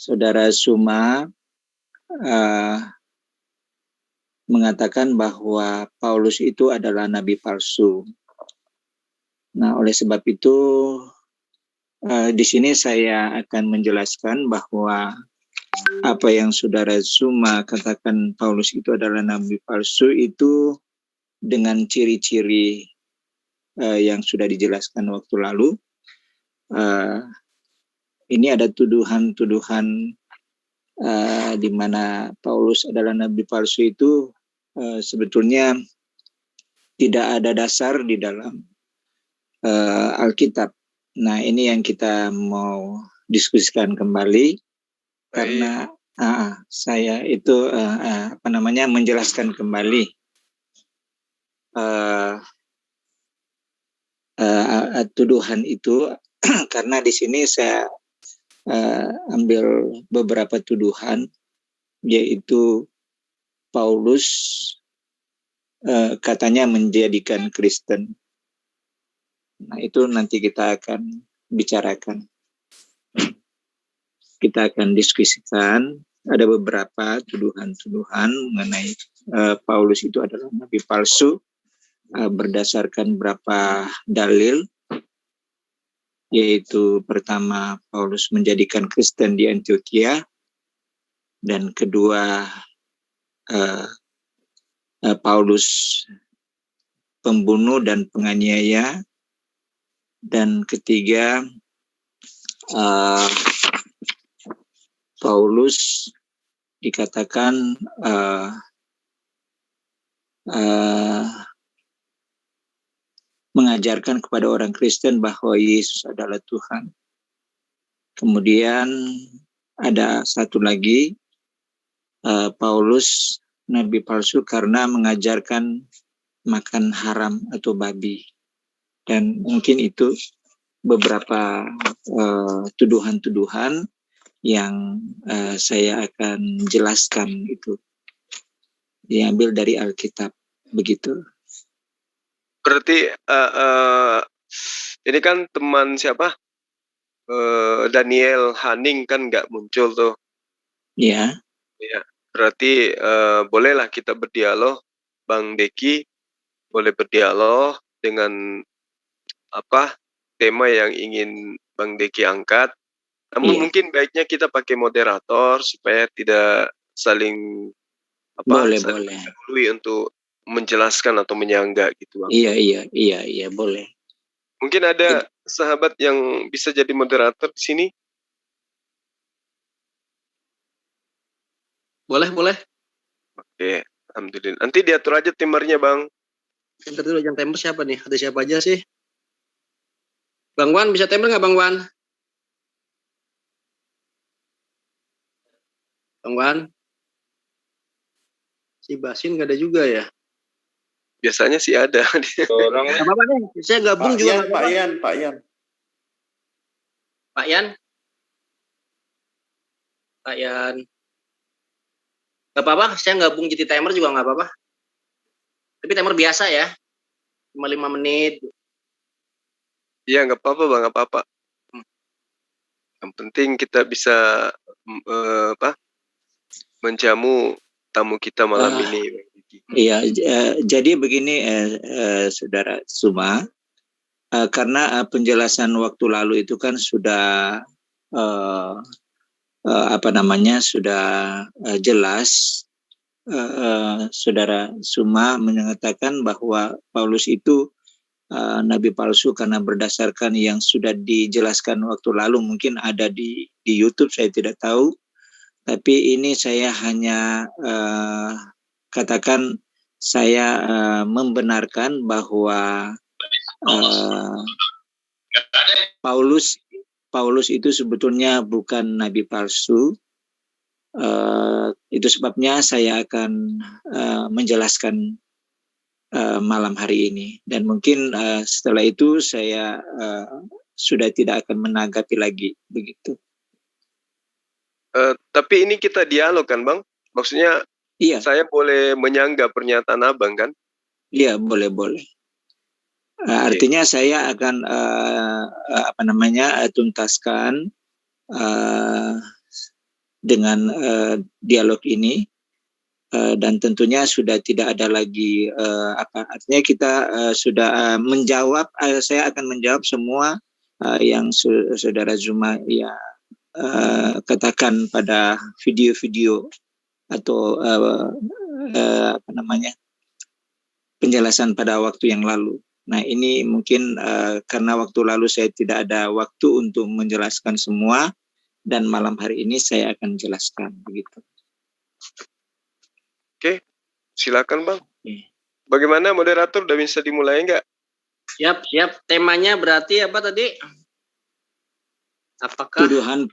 Saudara Suma mengatakan bahwa Paulus itu adalah nabi palsu. Nah, oleh sebab itu di sini saya akan menjelaskan bahwa apa yang saudara Suma katakan Paulus itu adalah nabi palsu itu dengan ciri-ciri yang sudah dijelaskan waktu lalu. Ini ada tuduhan-tuduhan di mana Paulus adalah nabi palsu itu sebetulnya tidak ada dasar di dalam Alkitab. Nah, ini yang kita mau diskusikan kembali karena saya itu menjelaskan kembali tuduhan itu karena di sini saya ambil beberapa tuduhan, yaitu Paulus katanya menjadikan Kristen. Nah, itu nanti kita akan bicarakan. Kita akan diskusikan. Ada beberapa tuduhan-tuduhan mengenai Paulus itu adalah nabi palsu berdasarkan beberapa dalil, yaitu pertama Paulus menjadikan Kristen di Antioquia, dan kedua Paulus pembunuh dan penganiaya, dan ketiga Paulus dikatakan mengajarkan kepada orang Kristen bahwa Yesus adalah Tuhan. Kemudian ada satu lagi, Paulus nabi palsu karena mengajarkan makan haram atau babi. Dan mungkin itu beberapa tuduhan-tuduhan yang saya akan jelaskan, itu diambil dari Alkitab, begitu. Berarti ini kan teman siapa? Daniel Hanning kan nggak muncul tuh. Iya. Ya, berarti bolehlah kita berdialog, Bang Deki boleh berdialog dengan apa tema yang ingin Bang Deki angkat. Namun mungkin baiknya kita pakai moderator supaya tidak saling boleh untuk menjelaskan atau menyangga gitu, Bang. Iya, boleh. Mungkin ada sahabat yang bisa jadi moderator di sini? Boleh. Oke, alhamdulillah. Nanti diatur aja timernya, Bang. Ntar dulu yang timer siapa nih? Ada siapa aja sih? Bang Wan, bisa timer nggak Bang Wan? Bang Wan? Si Basin nggak ada juga ya? Biasanya sih ada. Orang apa nih? Saya gabung juga. Pak Yan. Pak Yan. Gak apa-apa, saya gabung jadi timer juga gak apa-apa. Tapi timer biasa ya, 5 menit. Iya, gak apa-apa Bang, gak apa-apa. Yang penting kita bisa menjamu tamu kita malam ini. Iya, jadi begini Saudara Suma, karena penjelasan waktu lalu itu kan sudah sudah jelas. Saudara Suma mengatakan bahwa Paulus itu nabi palsu karena berdasarkan yang sudah dijelaskan waktu lalu. Mungkin ada di YouTube, saya tidak tahu. Tapi ini saya hanya katakan saya membenarkan bahwa Paulus itu sebetulnya bukan nabi palsu. Itu sebabnya saya akan menjelaskan malam hari ini, dan mungkin setelah itu saya sudah tidak akan menanggapi lagi, begitu. Tapi ini kita dialog kan Bang? Maksudnya iya. Saya boleh menyanggah pernyataan Abang kan? Iya, boleh. Artinya saya akan tuntaskan dengan dialog ini. Dan tentunya sudah tidak ada lagi artinya kita sudah menjawab, saya akan menjawab semua yang saudara Zuma ya katakan pada video-video atau penjelasan pada waktu yang lalu. Nah, ini mungkin karena waktu lalu saya tidak ada waktu untuk menjelaskan semua, dan malam hari ini saya akan jelaskan begitu. Oke, silakan Bang. Oke. Bagaimana moderator, udah bisa dimulai nggak? Siap. Temanya berarti apa tadi? Apakah tuduhan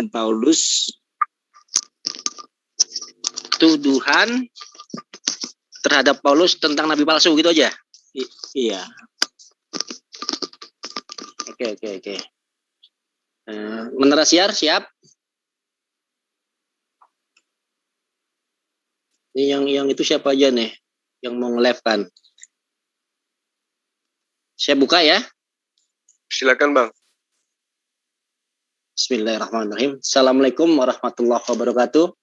Paulus terhadap Paulus tentang nabi palsu gitu aja? Iya. Oke. Menara siar siap? Ini yang itu siapa aja nih yang mau nge-live kan? Saya buka ya. Silakan Bang. Bismillahirrahmanirrahim. Assalamualaikum warahmatullahi wabarakatuh.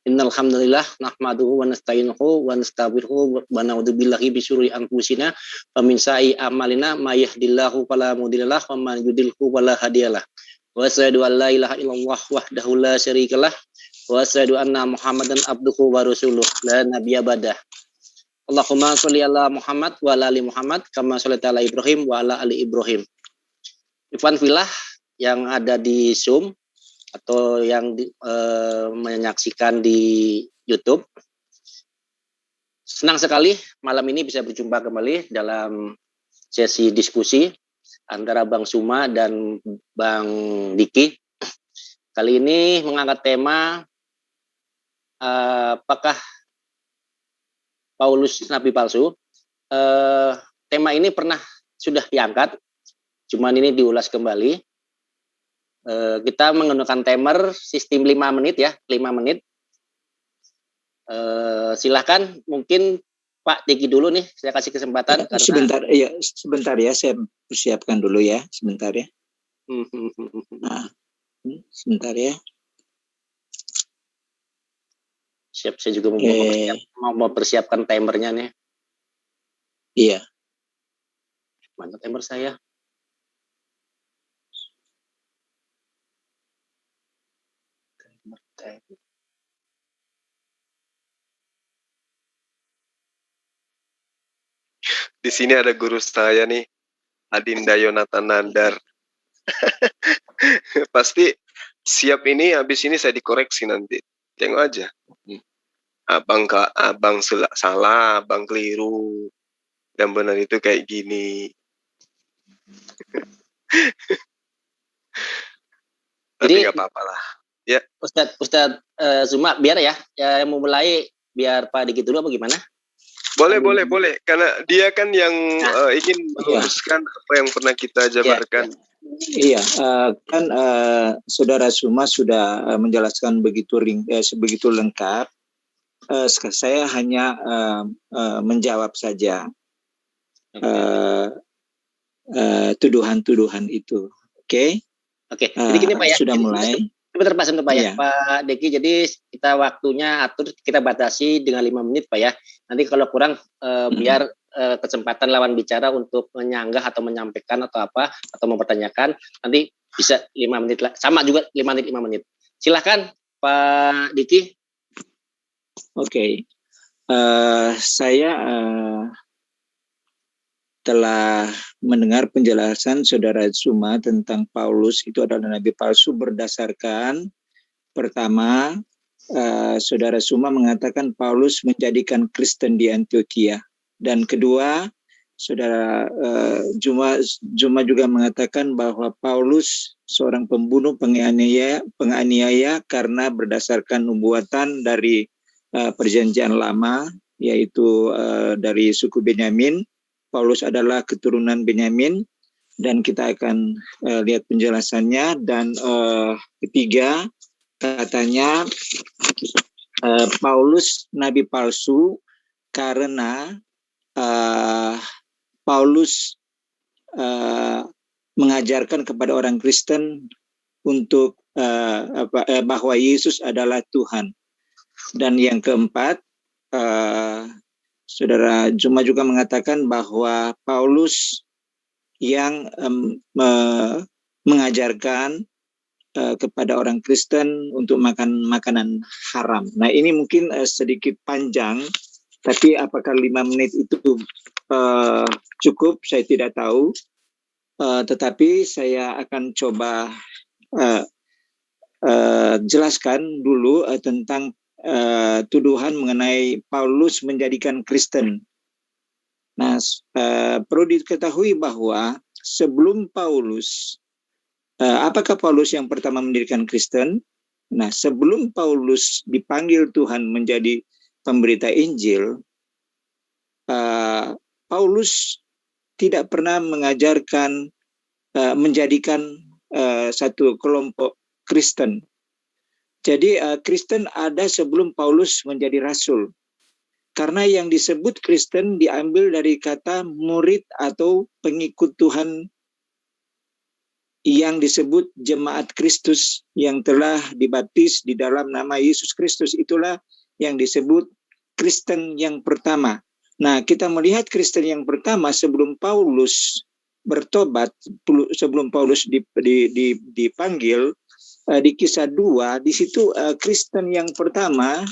Innal hamdalillah nahmaduhu wa nasta'inuhu wa nastaghfiruhu wa na'udzu billahi min syururi anfusina wa min sayyiati a'malina may yahdihillahu fala mudhillalah wa man yudhlilhu fala hadiyalah. Wa asyhadu an la ilaha illallah wahdahu la syarikalah wa asyhadu anna Muhammadan abduhu wa rasuluh la nabiyya ba'dah. Allahumma sholli ala Muhammad wa ala ali Muhammad kama shallaita ala Ibrahim wa ala ali Ibrahim. Ikhwan fillah yang ada di Zoom atau yang menyaksikan di YouTube, senang sekali malam ini bisa berjumpa kembali dalam sesi diskusi antara Bang Zuma dan Bang Diki. Kali ini mengangkat tema apakah Paulus nabi palsu. Tema ini sudah diangkat, cuman ini diulas kembali. Kita menggunakan timer sistem 5 menit ya, 5 menit. Silahkan, mungkin Pak Diki dulu nih, saya kasih kesempatan. Sebentar ya, saya persiapkan dulu ya, sebentar ya. Nah, sebentar ya. Siap, saya juga mau mempersiapkan timernya nih. Iya. Mana timer saya? Di sini ada guru saya nih, Adinda Yonatan Nandar. Pasti siap ini, habis ini saya dikoreksi nanti. Tengok aja. Abang salah, abang keliru. Dan benar itu kayak gini. Tapi nggak apa-apa lah. Ya. Ustadz Zuma, biar ya mau mulai, biar Pak Diki dulu apa gimana? Boleh. Karena dia kan yang ingin meluruskan apa yang pernah kita jabarkan. Iya, kan Saudara Zuma sudah menjelaskan begitu lengkap. Saya hanya menjawab saja tuduhan-tuduhan itu. Oke. Jadi gini Pak ya. Sudah mulai. Sebentar Pak ya. Iya. Pak Diki, jadi kita waktunya atur, kita batasi dengan 5 menit Pak ya. Nanti kalau kurang biar kesempatan lawan bicara untuk menyanggah atau menyampaikan atau apa, atau mempertanyakan, nanti bisa 5 menit lah. Sama juga 5 menit. Silahkan Pak Diki. Oke. Saya telah mendengar penjelasan Saudara Zuma tentang Paulus itu adalah nabi palsu berdasarkan pertama, Saudara Zuma mengatakan Paulus menjadikan Kristen di Antioquia, dan kedua, Saudara Zuma juga mengatakan bahwa Paulus seorang pembunuh penganiaya karena berdasarkan nubuatan dari perjanjian lama, yaitu dari suku Benyamin. Paulus adalah keturunan Benyamin, dan kita akan lihat penjelasannya. Dan ketiga, katanya Paulus nabi palsu karena Paulus mengajarkan kepada orang Kristen untuk bahwa Yesus adalah Tuhan. Dan yang keempat, Saudara Zuma juga mengatakan bahwa Paulus yang mengajarkan kepada orang Kristen untuk makan makanan haram. Nah, ini mungkin sedikit panjang, tapi apakah 5 menit itu cukup? Saya tidak tahu. Tetapi saya akan coba jelaskan dulu tentang tuduhan mengenai Paulus menjadikan Kristen. Nah, perlu diketahui bahwa sebelum Paulus, apakah Paulus yang pertama mendirikan Kristen? Nah, sebelum Paulus dipanggil Tuhan menjadi pemberita Injil, Paulus tidak pernah mengajarkan menjadikan satu kelompok Kristen. Jadi Kristen ada sebelum Paulus menjadi rasul. Karena yang disebut Kristen diambil dari kata murid atau pengikut Tuhan yang disebut jemaat Kristus yang telah dibaptis di dalam nama Yesus Kristus. Itulah yang disebut Kristen yang pertama. Nah, kita melihat Kristen yang pertama sebelum Paulus bertobat, sebelum Paulus dipanggil, di Kisah 2, di situ Kristen yang pertama,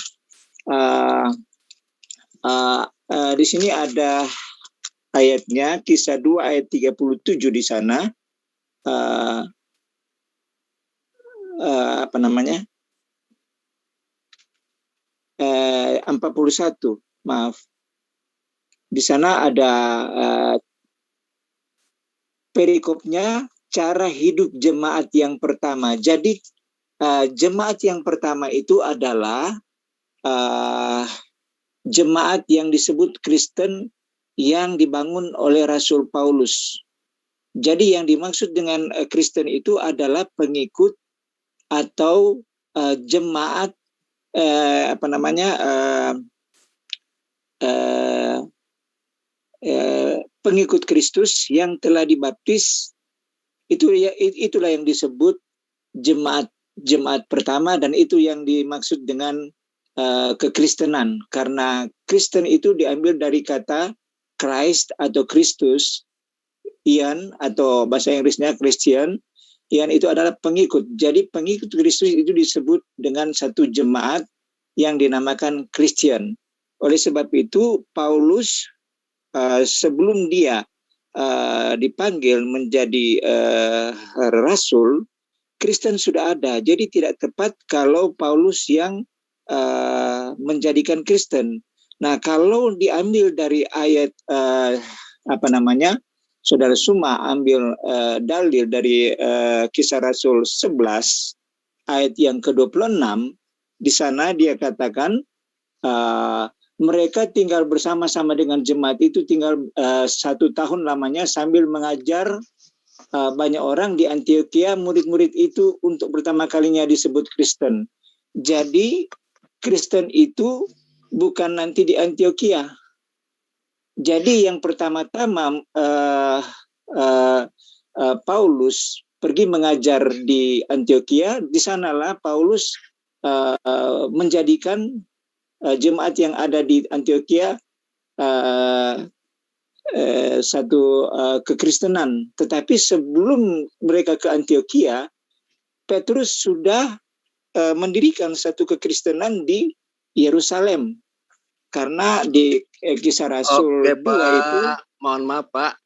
di sini ada ayatnya, Kisah 2 ayat 37 di sana, 41, maaf. Di sana ada perikopnya, cara hidup jemaat yang pertama. Jadi jemaat yang pertama itu adalah jemaat yang disebut Kristen yang dibangun oleh Rasul Paulus. Jadi yang dimaksud dengan Kristen itu adalah pengikut atau jemaat pengikut Kristus yang telah dibaptis. Itulah yang disebut jemaat pertama, dan itu yang dimaksud dengan kekristenan, karena Kristen itu diambil dari kata Christ atau Kristus, Ian atau bahasa Inggrisnya Christian, Ian itu adalah pengikut. Jadi pengikut Kristus itu disebut dengan satu jemaat yang dinamakan Christian. Oleh sebab itu Paulus sebelum dia dipanggil menjadi rasul, Kristen sudah ada. Jadi tidak tepat kalau Paulus yang menjadikan Kristen. Nah, kalau diambil dari ayat Saudara Suma ambil dalil dari Kisah Rasul 11 ayat yang ke-26, di sana dia katakan mereka tinggal bersama-sama dengan jemaat itu tinggal 1 tahun lamanya sambil mengajar banyak orang di Antioquia. Murid-murid itu untuk pertama kalinya disebut Kristen. Jadi Kristen itu bukan nanti di Antioquia. Jadi yang pertama-tama Paulus pergi mengajar di Antioquia. Di sanalah Paulus menjadikan jemaat yang ada di Antioquia satu kekristenan. Tetapi sebelum mereka ke Antioquia, Petrus sudah mendirikan satu kekristenan di Yerusalem. Karena di Kisah Rasul 2 itu, mohon maaf Pak,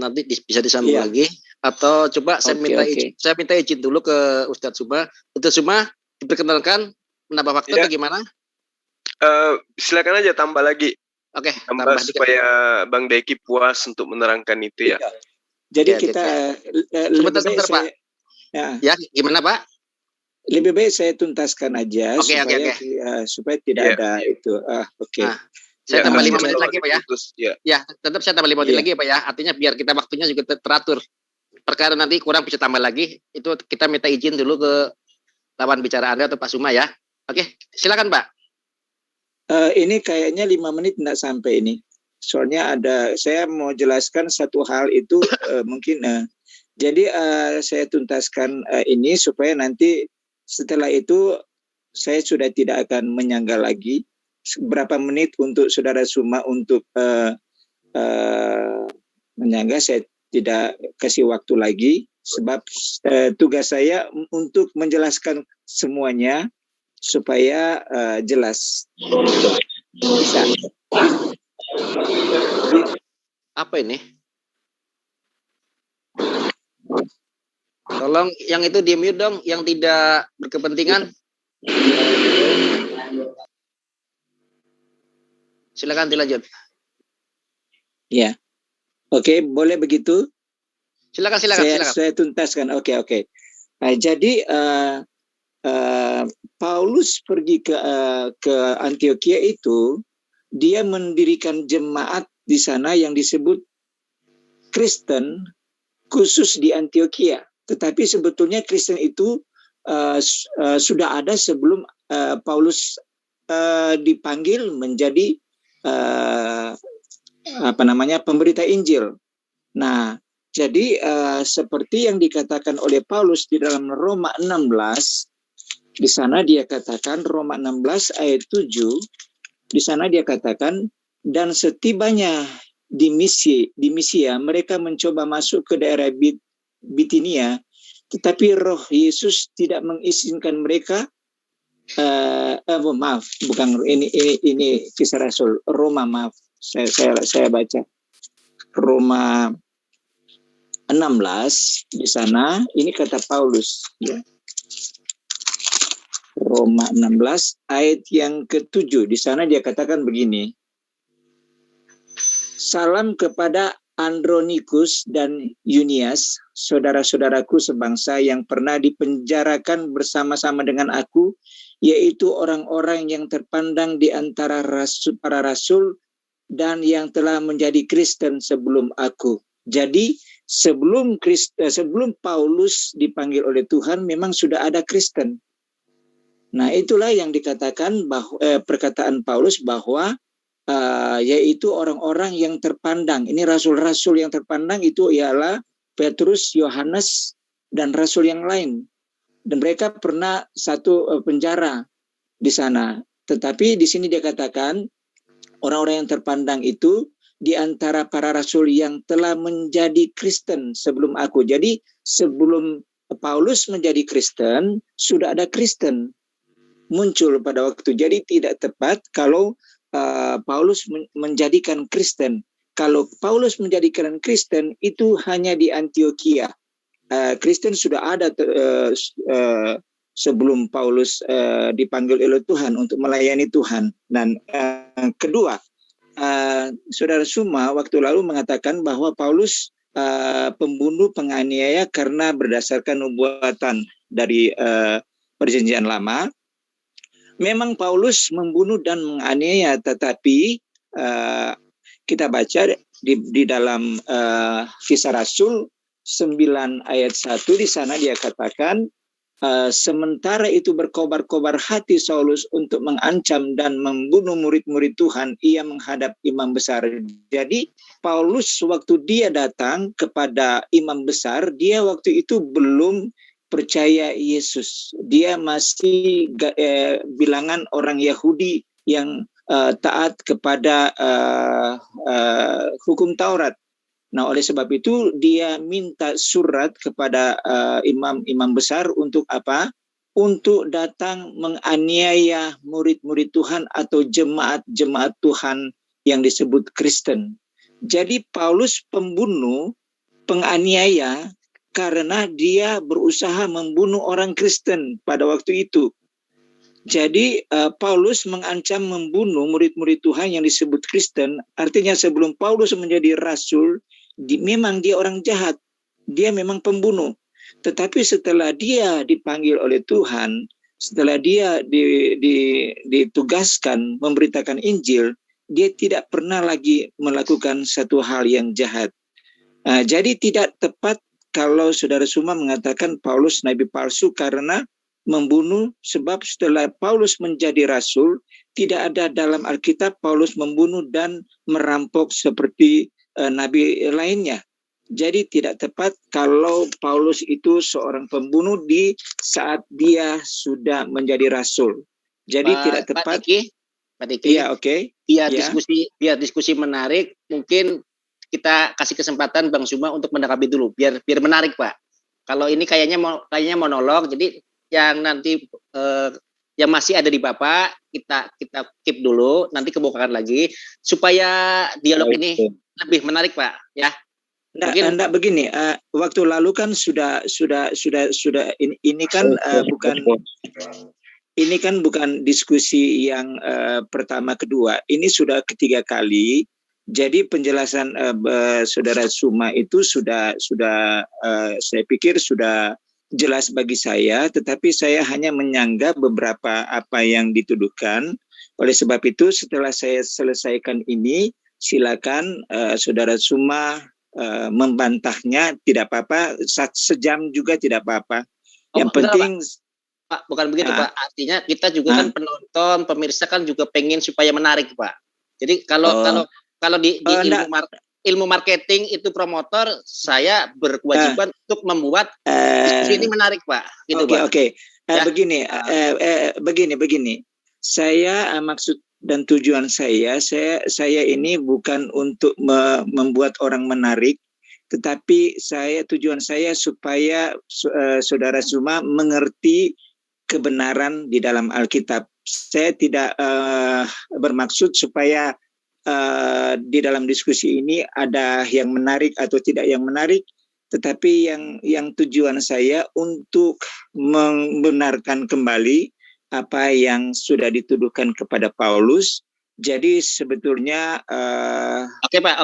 nanti bisa disambung lagi, atau coba saya minta izin dulu ke Ustadz Suma. Ustadz Suma, diperkenalkan menambah waktu atau gimana? Silakan aja tambah lagi. Oke, tambah supaya Bang Deki puas untuk menerangkan itu ya. Jadi kita sebentar Pak. Ya, gimana Pak? Lebih baik saya tuntaskan aja supaya tidak ada itu. Saya tambah 5 menit lagi Pak ya. Ya, tetap saya tambah 5 menit lagi Pak ya. Artinya biar kita waktunya juga teratur. Perkara nanti kurang bisa tambah lagi, itu kita minta izin dulu ke lawan bicara Anda atau Pak Suma ya. Oke, silakan Pak. Ini kayaknya 5 menit tidak sampai ini. Soalnya saya mau jelaskan satu hal itu mungkin Jadi saya tuntaskan ini supaya nanti setelah itu saya sudah tidak akan menyangga lagi. Berapa menit untuk saudara Suma untuk menyangga, saya tidak kasih waktu lagi sebab tugas saya untuk menjelaskan semuanya supaya jelas. Bisa. Apa ini? Tolong yang itu di-mute dong, yang tidak berkepentingan. Silakan dilanjut. Ya. Oke, boleh begitu? Silakan. Saya tuntaskan. Oke. Nah, jadi Paulus pergi ke Antioquia itu, dia mendirikan jemaat di sana yang disebut Kristen khusus di Antioquia. Tetapi sebetulnya Kristen itu sudah ada sebelum Paulus dipanggil menjadi pemberita Injil. Nah, jadi seperti yang dikatakan oleh Paulus di dalam Roma 16, di sana dia katakan, Roma 16 ayat 7, di sana dia katakan, dan setibanya di Misia, mereka mencoba masuk ke daerah Bitinia, tetapi Roh Yesus tidak mengizinkan mereka. Ini Kisah Rasul Roma, maaf, saya baca Roma 16 di sana. Ini kata Paulus, ya. Roma 16 ayat yang ke-7, di sana dia katakan begini. Salam kepada Andronikus dan Yunias, saudara-saudaraku sebangsa yang pernah dipenjarakan bersama-sama dengan aku, yaitu orang-orang yang terpandang di antara para rasul dan yang telah menjadi Kristen sebelum aku. Jadi sebelum Paulus dipanggil oleh Tuhan, memang sudah ada Kristen. Nah, itulah yang dikatakan bahwa perkataan Paulus bahwa yaitu orang-orang yang terpandang. Ini rasul-rasul yang terpandang itu ialah Petrus, Yohanes, dan rasul yang lain. Dan mereka pernah satu penjara di sana. Tetapi di sini dia katakan orang-orang yang terpandang itu di antara para rasul yang telah menjadi Kristen sebelum aku. Jadi sebelum Paulus menjadi Kristen, sudah ada Kristen muncul pada waktu. Jadi tidak tepat kalau Paulus menjadikan Kristen. Kalau Paulus menjadikan Kristen itu hanya di Antioquia. Kristen sudah ada sebelum Paulus dipanggil oleh Tuhan untuk melayani Tuhan. Dan kedua, Saudara Suma waktu lalu mengatakan bahwa Paulus pembunuh, penganiaya karena berdasarkan nubuatan dari Perjanjian Lama. Memang Paulus membunuh dan menganiaya, tetapi kita baca di dalam Kisah Rasul 9 ayat 1, di sana dia katakan, sementara itu berkobar-kobar hati Saulus untuk mengancam dan membunuh murid-murid Tuhan, ia menghadap imam besar. Jadi Paulus waktu dia datang kepada imam besar, dia waktu itu belum percaya Yesus. Dia masih bilangan orang Yahudi yang taat kepada hukum Taurat. Nah, oleh sebab itu dia minta surat kepada imam besar untuk apa? Untuk datang menganiaya murid-murid Tuhan atau jemaat-jemaat Tuhan yang disebut Kristen. Jadi Paulus pembunuh, penganiaya, karena dia berusaha membunuh orang Kristen pada waktu itu. Jadi Paulus mengancam membunuh murid-murid Tuhan yang disebut Kristen. Artinya sebelum Paulus menjadi rasul, memang dia orang jahat. Dia memang pembunuh. Tetapi setelah dia dipanggil oleh Tuhan, setelah dia ditugaskan memberitakan Injil, dia tidak pernah lagi melakukan satu hal yang jahat. Jadi tidak tepat kalau Saudara Suma mengatakan Paulus nabi palsu karena membunuh, sebab setelah Paulus menjadi rasul, tidak ada dalam Alkitab Paulus membunuh dan merampok seperti nabi lainnya. Jadi tidak tepat kalau Paulus itu seorang pembunuh di saat dia sudah menjadi rasul. Jadi tidak tepat. Pak Diki, iya, oke. Biar Ya. diskusi menarik, mungkin kita kasih kesempatan Bang Zuma untuk menanggapi dulu, biar menarik, Pak. Kalau ini kayaknya monolog, jadi yang nanti yang masih ada di Bapak kita keep dulu, nanti kebongkaran lagi supaya dialog ini lebih menarik, Pak, ya. Enggak begini, waktu lalu kan sudah ini kan bukan diskusi yang pertama kedua, ini sudah ketiga kali. Jadi penjelasan Saudara Zuma itu sudah saya pikir sudah jelas bagi saya, tetapi saya hanya menyanggah beberapa apa yang dituduhkan. Oleh sebab itu setelah saya selesaikan ini, silakan Saudara Zuma membantahnya, tidak apa-apa, sejam juga tidak apa-apa. Yang penting Pak, bukan begitu Pak, artinya kita juga kan penonton, pemirsa kan juga pengen supaya menarik Pak. Jadi kalau di ilmu marketing itu promotor, saya berkewajiban untuk membuat diskusi ini menarik Pak. Gitu, Oke. Ya. Begini. Saya maksud dan tujuan saya ini bukan untuk membuat orang menarik, tetapi tujuan saya supaya Saudara Zuma mengerti kebenaran di dalam Alkitab. Saya tidak bermaksud supaya di dalam diskusi ini ada yang menarik atau tidak yang menarik, tetapi yang tujuan saya untuk membenarkan kembali apa yang sudah dituduhkan kepada Paulus. Jadi sebetulnya Oke Pak.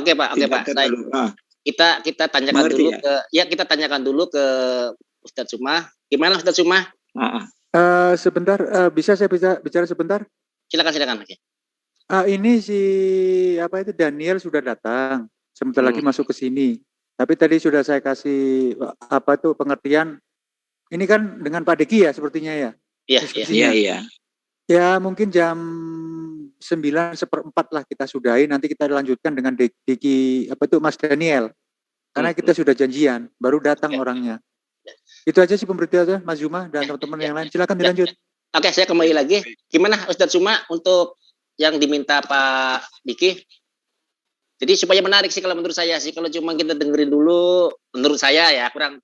Kita tanyakan dulu ya? Kita tanyakan dulu ke Ustadz Zuma. Gimana Ustadz Zuma? Sebentar, bisa saya bicara sebentar? Silakan. Okay. Ini Daniel sudah datang, sebentar lagi masuk ke sini. Tapi tadi sudah saya kasih pengertian. Ini kan dengan Pak Diki ya sepertinya ya. Iya. Ya mungkin jam 9:15 lah kita sudahi. Nanti kita lanjutkan dengan Diki Mas Daniel. Karena kita sudah janjian, baru datang orangnya. Itu aja sih pemberitahuan Mas Zuma dan teman-teman yang lain. Silakan dilanjut. Oke, saya kembali lagi. Gimana Ustadz Zuma untuk yang diminta Pak Diki? Jadi supaya menarik sih kalau menurut saya sih. Kalau cuma kita dengerin dulu, menurut saya ya kurang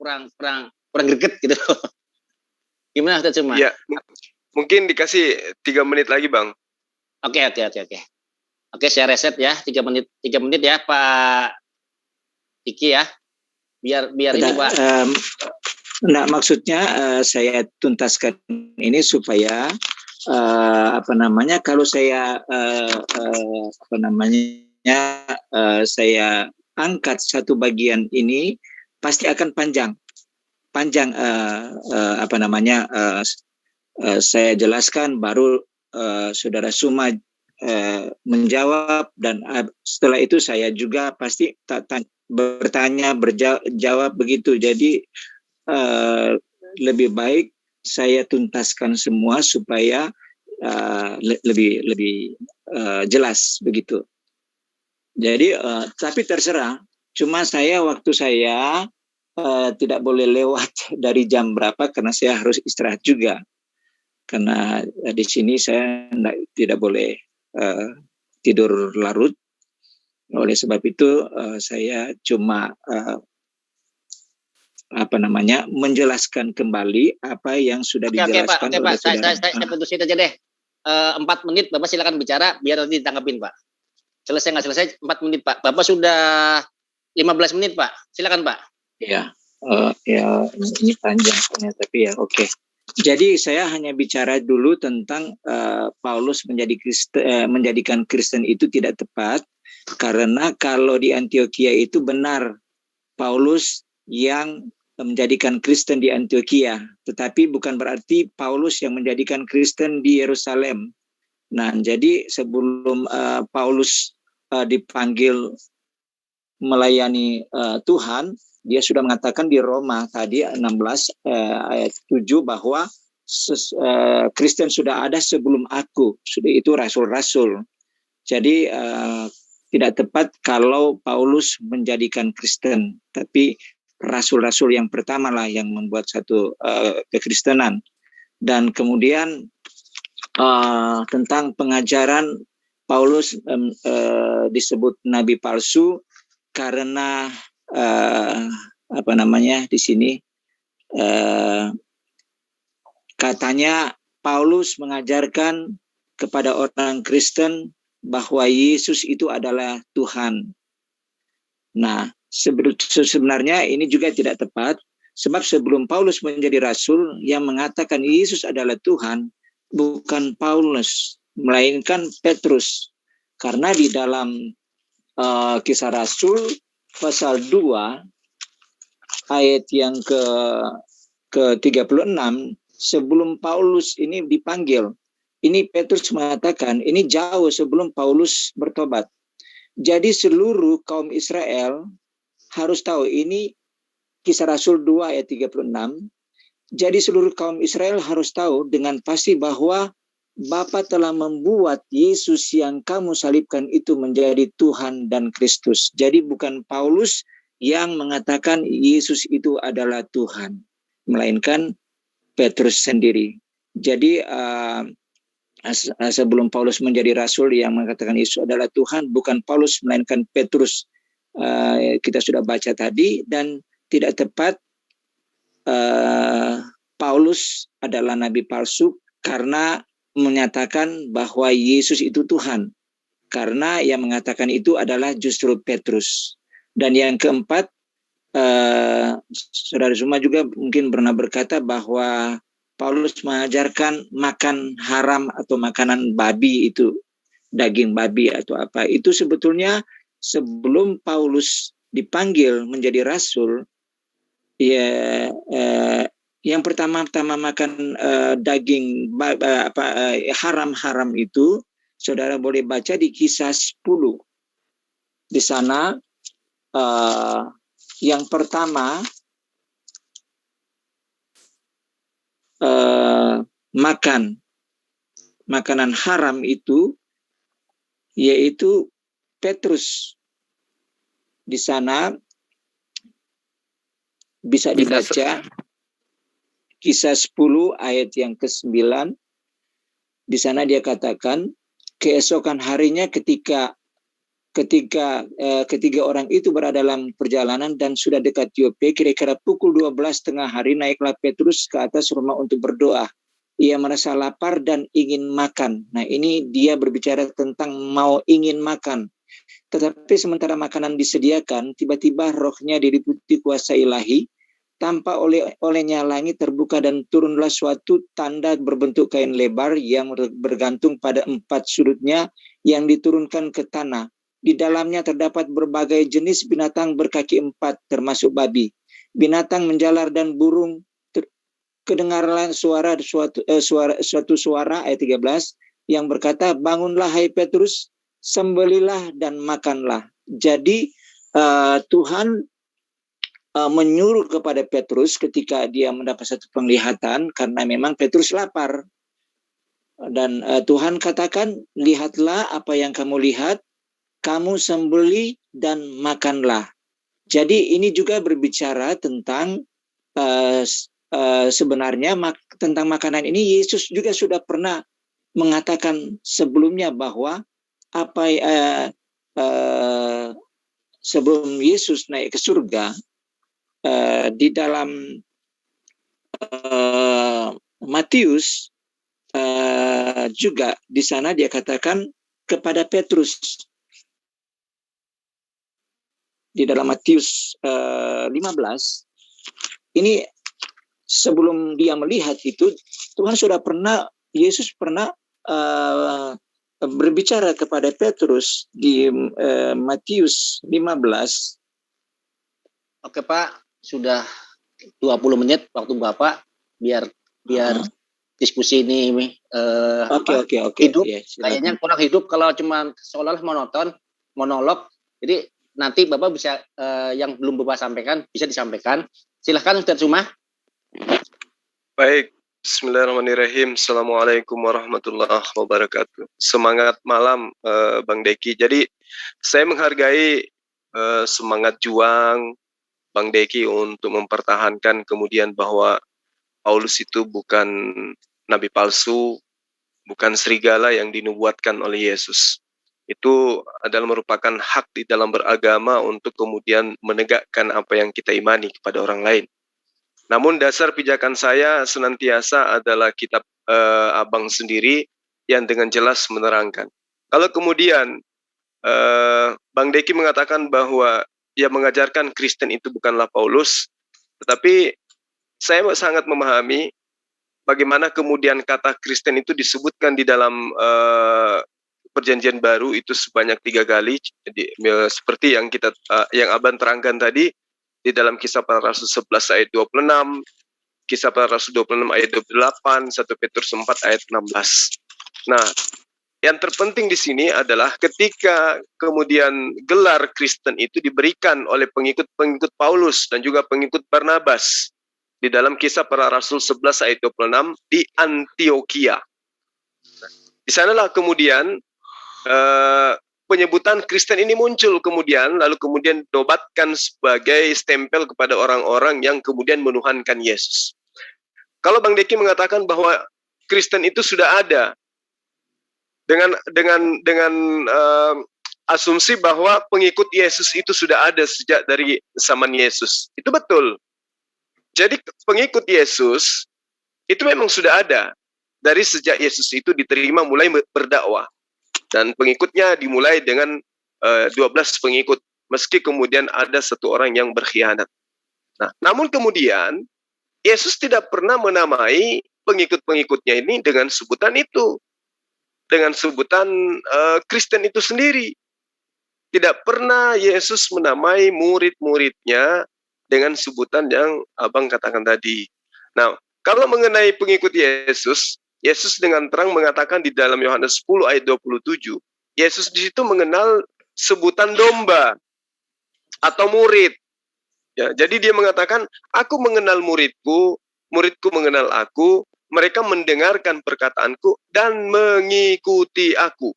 greget gitu. Gimana Ustadz Zuma? Ya, mungkin dikasih 3 menit lagi Bang. Oke. Oke, saya reset ya 3 menit ya Pak Diki ya. Biar ini Pak. Maksudnya saya tuntaskan ini supaya kalau saya saya angkat satu bagian ini pasti akan panjang saya jelaskan baru Saudara Zuma menjawab, dan setelah itu saya juga pasti bertanya berjawab begitu. Jadi lebih baik saya tuntaskan semua supaya lebih jelas begitu. Jadi tapi terserah, cuma waktu saya tidak boleh lewat dari jam berapa karena saya harus istirahat juga. Karena di sini saya tidak boleh tidur larut. Oleh sebab itu saya cuma menjelaskan kembali apa yang sudah dijelaskan oleh saudara. Saya putusin aja deh. 4 menit Bapak silakan bicara biar nanti ditanggapin Pak. Selesai nggak selesai 4 menit Pak. Bapak sudah 15 menit Pak. Silakan Pak. Ya, ini panjang tapi ya oke. Jadi saya hanya bicara dulu tentang Paulus menjadikan Kristen itu tidak tepat, karena kalau di Antioquia itu benar Paulus yang menjadikan Kristen di Antioquia, tetapi bukan berarti Paulus yang menjadikan Kristen di Yerusalem. Nah, jadi sebelum Paulus dipanggil melayani Tuhan, dia sudah mengatakan di Roma tadi 16 ayat 7 bahwa Kristen sudah ada sebelum aku, sudah itu rasul-rasul. Jadi tidak tepat kalau Paulus menjadikan Kristen, tapi rasul-rasul yang pertama lah yang membuat satu kekristenan. Dan kemudian tentang pengajaran Paulus disebut nabi palsu karena di sini katanya Paulus mengajarkan kepada orang Kristen bahwa Yesus itu adalah Tuhan. Nah, sebenarnya ini juga tidak tepat, sebab sebelum Paulus menjadi rasul, yang mengatakan Yesus adalah Tuhan bukan Paulus, melainkan Petrus. Karena di dalam Kisah Rasul pasal 2 ayat yang ke-36, sebelum Paulus ini dipanggil, ini Petrus mengatakan, ini jauh sebelum Paulus bertobat. Jadi seluruh kaum Israel harus tahu, ini Kisah Rasul 2 ayat 36. Jadi seluruh kaum Israel harus tahu dengan pasti bahwa Bapa telah membuat Yesus yang kamu salibkan itu menjadi Tuhan dan Kristus. Jadi bukan Paulus yang mengatakan Yesus itu adalah Tuhan, melainkan Petrus sendiri. Jadi sebelum Paulus menjadi rasul yang mengatakan Yesus adalah Tuhan, bukan Paulus melainkan Petrus. Kita sudah baca tadi, dan tidak tepat Paulus adalah nabi palsu karena menyatakan bahwa Yesus itu Tuhan, karena yang mengatakan itu adalah justru Petrus. Dan yang keempat, Saudara Zuma juga mungkin pernah berkata bahwa Paulus mengajarkan makan haram atau makanan babi, itu daging babi atau apa. Itu sebetulnya sebelum Paulus dipanggil menjadi rasul, ya yang pertama-tama makan daging haram-haram itu, saudara boleh baca di Kisah 10. Di sana yang pertama makan makanan haram itu yaitu Petrus. Di sana bisa dibaca Kisah 10 ayat yang ke-9. Di sana dia katakan, keesokan harinya ketika ketiga orang itu berada dalam perjalanan dan sudah dekat Yope, kira-kira pukul 12 tengah hari, naiklah Petrus ke atas rumah untuk berdoa. Ia merasa lapar dan ingin makan. Nah, ini dia berbicara tentang mau ingin makan. Tetapi sementara makanan disediakan, tiba-tiba rohnya diliputi kuasa ilahi, tampak olehnya langit terbuka dan turunlah suatu tanda berbentuk kain lebar yang bergantung pada 4 sudutnya yang diturunkan ke tanah. Di dalamnya terdapat berbagai jenis binatang berkaki 4 termasuk babi. Binatang menjalar dan burung. Kedengarlah suatu suara ayat 13 yang berkata, bangunlah hai Petrus, sembelilah dan makanlah. Jadi Tuhan menyuruh kepada Petrus ketika dia mendapat satu penglihatan, karena memang Petrus lapar. Dan Tuhan katakan, lihatlah apa yang kamu lihat, kamu sembelih dan makanlah. Jadi ini juga berbicara tentang sebenarnya tentang makanan ini. Yesus juga sudah pernah mengatakan sebelumnya bahwa sebelum Yesus naik ke surga, di dalam Matius juga di sana dia katakan kepada Petrus, di dalam Matius 15 ini, sebelum dia melihat itu, Yesus pernah berbicara kepada Petrus di Matius 15. Oke Pak, sudah 20 menit waktu Bapak, biar diskusi ini hidup. Kayaknya kurang hidup kalau cuma seolah-olah monolog. Jadi nanti Bapak bisa yang belum Bapak sampaikan bisa disampaikan. Silahkan Ustaz Zuma. Baik, Bismillahirrahmanirrahim. Assalamualaikum warahmatullahi wabarakatuh. Semangat malam, Bang Deki. Jadi saya menghargai semangat juang Bang Deki untuk mempertahankan kemudian bahwa Paulus itu bukan nabi palsu, bukan serigala yang dinubuatkan oleh Yesus. Itu adalah merupakan hak di dalam beragama untuk kemudian menegakkan apa yang kita imani kepada orang lain. Namun dasar pijakan saya senantiasa adalah kitab Abang sendiri yang dengan jelas menerangkan. Kalau kemudian Bang Deki mengatakan bahwa dia mengajarkan Kristen itu bukanlah Paulus, tetapi saya sangat memahami bagaimana kemudian kata Kristen itu disebutkan di dalam Perjanjian Baru itu sebanyak 3 kali, seperti yang yang Abang terangkan tadi di dalam Kisah Para Rasul 11 ayat 26, Kisah Para Rasul 26 ayat 28, 1 Petrus 4 ayat 16. Nah, yang terpenting di sini adalah ketika kemudian gelar Kristen itu diberikan oleh pengikut-pengikut Paulus dan juga pengikut Barnabas di dalam Kisah Para Rasul 11 ayat 26 di Antioquia. Di sanalah kemudian penyebutan Kristen ini muncul kemudian, lalu kemudian dinobatkan sebagai stempel kepada orang-orang yang kemudian menuhankan Yesus. Kalau Bang Deki mengatakan bahwa Kristen itu sudah ada dengan asumsi bahwa pengikut Yesus itu sudah ada sejak dari zaman Yesus, itu betul. Jadi pengikut Yesus itu memang sudah ada dari sejak Yesus itu diterima mulai berdakwah. Dan pengikutnya dimulai dengan 12 pengikut, meski kemudian ada 1 orang yang berkhianat. Nah, namun kemudian Yesus tidak pernah menamai pengikut-pengikutnya ini dengan sebutan itu, dengan sebutan Kristen itu sendiri. Tidak pernah Yesus menamai murid-muridnya dengan sebutan yang Abang katakan tadi. Nah, kalau mengenai pengikut Yesus, Yesus dengan terang mengatakan di dalam Yohanes 10 ayat 27, Yesus di situ mengenal sebutan domba atau murid. Ya, jadi dia mengatakan, aku mengenal muridku, muridku mengenal aku, mereka mendengarkan perkataanku dan mengikuti aku.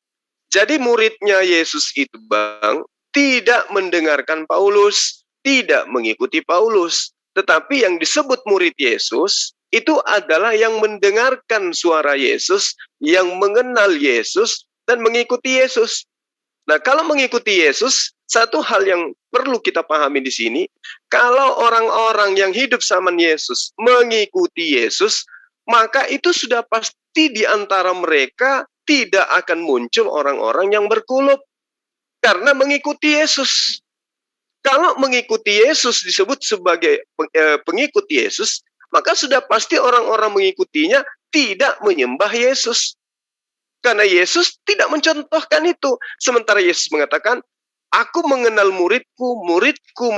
Jadi muridnya Yesus itu, Bang, tidak mendengarkan Paulus, tidak mengikuti Paulus. Tetapi yang disebut murid Yesus, itu adalah yang mendengarkan suara Yesus, yang mengenal Yesus, dan mengikuti Yesus. Nah, kalau mengikuti Yesus, satu hal yang perlu kita pahami di sini, kalau orang-orang yang hidup sama Yesus mengikuti Yesus, maka itu sudah pasti di antara mereka tidak akan muncul orang-orang yang berkulup karena mengikuti Yesus. Kalau mengikuti Yesus disebut sebagai pengikut Yesus, maka sudah pasti orang-orang mengikutinya tidak menyembah Yesus. Karena Yesus tidak mencontohkan itu. Sementara Yesus mengatakan, aku mengenal muridku, muridku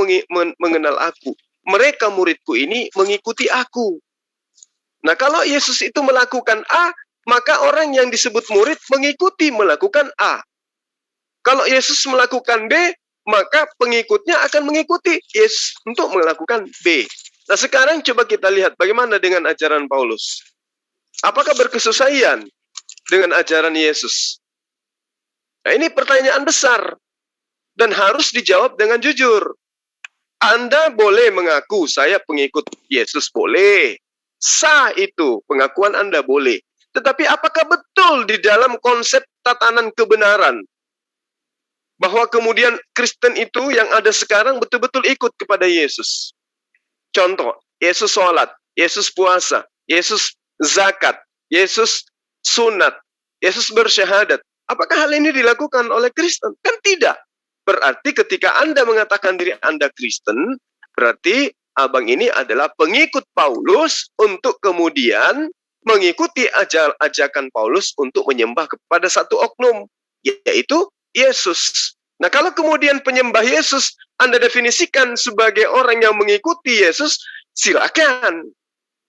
mengenal aku. Mereka muridku ini mengikuti aku. Nah, kalau Yesus itu melakukan A, maka orang yang disebut murid mengikuti melakukan A. Kalau Yesus melakukan B, maka pengikutnya akan mengikuti Yesus untuk melakukan B. Nah, sekarang coba kita lihat bagaimana dengan ajaran Paulus. Apakah berkesesuaian dengan ajaran Yesus? Nah, ini pertanyaan besar dan harus dijawab dengan jujur. Anda boleh mengaku saya pengikut Yesus, boleh. Sah itu, pengakuan Anda boleh. Tetapi apakah betul di dalam konsep tatanan kebenaran bahwa kemudian Kristen itu yang ada sekarang betul-betul ikut kepada Yesus? Contoh, Yesus sholat, Yesus puasa, Yesus zakat, Yesus sunat, Yesus bersyahadat. Apakah hal ini dilakukan oleh Kristen? Kan tidak. Berarti ketika Anda mengatakan diri Anda Kristen, berarti Abang ini adalah pengikut Paulus untuk kemudian mengikuti ajakan Paulus untuk menyembah kepada satu oknum, yaitu Yesus. Nah, kalau kemudian penyembah Yesus Anda definisikan sebagai orang yang mengikuti Yesus, silakan.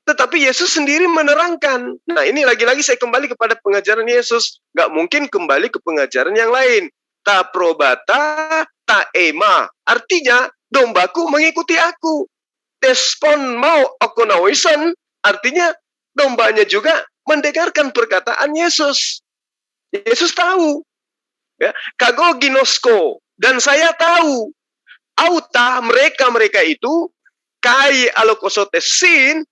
Tetapi Yesus sendiri menerangkan. Nah, ini lagi-lagi saya kembali kepada pengajaran Yesus. Nggak mungkin kembali ke pengajaran yang lain. Ta probata, ta ema. Artinya, dombaku mengikuti aku. Tespon mau okonawisan. Artinya, dombanya juga mendengarkan perkataan Yesus. Yesus tahu. Ya, kago ginosko, dan saya tahu auta mereka itu kai alokosotesin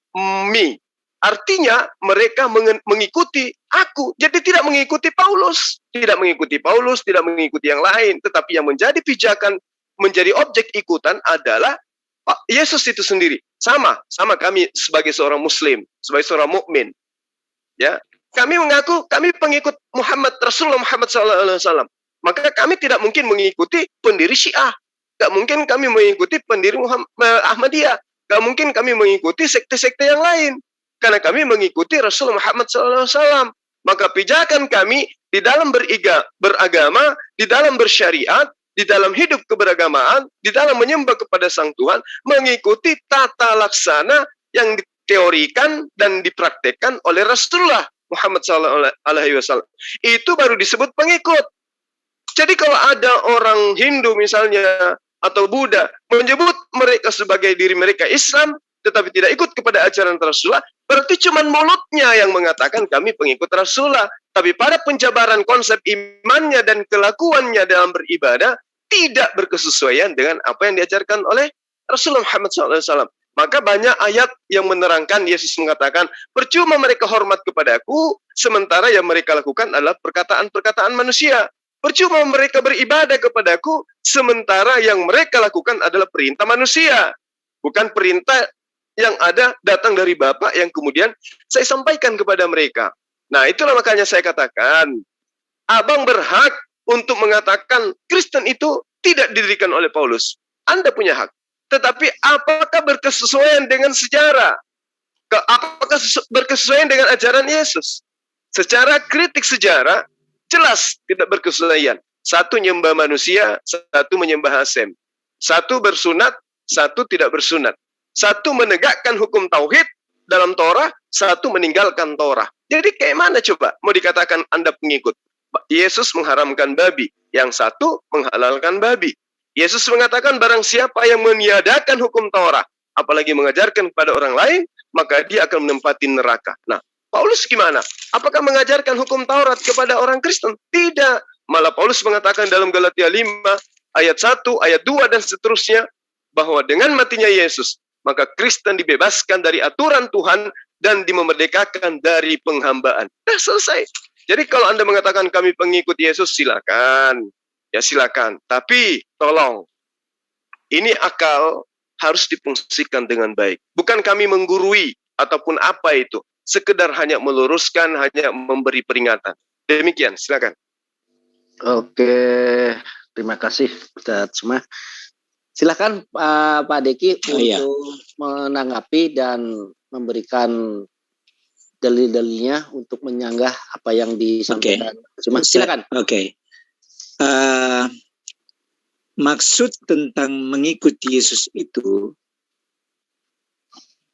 mi. Artinya mereka mengikuti aku. Jadi tidak mengikuti Paulus. Tidak mengikuti Paulus, tidak mengikuti yang lain. Tetapi yang menjadi pijakan, menjadi objek ikutan adalah Yesus itu sendiri. Sama kami sebagai seorang Muslim, sebagai seorang mukmin. Ya, kami mengaku kami pengikut Rasulullah Muhammad SAW. Maka kami tidak mungkin mengikuti pendiri Syiah. Tidak mungkin kami mengikuti pendiri Ahmadiyah. Tidak mungkin kami mengikuti sekte-sekte yang lain. Karena kami mengikuti Rasulullah Muhammad SAW. Maka pijakan kami di dalam beragama, di dalam bersyariat, di dalam hidup keberagamaan, di dalam menyembah kepada Sang Tuhan, mengikuti tata laksana yang diteorikan dan dipraktekkan oleh Rasulullah Muhammad SAW. Itu baru disebut pengikut. Jadi kalau ada orang Hindu misalnya, atau Buddha, menyebut mereka sebagai diri mereka Islam, tetapi tidak ikut kepada ajaran Rasulullah, berarti cuma mulutnya yang mengatakan kami pengikut Rasulullah. Tapi pada penjabaran konsep imannya dan kelakuannya dalam beribadah, tidak berkesesuaian dengan apa yang diajarkan oleh Rasulullah Muhammad SAW. Maka banyak ayat yang menerangkan, Yesus mengatakan, percuma mereka hormat kepadaku, sementara yang mereka lakukan adalah perkataan-perkataan manusia. Percuma mereka beribadah kepadaku, sementara yang mereka lakukan adalah perintah manusia. Bukan perintah yang ada datang dari Bapa yang kemudian saya sampaikan kepada mereka. Nah, itulah makanya saya katakan, abang berhak untuk mengatakan Kristen itu tidak didirikan oleh Paulus. Anda punya hak. Tetapi apakah berkesesuaian dengan sejarah? Apakah berkesesuaian dengan ajaran Yesus? Secara kritik sejarah, jelas tidak berkesesuaian. Satu menyembah manusia, satu menyembah Hasem. Satu bersunat, satu tidak bersunat. Satu menegakkan hukum tauhid dalam Torah, satu meninggalkan Torah. Jadi kayak mana coba mau dikatakan Anda pengikut? Yesus mengharamkan babi, yang satu menghalalkan babi. Yesus mengatakan barang siapa yang meniadakan hukum Torah, apalagi mengajarkan kepada orang lain, maka dia akan menempati neraka. Nah, Paulus gimana? Apakah mengajarkan hukum Taurat kepada orang Kristen? Tidak. Malah Paulus mengatakan dalam Galatia 5, ayat 1, ayat 2, dan seterusnya, bahwa dengan matinya Yesus, maka Kristen dibebaskan dari aturan Tuhan dan dimerdekakan dari penghambaan. Nah, selesai. Jadi kalau Anda mengatakan kami pengikut Yesus, silakan. Ya silakan. Tapi tolong, ini akal harus difungsikan dengan baik. Bukan kami menggurui ataupun apa itu. Sekedar hanya meluruskan, hanya memberi peringatan. Demikian, silakan. Oke, terima kasih Ustaz Suma. Silakan Pak Deki untuk menanggapi dan memberikan dalil-dalilnya untuk menyanggah apa yang disampaikan. Cuma silakan. Oke. Maksud tentang mengikuti Yesus itu,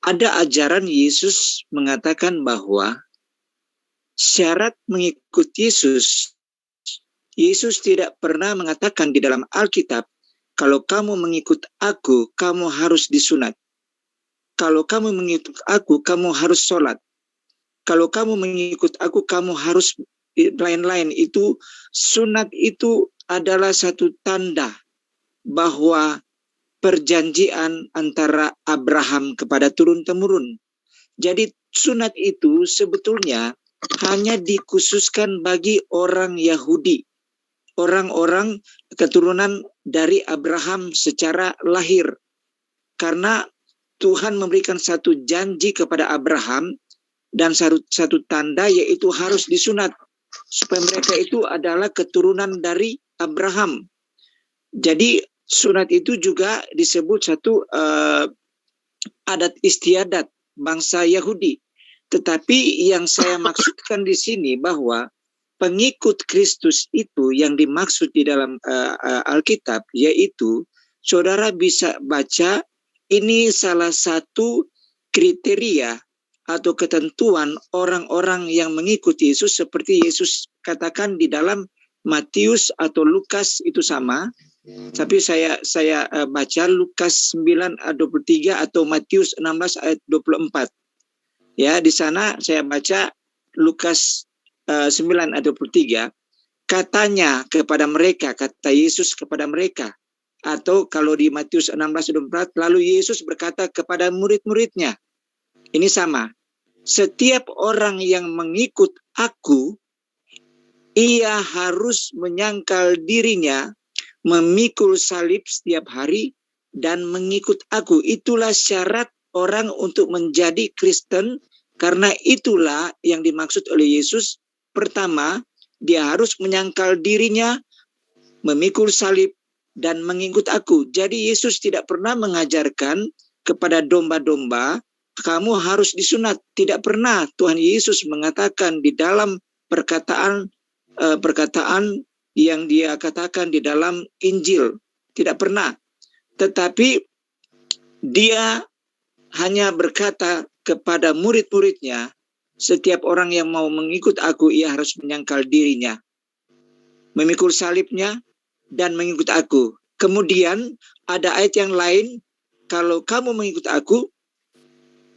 ada ajaran Yesus mengatakan bahwa syarat mengikuti Yesus, Yesus tidak pernah mengatakan di dalam Alkitab, kalau kamu mengikut aku, kamu harus disunat. Kalau kamu mengikut aku, kamu harus sholat. Kalau kamu mengikut aku, kamu harus lain-lain. Itu sunat itu adalah satu tanda bahwa perjanjian antara Abraham kepada turun-temurun. Jadi sunat itu sebetulnya hanya dikhususkan bagi orang Yahudi. Orang-orang keturunan dari Abraham secara lahir. Karena Tuhan memberikan satu janji kepada Abraham dan satu tanda yaitu harus disunat. Supaya mereka itu adalah keturunan dari Abraham. Jadi sunat itu juga disebut satu adat istiadat bangsa Yahudi. Tetapi yang saya maksudkan di sini bahwa pengikut Kristus itu yang dimaksud di dalam Alkitab, yaitu saudara bisa baca ini salah satu kriteria atau ketentuan orang-orang yang mengikuti Yesus, seperti Yesus katakan di dalam Matius atau Lukas itu sama. Tapi saya baca Lukas 9 ayat 23 atau Matius 16 ayat 24. Ya, di sana saya baca Lukas 9 ayat 23, katanya kepada mereka, kata Yesus kepada mereka. Atau kalau di Matius 16:24, lalu Yesus berkata kepada murid-muridnya. Ini sama. Setiap orang yang mengikut aku, ia harus menyangkal dirinya, memikul salib setiap hari, dan mengikut aku. Itulah syarat orang untuk menjadi Kristen, karena itulah yang dimaksud oleh Yesus. Pertama, dia harus menyangkal dirinya, memikul salib, dan mengikut aku. Jadi Yesus tidak pernah mengajarkan kepada domba-domba, kamu harus disunat. Tidak pernah Tuhan Yesus mengatakan di dalam perkataan yang dia katakan di dalam Injil. Tidak pernah. Tetapi dia hanya berkata kepada murid-muridnya, setiap orang yang mau mengikut aku, ia harus menyangkal dirinya, memikul salibnya, dan mengikut aku. Kemudian ada ayat yang lain, kalau kamu mengikut aku,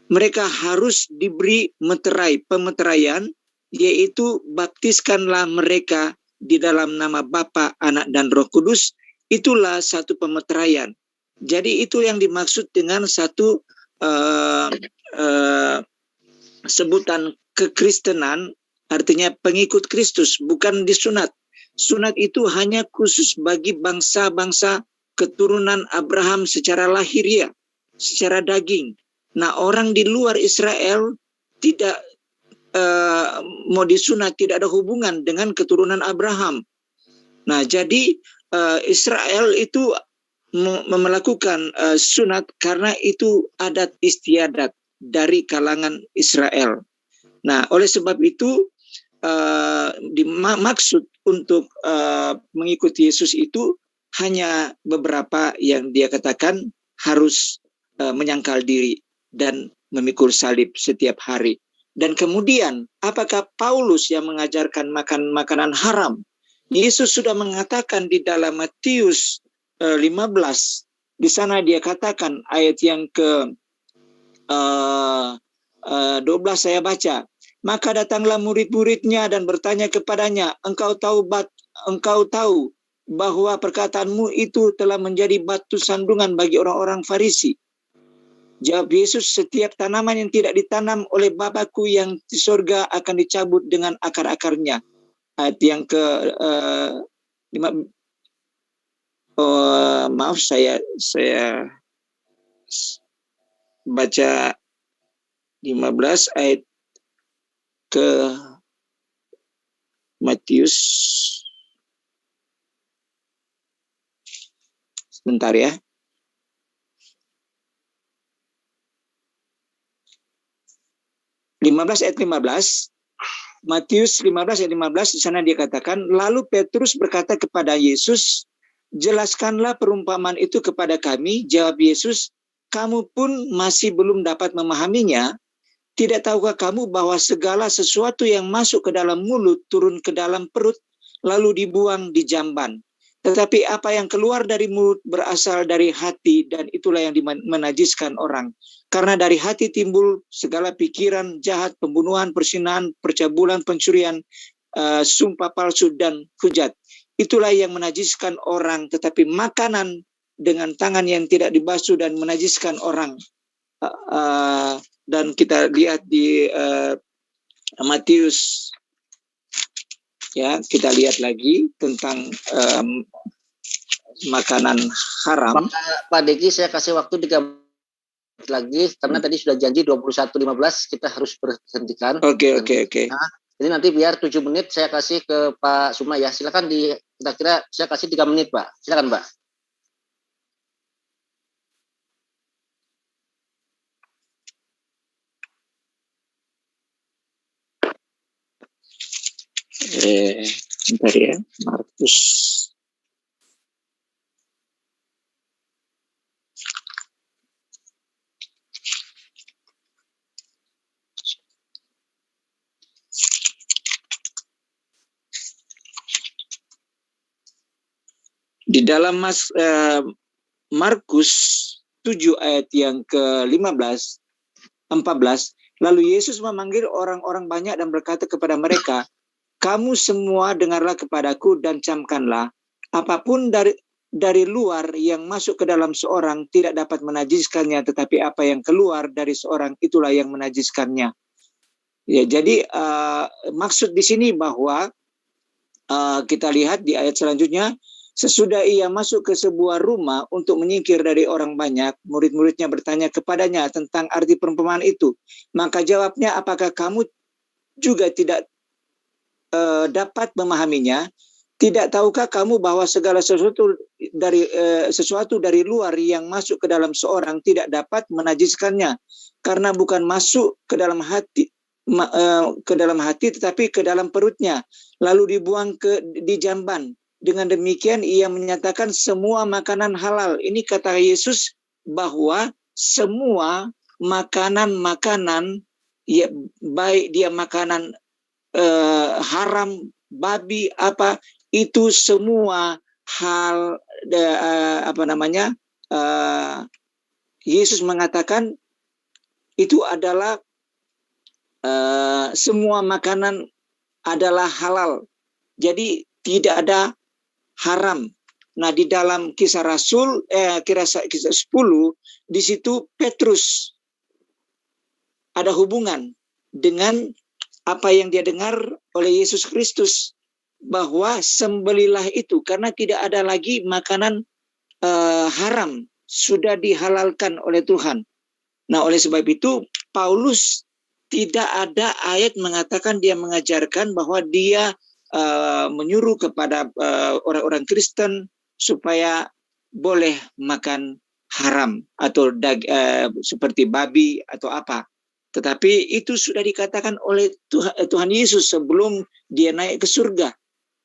mereka harus diberi meterai, pemeteraian, yaitu baptiskanlah mereka di dalam nama Bapa, Anak, dan Roh Kudus. Itulah satu pemeteraian. Jadi itu yang dimaksud dengan satu sebutan kekristenan, artinya pengikut Kristus, bukan disunat. Sunat itu hanya khusus bagi bangsa-bangsa keturunan Abraham secara lahiriah, secara daging. Nah, orang di luar Israel tidak mau disunat, tidak ada hubungan dengan keturunan Abraham. Nah, jadi Israel itu melakukan sunat karena itu adat istiadat dari kalangan Israel. Nah, oleh sebab itu maksud untuk mengikuti Yesus itu hanya beberapa yang dia katakan harus menyangkal diri dan memikul salib setiap hari. Dan kemudian, apakah Paulus yang mengajarkan makan makanan haram? Yesus sudah mengatakan di dalam Matius 15, di sana dia katakan ayat yang ke 12 saya baca. Maka datanglah murid-muridnya dan bertanya kepadanya, engkau tahu bahwa perkataanmu itu telah menjadi batu sandungan bagi orang-orang Farisi. Jawab Yesus, setiap tanaman yang tidak ditanam oleh Bapakku yang di sorga akan dicabut dengan akar-akarnya. Ayat yang ke maaf saya baca 15 ayat ke Matius, sebentar ya. Ayat 15, Matius 15 ayat 15, di sana dia katakan, lalu Petrus berkata kepada Yesus, jelaskanlah perumpamaan itu kepada kami. Jawab Yesus, kamu pun masih belum dapat memahaminya. Tidak tahukah kamu bahwa segala sesuatu yang masuk ke dalam mulut turun ke dalam perut, lalu dibuang di jamban. Tetapi apa yang keluar dari mulut berasal dari hati, dan itulah yang menajiskan orang. Karena dari hati timbul segala pikiran jahat, pembunuhan, perzinahan, percabulan, pencurian, sumpah palsu, dan hujat. Itulah yang menajiskan orang, tetapi makanan dengan tangan yang tidak dibasuh dan menajiskan orang. Dan kita lihat di Matius, ya, kita lihat lagi tentang makanan haram. Pak Deki, saya kasih waktu 3 menit lagi karena tadi sudah janji 21.15 kita harus berhentikan. Oke. Nah, jadi nanti biar 7 menit saya kasih ke Pak Suma ya. Silakan kira-kira saya kasih 3 menit, Pak. Silakan, Pak. Bentar ya, Markus. Di dalam Markus 7 ayat yang ke-15, 14, Lalu Yesus memanggil orang-orang banyak dan berkata kepada mereka, kamu semua dengarlah kepadaku dan camkanlah, apapun dari luar yang masuk ke dalam seorang tidak dapat menajiskannya, tetapi apa yang keluar dari seorang itulah yang menajiskannya. Ya, jadi maksud di sini bahwa kita lihat di ayat selanjutnya, sesudah ia masuk ke sebuah rumah untuk menyingkir dari orang banyak, murid-muridnya bertanya kepadanya tentang arti perumpamaan itu. Maka jawabnya, apakah kamu juga tidak dapat memahaminya? Tidak tahukah kamu bahwa segala sesuatu dari luar yang masuk ke dalam seorang tidak dapat menajiskannya, karena bukan masuk ke dalam hati tetapi ke dalam perutnya, lalu dibuang di jamban. Dengan demikian ia menyatakan semua makanan halal. Ini kata Yesus bahwa semua makanan-makanan, ya, baik dia makanan haram, babi, apa, itu semua hal Yesus mengatakan itu adalah semua makanan adalah halal. Jadi tidak ada haram. Nah, di dalam Kisah Rasul, Kisah 10, di situ Petrus ada hubungan dengan apa yang dia dengar oleh Yesus Kristus, bahwa sembelilah itu karena tidak ada lagi makanan haram, sudah dihalalkan oleh Tuhan. Nah, oleh sebab itu Paulus tidak ada ayat mengatakan dia mengajarkan bahwa dia menyuruh kepada orang-orang Kristen supaya boleh makan haram atau seperti babi atau apa. Tetapi itu sudah dikatakan oleh Tuhan Yesus sebelum dia naik ke surga.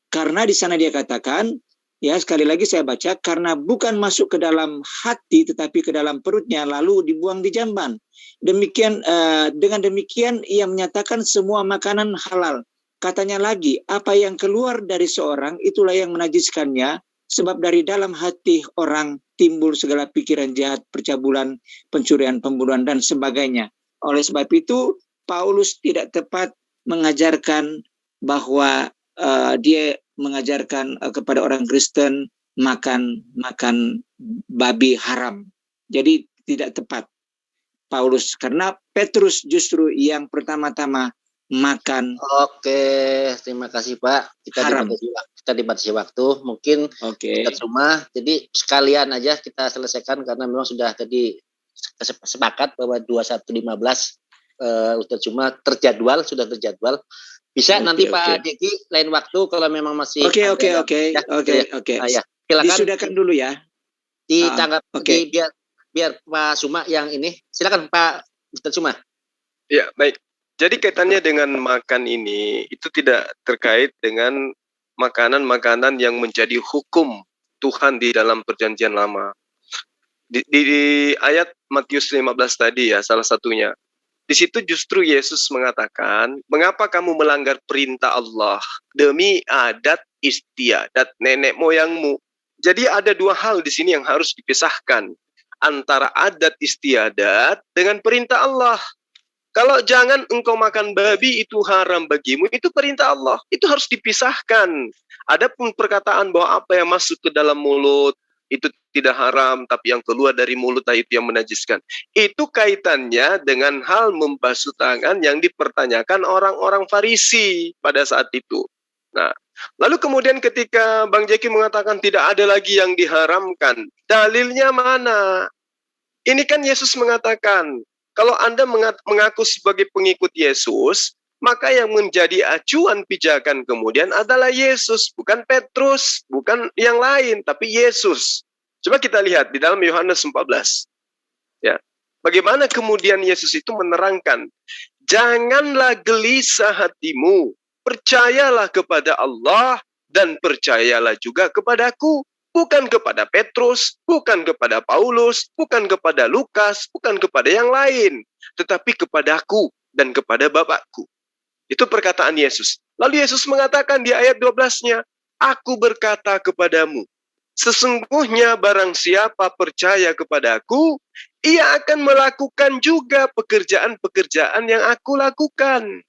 Karena di sana dia katakan, ya sekali lagi saya baca, karena bukan masuk ke dalam hati tetapi ke dalam perutnya lalu dibuang di jamban. Dengan demikian ia menyatakan semua makanan halal. Katanya lagi, apa yang keluar dari seorang itulah yang menajiskannya, sebab dari dalam hati orang timbul segala pikiran jahat, percabulan, pencurian, pembunuhan, dan sebagainya. Oleh sebab itu, Paulus tidak tepat mengajarkan bahwa dia mengajarkan kepada orang Kristen makan babi haram. Jadi tidak tepat Paulus, karena Petrus justru yang pertama-tama makan. Oke, terima kasih Pak. Kita dibatasi waktu. Mungkin kita cuma, jadi sekalian aja kita selesaikan karena memang sudah tadi sepakat bahwa 21.15 sudah cuma sudah terjadwal. Bisa nanti Pak Diki lain waktu kalau memang masih Oke. Silakan. Disudahkan dulu ya. Ditanggapi biar Pak Suma yang ini. Silakan Pak Ustaz Suma. Ya, baik. Jadi kaitannya dengan makan ini itu tidak terkait dengan makanan-makanan yang menjadi hukum Tuhan di dalam Perjanjian Lama. Di ayat Matius 15 tadi ya, salah satunya. Di situ justru Yesus mengatakan, mengapa kamu melanggar perintah Allah demi adat istiadat nenek moyangmu. Jadi ada dua hal di sini yang harus dipisahkan antara adat istiadat dengan perintah Allah. Kalau jangan engkau makan babi itu haram bagimu, itu perintah Allah. Itu harus dipisahkan. Adapun perkataan bahwa apa yang masuk ke dalam mulut itu tidak haram, tapi yang keluar dari mulut itu yang menajiskan. Itu kaitannya dengan hal membasuh tangan yang dipertanyakan orang-orang Farisi pada saat itu. Nah, lalu kemudian ketika Bang Jeki mengatakan tidak ada lagi yang diharamkan, dalilnya mana? Ini kan Yesus mengatakan, kalau Anda mengaku sebagai pengikut Yesus, maka yang menjadi acuan pijakan kemudian adalah Yesus, bukan Petrus, bukan yang lain, tapi Yesus. Coba kita lihat di dalam Yohanes 14. Ya. Bagaimana kemudian Yesus itu menerangkan, janganlah gelisah hatimu, percayalah kepada Allah dan percayalah juga kepadaku. Bukan kepada Petrus, bukan kepada Paulus, bukan kepada Lukas, bukan kepada yang lain, tetapi kepadaku dan kepada Bapakku. Itu perkataan Yesus. Lalu Yesus mengatakan di ayat 12-nya, aku berkata kepadamu, Sesungguhnya barang siapa percaya kepadaku, ia akan melakukan juga pekerjaan-pekerjaan yang aku lakukan.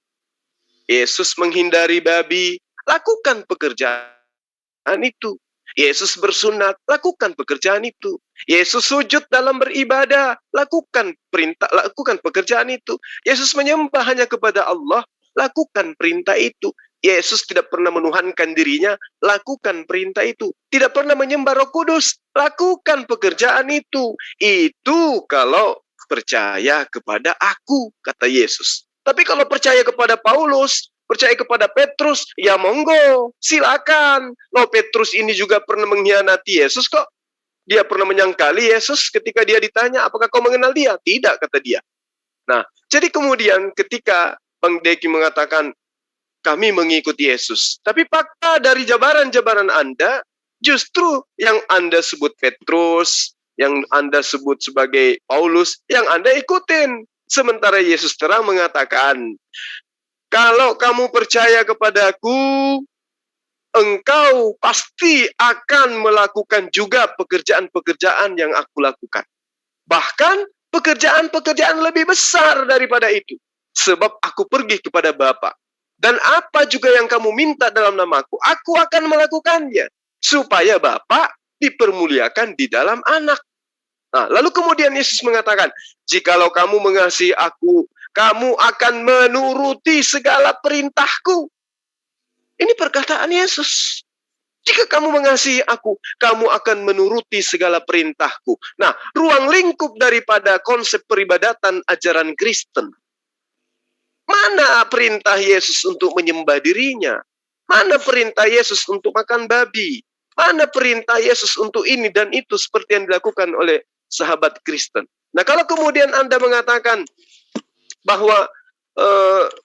Yesus menghindari babi, lakukan pekerjaan itu. Yesus bersunat, lakukan pekerjaan itu. Yesus sujud dalam beribadah, lakukan pekerjaan itu. Yesus menyembah hanya kepada Allah, lakukan perintah itu. Yesus tidak pernah menuhankan dirinya, lakukan perintah itu. Tidak pernah menyembah Roh Kudus, lakukan pekerjaan itu. Itu kalau percaya kepada aku, kata Yesus. Tapi kalau percaya kepada Paulus, percaya kepada Petrus, ya monggo, silakan. Loh, Petrus ini juga pernah mengkhianati Yesus kok. Dia pernah menyangkali Yesus ketika dia ditanya, apakah kau mengenal dia? Tidak, kata dia. Nah, jadi kemudian ketika Bang Deki mengatakan, kami mengikuti Yesus. Tapi fakta dari jabaran-jabaran Anda, justru yang Anda sebut Petrus, yang Anda sebut sebagai Paulus, yang Anda ikutin. Sementara Yesus terang mengatakan, kalau kamu percaya kepadaku, engkau pasti akan melakukan juga pekerjaan-pekerjaan yang aku lakukan. Bahkan pekerjaan-pekerjaan lebih besar daripada itu. Sebab aku pergi kepada Bapa. Dan apa juga yang kamu minta dalam namaku, aku akan melakukannya. Supaya Bapa dipermuliakan di dalam anak. Nah, lalu kemudian Yesus mengatakan, jikalau kamu mengasihi aku, kamu akan menuruti segala perintahku. Ini perkataan Yesus. Jika kamu mengasihi aku, kamu akan menuruti segala perintahku. Nah, ruang lingkup daripada konsep peribadatan ajaran Kristen. Mana perintah Yesus untuk menyembah dirinya? Mana perintah Yesus untuk makan babi? Mana perintah Yesus untuk ini dan itu seperti yang dilakukan oleh sahabat Kristen? Nah, kalau kemudian Anda mengatakan bahwa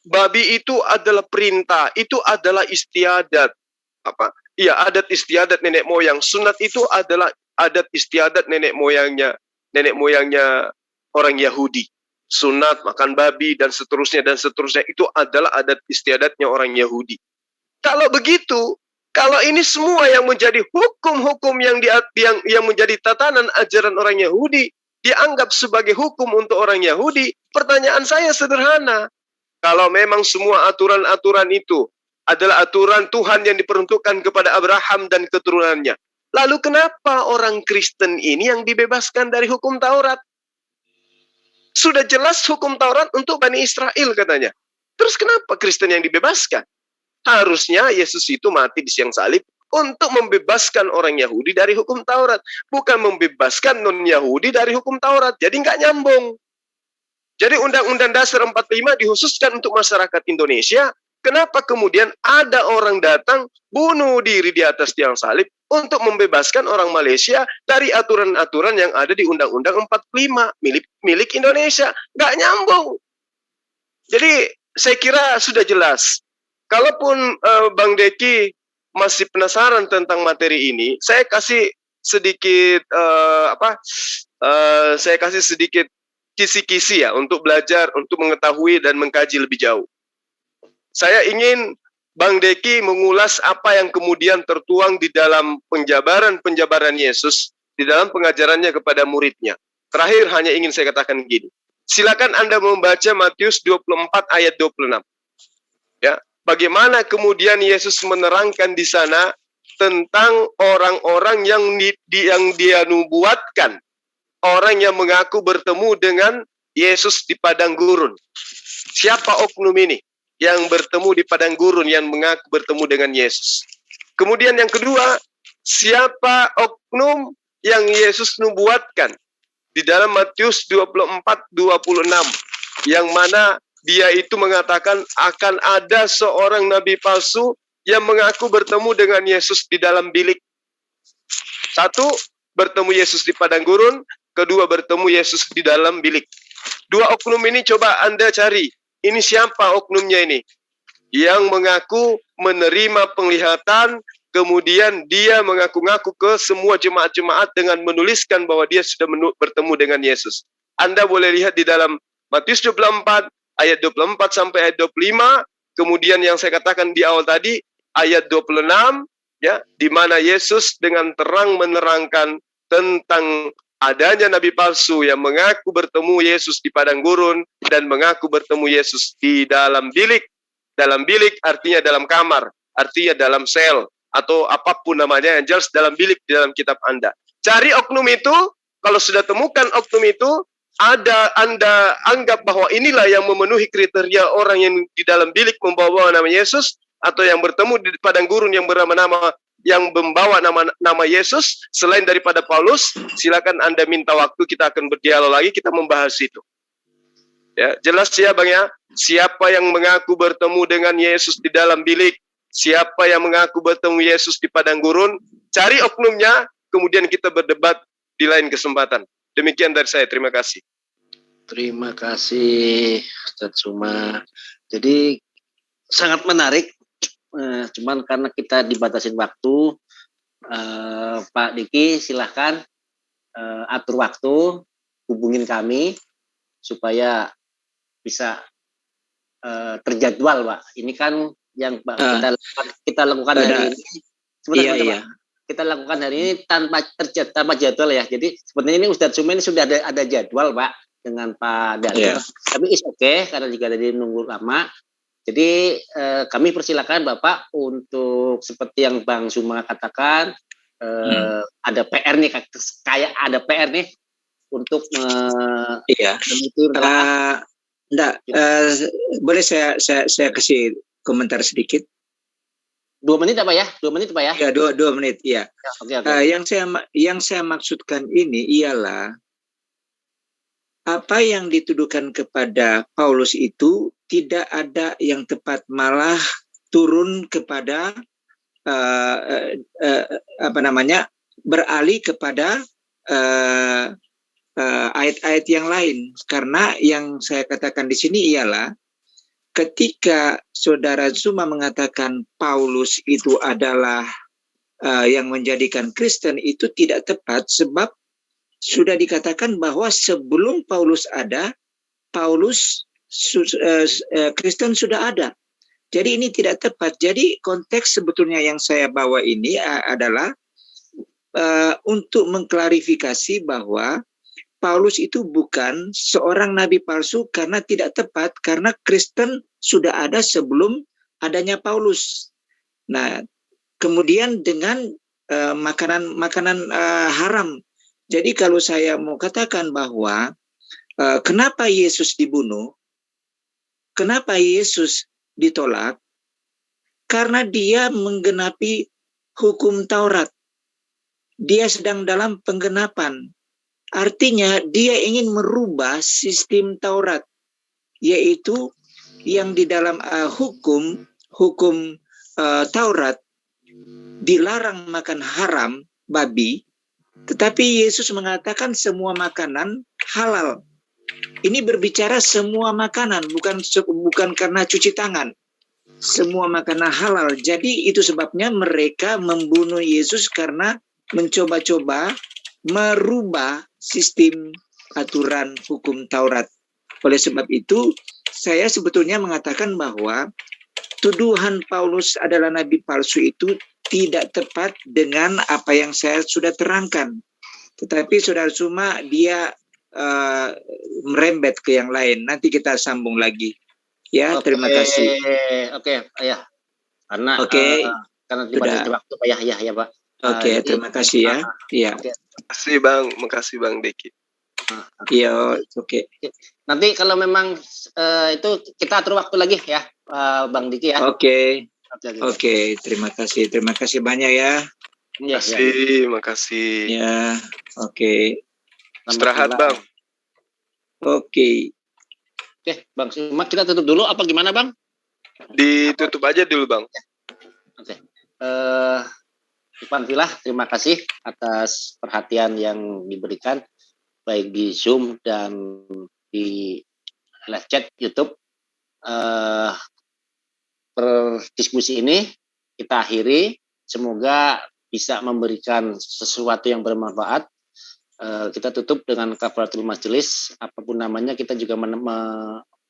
babi itu adalah perintah, itu adalah istiadat. Iya, adat istiadat nenek moyang. Sunat itu adalah adat istiadat nenek moyangnya orang Yahudi. Sunat, makan babi, dan seterusnya, itu adalah adat istiadatnya orang Yahudi. Kalau begitu, kalau ini semua yang menjadi hukum-hukum yang menjadi tatanan ajaran orang Yahudi, dianggap sebagai hukum untuk orang Yahudi, pertanyaan saya sederhana. Kalau memang semua aturan-aturan itu adalah aturan Tuhan yang diperuntukkan kepada Abraham dan keturunannya, lalu kenapa orang Kristen ini yang dibebaskan dari hukum Taurat? Sudah jelas hukum Taurat untuk Bani Israel katanya. Terus kenapa Kristen yang dibebaskan? Harusnya Yesus itu mati di siang salib untuk membebaskan orang Yahudi dari hukum Taurat. Bukan membebaskan non-Yahudi dari hukum Taurat. Jadi nggak nyambung. Jadi Undang-Undang Dasar 45 dikhususkan untuk masyarakat Indonesia. Kenapa kemudian ada orang datang bunuh diri di atas tiang salib untuk membebaskan orang Malaysia dari aturan-aturan yang ada di Undang-Undang 45 milik Indonesia? Nggak nyambung. Jadi saya kira sudah jelas. Kalaupun Bang Deki masih penasaran tentang materi ini, saya kasih sedikit saya kasih sedikit kisi-kisi ya untuk belajar, untuk mengetahui dan mengkaji lebih jauh. Saya ingin Bang Deki mengulas apa yang kemudian tertuang di dalam penjabaran Yesus di dalam pengajarannya kepada muridnya. Terakhir hanya ingin saya katakan gini. Silakan Anda membaca Matius 24 ayat 26. Ya, bagaimana kemudian Yesus menerangkan di sana tentang orang-orang yang dia nubuatkan, orang yang mengaku bertemu dengan Yesus di padang gurun. Siapa oknum ini yang bertemu di padang gurun, yang mengaku bertemu dengan Yesus? Kemudian yang kedua, siapa oknum yang Yesus nubuatkan? Di dalam Matius 24:26, yang mana dia itu mengatakan akan ada seorang nabi palsu yang mengaku bertemu dengan Yesus di dalam bilik. Satu, bertemu Yesus di padang gurun. Kedua, bertemu Yesus di dalam bilik. Dua oknum ini coba Anda cari. Ini siapa oknumnya ini? Yang mengaku menerima penglihatan, kemudian dia mengaku-ngaku ke semua jemaat-jemaat dengan menuliskan bahwa dia sudah bertemu dengan Yesus. Anda boleh lihat di dalam Matius 24, ayat 24 sampai ayat 25. Kemudian yang saya katakan di awal tadi, ayat 26, ya, di mana Yesus dengan terang menerangkan tentang adanya nabi palsu yang mengaku bertemu Yesus di padang gurun dan mengaku bertemu Yesus di dalam bilik. Dalam bilik artinya dalam kamar, artinya dalam sel, atau apapun namanya, yang jelas dalam bilik di dalam kitab Anda. Cari oknum itu, kalau sudah temukan oknum itu, Anda anggap bahwa inilah yang memenuhi kriteria orang yang di dalam bilik membawa nama Yesus, atau yang bertemu di padang gurun yang bernama-nama, yang membawa nama Yesus selain daripada Paulus, silakan Anda minta waktu, kita akan berdialog lagi, kita membahas itu. Ya, jelas ya Bang ya, siapa yang mengaku bertemu dengan Yesus di dalam bilik, siapa yang mengaku bertemu Yesus di padang gurun, cari oknumnya, kemudian kita berdebat di lain kesempatan. Demikian dari saya, terima kasih. Terima kasih Ustaz Suma. Jadi sangat menarik, cuman karena kita dibatasin waktu, Pak Diki silahkan atur waktu, hubungin kami supaya bisa terjadwal, Pak. Ini kan yang kita lakukan hari ini. Sebentar. Kita lakukan hari ini tanpa jadwal ya. Jadi sebenarnya ini Ustadz Suma ini sudah ada jadwal, Pak, dengan Pak Dani. Tapi is okay karena juga dari nunggu lama. Jadi kami persilakan Bapak untuk seperti yang Bang Suma katakan, ada PR nih, kayak ada PR nih untuk boleh saya kasih komentar sedikit. 2 menit apa ya? 2 menit Pak ya? Ya, 2 menit ya. Okay. Yang saya maksudkan ini ialah apa yang dituduhkan kepada Paulus itu tidak ada yang tepat, malah turun kepada beralih kepada ayat-ayat yang lain. Karena yang saya katakan di sini ialah ketika Saudara Suma mengatakan Paulus itu adalah yang menjadikan Kristen, itu tidak tepat, sebab sudah dikatakan bahwa sebelum Paulus ada, Kristen sudah ada. Jadi ini tidak tepat. Jadi konteks sebetulnya yang saya bawa ini adalah untuk mengklarifikasi bahwa Paulus itu bukan seorang nabi palsu, karena tidak tepat, karena Kristen sudah ada sebelum adanya Paulus. Nah, kemudian dengan makanan haram. Jadi kalau saya mau katakan bahwa kenapa Yesus dibunuh, kenapa Yesus ditolak, karena dia menggenapi hukum Taurat. Dia sedang dalam penggenapan. Artinya dia ingin merubah sistem Taurat, yaitu yang di dalam hukum Taurat dilarang makan haram babi, tetapi Yesus mengatakan semua makanan halal. Ini berbicara semua makanan, bukan karena cuci tangan. Semua makanan halal. Jadi itu sebabnya mereka membunuh Yesus, karena mencoba-coba merubah sistem aturan hukum Taurat. Oleh sebab itu, saya sebetulnya mengatakan bahwa tuduhan Paulus adalah nabi palsu itu tidak tepat dengan apa yang saya sudah terangkan. Tetapi Saudara Suma, dia merembet ke yang lain. Nanti kita sambung lagi. Ya, terima kasih. Oke, ya. Karena dibatasi waktu, Pak. Ya, Pak. Oke, terima kasih ya. Iya. Makasih Bang Diki. Iya, oke. Nanti kalau memang itu kita atur waktu lagi ya, Bang Diki ya. Oke, terima kasih banyak ya. Makasih. Ya, oke. Istirahat Bang. Oke, Bang Suma, kita tutup dulu apa gimana Bang? Ditutup aja dulu Bang. Oke. Ikhwan-fillah, terima kasih atas perhatian yang diberikan baik di Zoom dan di live chat YouTube. Per diskusi ini kita akhiri, semoga bisa memberikan sesuatu yang bermanfaat. Kita tutup dengan kafaratul majelis, apapun namanya kita juga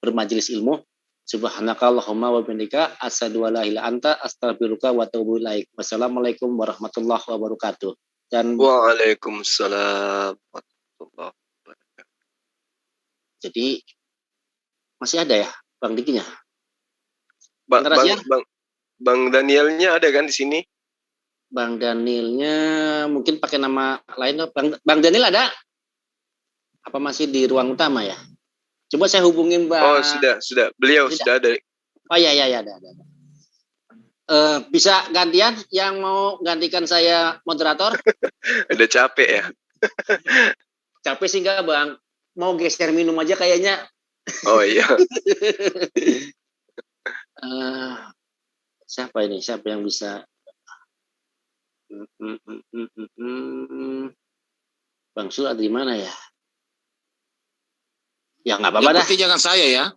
bermajelis ilmu. Subhanakallahumma wa bihamdika asyhadu an la ilaha illa anta astaghfiruka wa atubu ilaik. Wassalamualaikum warahmatullahi wabarakatuh. Dan Waalaikumsalam warahmatullahi wabarakatuh. jadi masih ada ya Bang Dikinya? Bang Danielnya ada kan di sini? Bang Danielnya mungkin pakai nama lain. Bang Daniel ada? Apa masih di ruang utama ya? Coba saya hubungin Bang. Oh, sudah. Beliau sudah ada. Oh ya, ada. Bisa gantian yang mau gantikan saya moderator? Udah capek ya? Capek sih enggak, Bang? Mau geser minum aja kayaknya. Oh iya. Siapa ini? Siapa yang bisa? Bang Sul ada di mana ya? Ya nggak apa-apa dah. Jangan saya ya.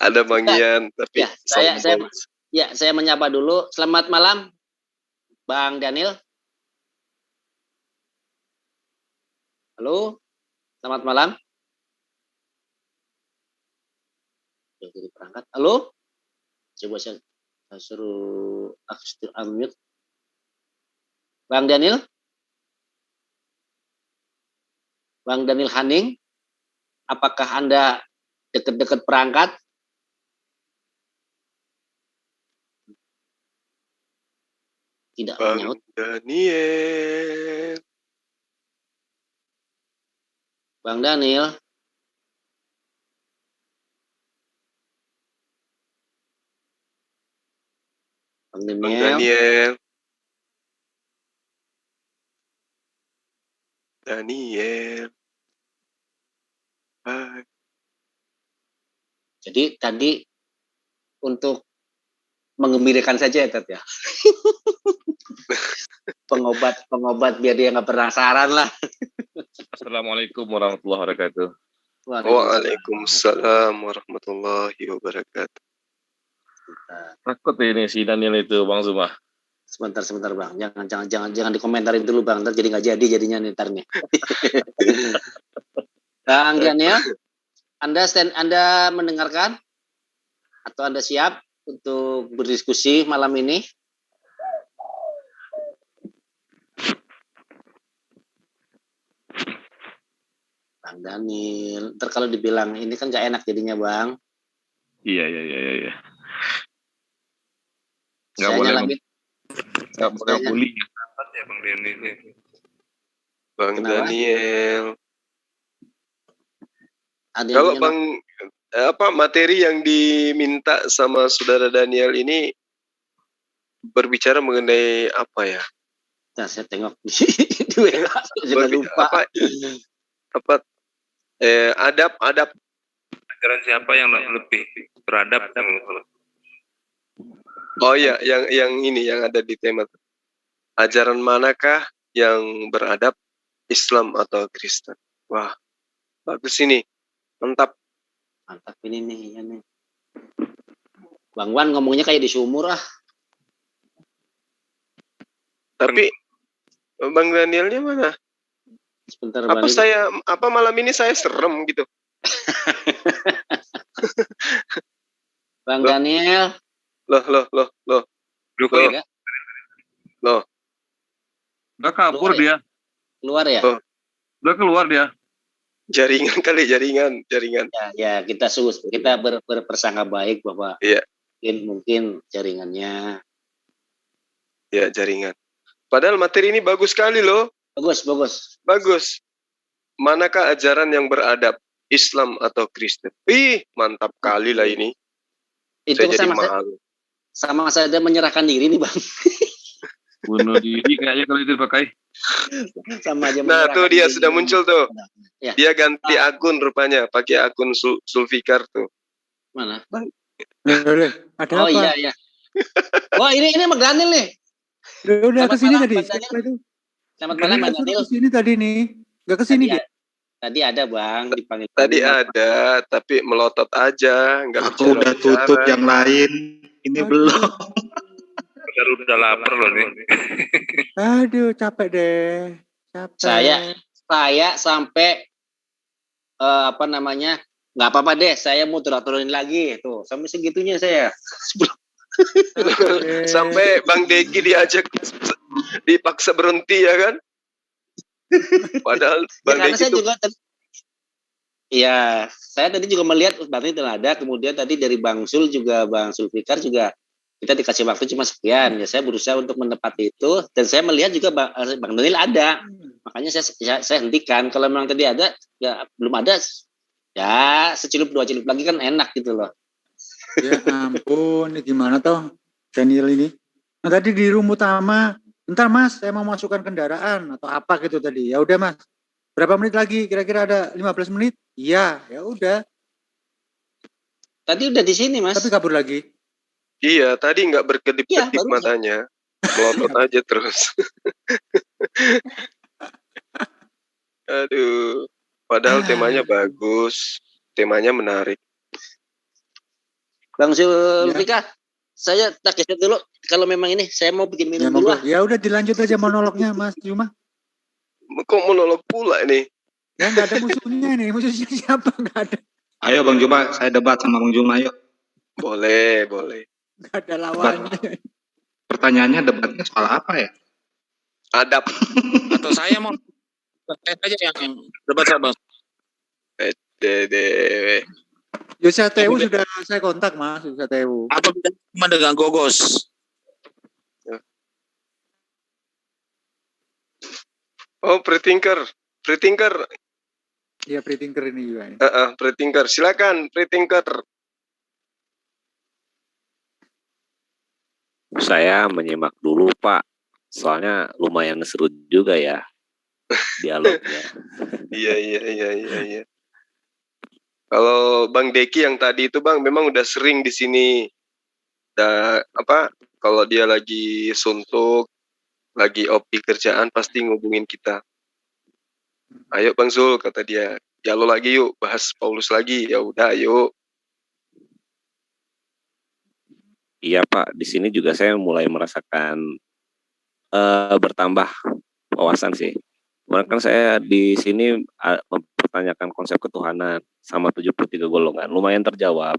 Ada Bang Ian, tapi saya menyapa dulu. Selamat malam, Bang Daniel. Halo, selamat malam. Jadi perangkat. Halo, coba saya suruh unmute. Bang Daniel. Bang Daniel Haning, apakah Anda dekat-dekat perangkat? Tidak Bang menyaut. Daniel. Bang Daniel. Bang Daniel. Daniel. Hai. Jadi tadi untuk menggembirakan saja ya, Tet ya. pengobat biar dia nggak penasaran lah. Assalamualaikum warahmatullahi wabarakatuh. Waalaikumsalam warahmatullahi wabarakatuh. Takut ini si Daniel itu Bang Zuma. Sebentar Bang. Jangan dikomentarin dulu Bang. Ntar jadi nggak jadi jadinya ntar nih. Bang Daniel, Anda mendengarkan atau Anda siap untuk berdiskusi malam ini? Bang Daniel, ntar kalau dibilang ini kan nggak enak jadinya Bang. Iya. Nggak boleh bully ya Bang Daniel. Bang Daniel. Kalau materi yang diminta sama saudara Daniel ini berbicara mengenai apa ya? Nah, saya tengok di WA, jangan lupa. Adab. Ajaran siapa yang lebih beradab? Oh iya, yang ini yang ada di tema. Ajaran manakah yang beradab, Islam atau Kristen? Wah, bagus ini. Mantap ini nih, ya nih. Bang Wan ngomongnya kayak di sumur ah. Tapi Bang Danielnya mana? Sebentar apa malam ini saya serem gitu. Bang Daniel. Loh. Udah kabur dia. Keluar ya? Udah keluar dia. Jaringan. Ya, kita berpersangka baik bahwa mungkin jaringannya. Ya, jaringan. Padahal materi ini bagus sekali loh. Bagus. Manakah ajaran yang beradab, Islam atau Kristen? Mantap kali lah ini. Itu sama saja menyerahkan diri nih Bang. Bunuh diri kayaknya kalau itu dipakai. Sama aja. Nah tuh dia sudah muncul tuh. Ya. Dia ganti akun rupanya, pakai akun Sulfikar tuh. Mana? Ada apa? Iya. Wah ini Bang Daniel nih. Udah kesini tadi. Selamat malam Bang Daniel. Kesini tadi nih. Nggak kesini dia. Tadi ada Bang dipanggil. Tadi ada, tapi melotot aja. Aku udah tutup yang lain. Ini belum. Udah lapar loh nih. Aduh, capek deh. Capek. Saya sampai nggak apa-apa deh, saya mau turun lagi tuh sampai segitunya saya. Sampai Bang Deki dipaksa berhenti ya kan? Padahal Bang karena Deki saya itu juga saya tadi juga melihat berarti ada, kemudian tadi dari Bang Sulfikar juga kita dikasih waktu cuma sekian, ya saya berusaha untuk menepati itu, dan saya melihat juga Bang Daniel ada, makanya saya hentikan. Kalau memang tadi ada, ya belum ada, ya secelup 2 celup lagi kan enak gitu loh. Ya ampun, ini gimana toh Daniel ini? Nah tadi di room utama, bentar Mas, saya mau masukkan kendaraan atau apa gitu tadi. Ya udah Mas, berapa menit lagi? Kira-kira ada 15 menit? Iya, ya udah. Tadi udah di sini Mas. Tapi kabur lagi. Iya, tadi nggak berkedip-kedip Iya, matanya, melotot aja terus. Aduh, padahal temanya bagus, temanya menarik. Bang Zulfikar, saya tak geser dulu. Kalau memang ini, saya mau bikin minum dulu lah. Ya udah dilanjut aja monolognya Mas Juma. Kok monolog pula ini? Ya nggak ada musuhnya nih, musuhnya siapa nggak ada. Ayo Bang Juma, saya debat sama Bang Juma, ayo. Boleh. Nggak ada lawannya. Pertanyaannya debatnya soal apa ya? Adab. Atau saya mau aja yang debat Bang. Yosha Tewu sudah saya kontak Mas, Yosha Tewu. Apa bedanya dengan Gogos? Oh, Pretinker. Iya, Pretinker ini juga. Pretinker. Silakan, Pretinker. Saya menyimak dulu Pak, soalnya lumayan seru juga ya dialognya. Iya. Kalau Bang Deki yang tadi itu Bang, memang udah sering di sini. Kalau dia lagi suntuk, lagi opi kerjaan pasti ngubungin kita. Ayo Bang Zul, kata dia, jalo lagi yuk, bahas Paulus lagi. Ya udah, ayo. Iya Pak, di sini juga saya mulai merasakan bertambah wawasan sih. Kemarin kan saya di sini mempertanyakan konsep ketuhanan sama 73 golongan, lumayan terjawab.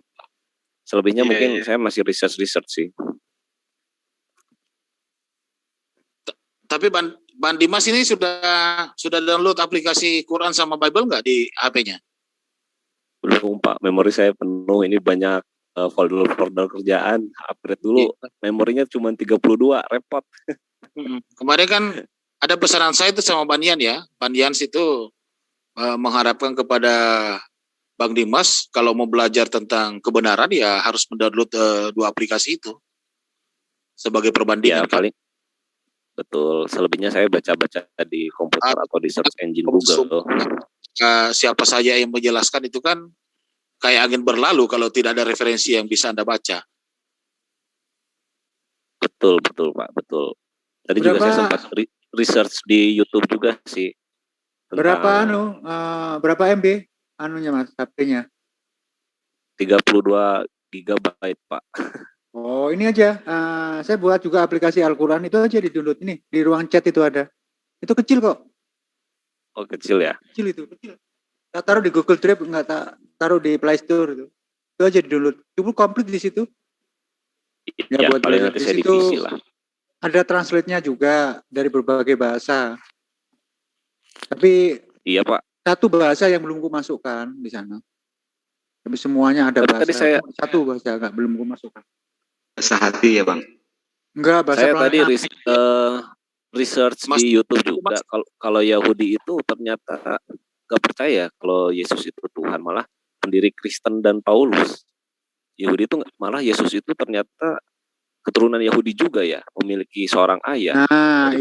Selebihnya mungkin saya masih research sih. Tapi Bang Dimas ini sudah download aplikasi Quran sama Bible nggak di HP-nya? Belum Pak, memori saya penuh, ini banyak folder kerjaan, upgrade dulu, memorinya cuma 32, repot. Kemarin kan ada pesanan saya itu sama Bang Yan ya, Bang Yan itu mengharapkan kepada Bang Dimas kalau mau belajar tentang kebenaran ya harus mendownload 2 aplikasi itu sebagai perbandingan. Ya, paling betul, selebihnya saya baca-baca di komputer atau di search engine Google. Siapa saja yang menjelaskan itu kan kayak angin berlalu kalau tidak ada referensi yang bisa Anda baca. Betul Pak, betul. Tadi juga saya sempat research di YouTube juga sih. Berapa MB anunya Mas, HP-nya? 32 GB Pak. Oh, ini aja. Saya buat juga aplikasi Al-Quran, itu aja di-download ini, di ruang chat itu ada. Itu kecil kok. Oh, kecil ya? Kecil. Tak taruh di Google Drive, nggak taruh di Play Store itu. Itu aja di-download. Cukup komplit di situ. Ya buat paling nanti saya divisi lah. Ada translate-nya juga dari berbagai bahasa. Tapi iya Pak. Satu bahasa yang belum ku masukkan di sana. Tapi semuanya ada bahasa. Tadi satu bahasa belum ku masukkan. Bahasa hati ya Bang? Enggak, bahasa saya tadi research di YouTube juga. Kalau Yahudi itu ternyata nggak percaya kalau Yesus itu Tuhan, malah pendiri Kristen dan Paulus. Yahudi itu malah Yesus itu ternyata keturunan Yahudi juga ya, memiliki seorang ayah. Nah,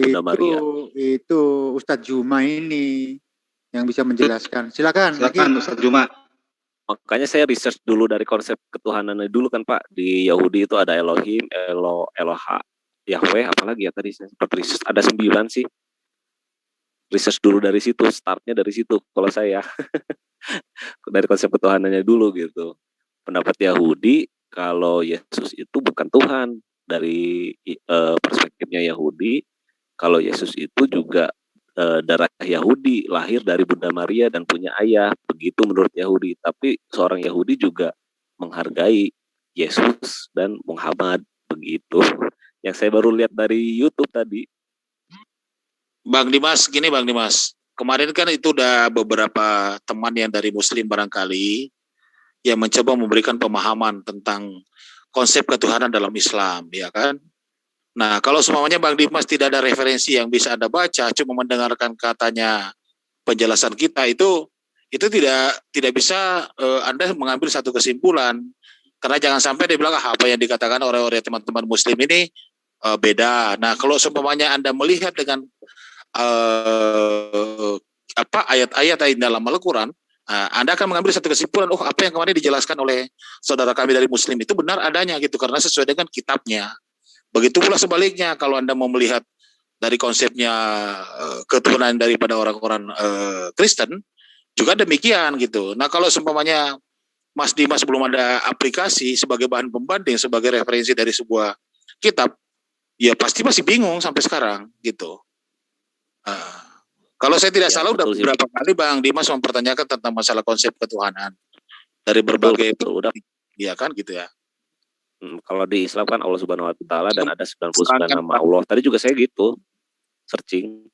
itu Ustadz Juma ini yang bisa menjelaskan. Silakan Ustadz Juma. Makanya saya research dulu dari konsep ketuhanannya dulu kan Pak. Di Yahudi itu ada Elohim, Eloha, Yahweh, apalagi ya tadi saya sempat research, ada 9 sih. Research dulu dari situ, startnya dari situ kalau saya. Dari konsep ketuhanannya dulu gitu. Pendapat Yahudi kalau Yesus itu bukan Tuhan. Dari perspektifnya Yahudi, kalau Yesus itu juga darah Yahudi, lahir dari Bunda Maria dan punya ayah, begitu menurut Yahudi. Tapi seorang Yahudi juga menghargai Yesus dan Muhammad, begitu. Yang saya baru lihat dari YouTube tadi. Bang Dimas, gini Bang Dimas, kemarin kan itu udah beberapa teman yang dari Muslim barangkali yang mencoba memberikan pemahaman tentang konsep ketuhanan dalam Islam, ya kan? Nah, kalau semuanya Bang Dimas tidak ada referensi yang bisa Anda baca, cuma mendengarkan katanya penjelasan kita itu tidak bisa Anda mengambil satu kesimpulan. Karena jangan sampai dia bilang apa yang dikatakan oleh teman-teman Muslim ini beda. Nah, kalau semuanya Anda melihat dengan ayat-ayat dalam Al-Quran, Anda akan mengambil satu kesimpulan, apa yang kemarin dijelaskan oleh saudara kami dari Muslim itu benar adanya gitu, karena sesuai dengan kitabnya. Begitu pula sebaliknya, kalau Anda mau melihat dari konsepnya keturunan daripada orang-orang Kristen, juga demikian gitu. Nah, kalau seumpamanya Mas Dimas belum ada aplikasi sebagai bahan pembanding, sebagai referensi dari sebuah kitab, ya pasti masih bingung sampai sekarang gitu. Kalau saya tidak salah udah beberapa kali Bang Dimas mempertanyakan tentang masalah konsep ketuhanan dari berbagai udah, ya kan gitu ya. Kalau di Islam kan Allah Subhanahu wa taala dan ada 99 nama Allah. Tadi juga saya gitu searching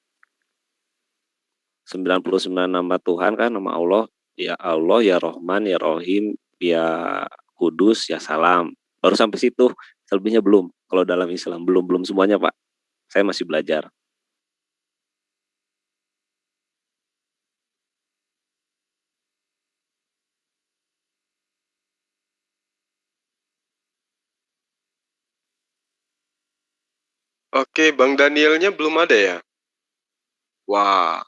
99 nama Tuhan kan, nama Allah, ya Rahman, ya Rohim, ya Kudus, ya Salam. Baru sampai situ, selebihnya belum. Kalau dalam Islam belum semuanya, Pak. Saya masih belajar. Oke, Bang Danielnya belum ada ya? Wah.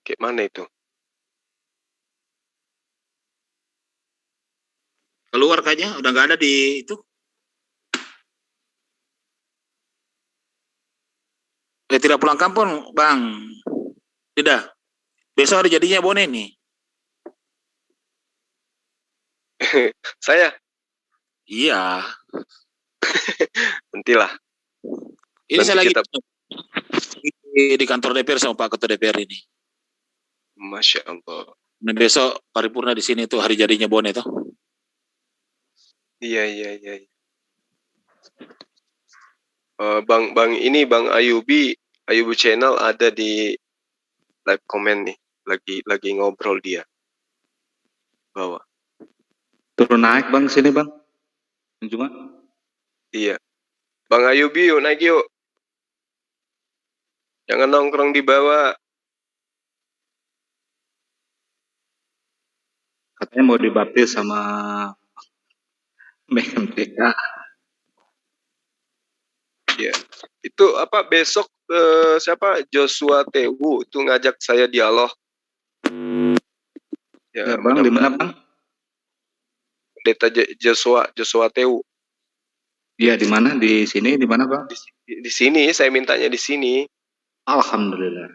Kayak mana itu? Keluar kayaknya, udah nggak ada di itu. Tidak pulang kampung, Bang. Tidak. Besok hari jadinya Bone nih. Saya? Iya. Nantilah. Ini nanti saya lagi kita... di kantor DPR sama Pak Ketua DPR ini. Masya Allah. Nah, besok paripurna di sini tuh hari jadinya Bone tuh. Iya. Bang Ayubi channel ada di live comment nih, lagi ngobrol dia. Bawah. Turun naik Bang sini Bang. Cuma. Iya. Bang Ayubi yuk naik yuk. Jangan nongkrong di bawah. Katanya mau dibaptis sama BMTK. Ya. Itu apa besok siapa Joshua Tewu itu ngajak saya dialog. Ya Bang, di mana Bang? Pendeta Joshua Tewu. Iya, di mana? Di sini, di mana Bang? Di sini, saya mintanya di sini. Alhamdulillah.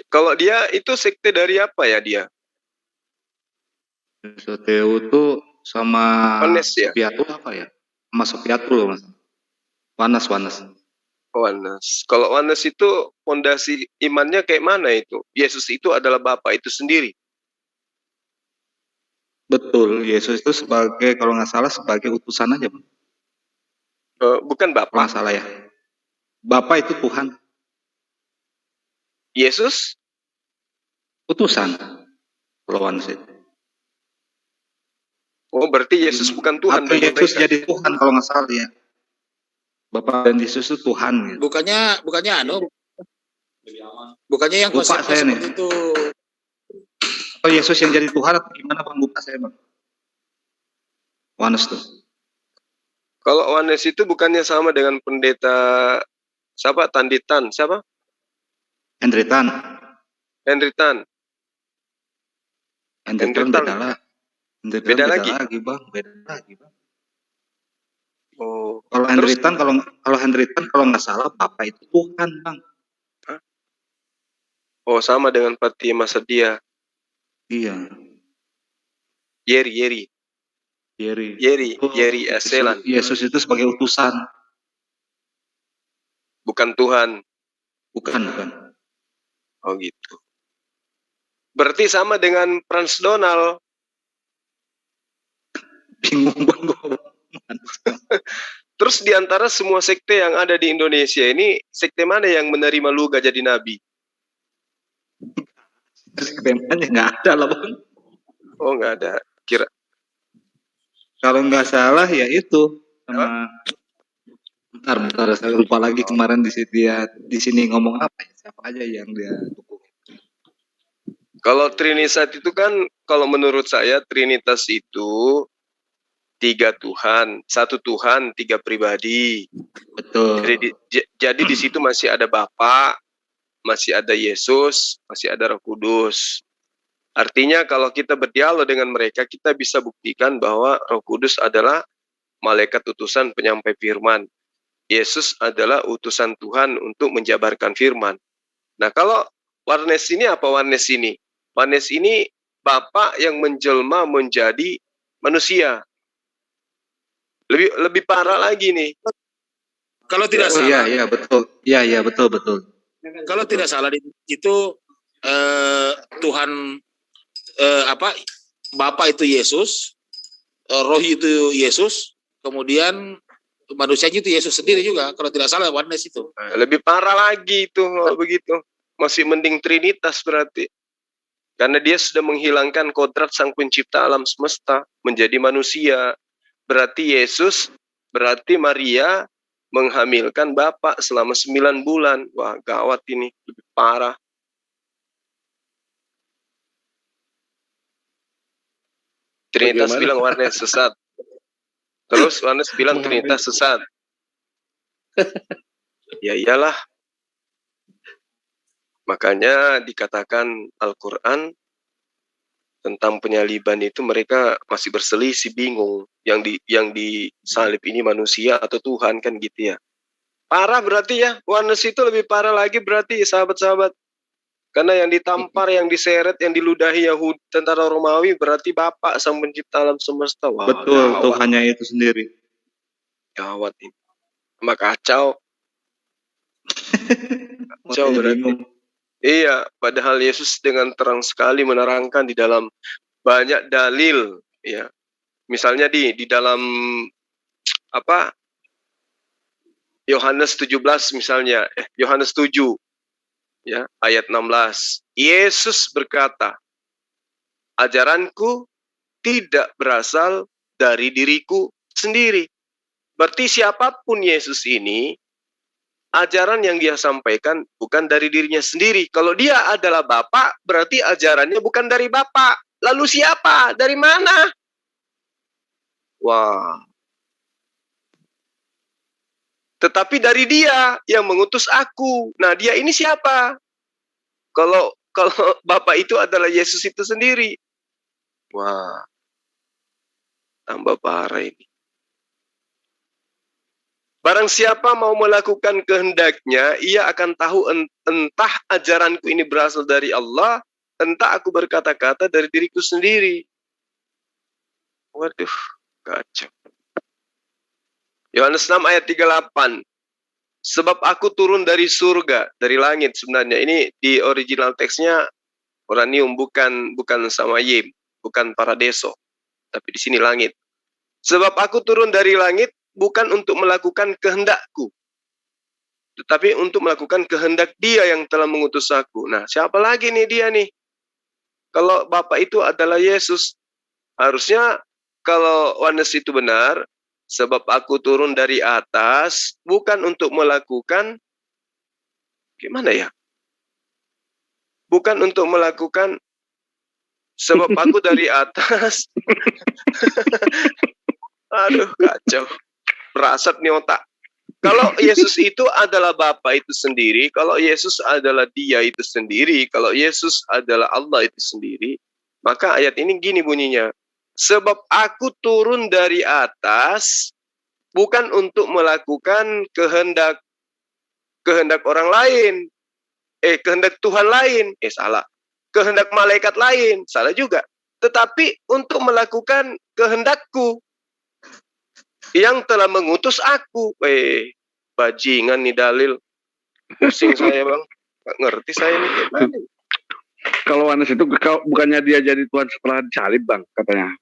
Kalau dia itu sekte dari apa ya dia? Soteu itu sama Wanes ya? Sopiatu apa ya? Sama Sopiatu loh Mas. Wanes. Kalau Wanes itu fondasi imannya kayak mana itu? Yesus itu adalah Bapa itu sendiri. Betul, Yesus itu sebagai, kalau nggak salah, sebagai utusan aja Bang. Bukan Bapa. Kalau nggak salah ya. Bapa itu Tuhan. Yesus? Utusan. Kalau Wanes itu. Oh, berarti Yesus bukan Tuhan. Atau Yesus mereka jadi Tuhan kalau nggak salah ya. Bapak dan Yesus itu Tuhan. Gitu. Bukannya yang lupa saya nih. Itu. Atau Yesus yang jadi Tuhan atau gimana Bang? Lupa saya Bang. Wanes tuh. Kalau Wanes itu bukannya sama dengan pendeta siapa? Tanditan siapa? Hendritan beda lagi Bang. Oh. Kalau Hendritan kalau nggak salah Bapak itu Tuhan Bang. Hah? Oh, sama dengan Fatima Sedia. Iya. Yeri. Yeri Aselan. Yesus itu sebagai utusan. Bukan Tuhan. Bukan. Oh gitu. Berarti sama dengan Frans Donald. Bingung banget. Terus di antara semua sekte yang ada di Indonesia ini, sekte mana yang menerima lu gak jadi nabi? Temanya nggak ada lah Bang. Oh nggak ada. Kalau nggak salah ya itu sama. Bentar, saya lupa lagi kemarin di sini ngomong apa ya? Siapa aja yang dia dukung? Kalau Trinisat itu kan, kalau menurut saya Trinitas itu 3 Tuhan, 1 Tuhan, 3 pribadi. Betul. Jadi di situ masih ada Bapa, masih ada Yesus, masih ada Roh Kudus. Artinya kalau kita berdialog dengan mereka, kita bisa buktikan bahwa Roh Kudus adalah malaikat utusan penyampai firman. Yesus adalah utusan Tuhan untuk menjabarkan firman. Nah, kalau Warnes ini apa Warnes ini? Warnes ini Bapa yang menjelma menjadi manusia. Lebih parah lagi nih. Kalau tidak salah. Iya, betul. Iya, betul. Kalau tidak salah itu Tuhan Bapa itu Yesus, Roh itu Yesus, kemudian manusianya itu Yesus sendiri juga. Kalau tidak salah oneness itu. Lebih parah lagi itu begitu. Masih mending Trinitas berarti. Karena dia sudah menghilangkan kodrat sang pencipta alam semesta menjadi manusia. Berarti Yesus, berarti Maria menghamilkan Bapa selama 9 bulan. Wah, gawat ini, lebih parah. Trinitas bilang Warnes sesat. Terus Warnes bilang Trinitas sesat. Ya iyalah. Makanya dikatakan Al-Quran tentang penyaliban itu mereka masih berselisih, bingung. Yang disalib ini manusia atau Tuhan kan gitu ya. Parah berarti ya. Warnes itu lebih parah lagi berarti sahabat-sahabat. Karena yang ditampar, yang diseret, yang diludahi Yahudi, tentara Romawi berarti Bapak sang pencipta alam semesta. Wah, betul, gawat. Tuhannya itu sendiri. Gawat ini. Sama kacau. Kacau berarti. Iya, padahal Yesus dengan terang sekali menerangkan di dalam banyak dalil, ya. Misalnya di dalam Yohanes 17 misalnya, Yohanes 7 ya, ayat 16. Yesus berkata, "Ajaranku tidak berasal dari diriku sendiri." Berarti siapapun Yesus ini, ajaran yang dia sampaikan bukan dari dirinya sendiri. Kalau dia adalah Bapa, berarti ajarannya bukan dari Bapa. Lalu siapa? Dari mana? Wah. Tetapi dari Dia yang mengutus aku. Nah, Dia ini siapa? Kalau Bapa itu adalah Yesus itu sendiri. Wah. Tambah parah ini. Barang siapa mau melakukan kehendaknya, ia akan tahu entah ajaranku ini berasal dari Allah, entah aku berkata-kata dari diriku sendiri. Waduh, kacau. Yohanes 6 ayat 38. Sebab aku turun dari surga, dari langit sebenarnya. Ini di original teksnya Oranium, bukan sama Yim, bukan Paradeso. Tapi di sini langit. Sebab aku turun dari langit bukan untuk melakukan kehendakku, tetapi untuk melakukan kehendak Dia yang telah mengutus aku. Nah, siapa lagi nih dia nih? Kalau Bapa itu adalah Yesus, harusnya kalau Oneness itu benar, sebab aku turun dari atas bukan untuk melakukan, gimana ya? Bukan untuk melakukan, sebab aku dari atas. Aduh, kacau. Berasap nih otak. Kalau Yesus itu adalah Bapa itu sendiri, kalau Yesus adalah Dia itu sendiri, kalau Yesus adalah Allah itu sendiri, maka ayat ini gini bunyinya. Sebab aku turun dari atas bukan untuk melakukan kehendak orang lain. Kehendak Tuhan lain. Salah. Kehendak malaikat lain. Salah juga. Tetapi untuk melakukan kehendakku. yang telah mengutus aku. Bajingan nih dalil. Pusing saya bang. Gak ngerti saya nih gimana. Kalau Anas itu bukannya dia jadi Tuhan setelah disalib bang katanya.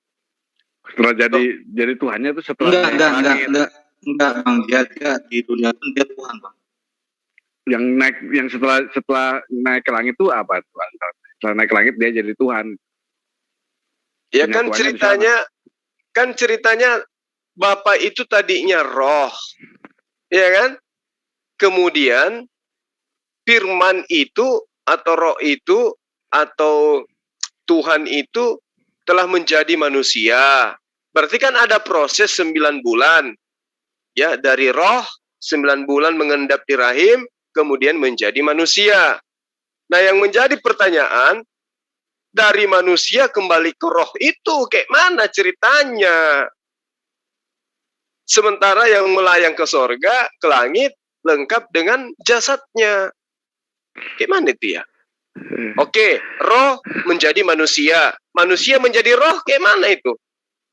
Setelah jadi Tuhannya itu setelah enggak bang, dia di dunia pun dia Tuhan bang. Yang setelah naik ke langit itu apa Tuhan? Setelah naik ke langit dia jadi Tuhan. Ya kan ceritanya Bapak itu tadinya roh, ya kan? Kemudian firman itu atau roh itu atau Tuhan itu telah menjadi manusia. Berarti kan ada proses 9 bulan. Ya, dari roh 9 bulan mengendap di rahim, kemudian menjadi manusia. Nah, yang menjadi pertanyaan, dari manusia kembali ke roh itu kayak mana ceritanya? Sementara yang melayang ke sorga, ke langit, lengkap dengan jasadnya. Kayak mana itu ya? Oke, roh menjadi manusia. Manusia menjadi roh, kayak mana itu?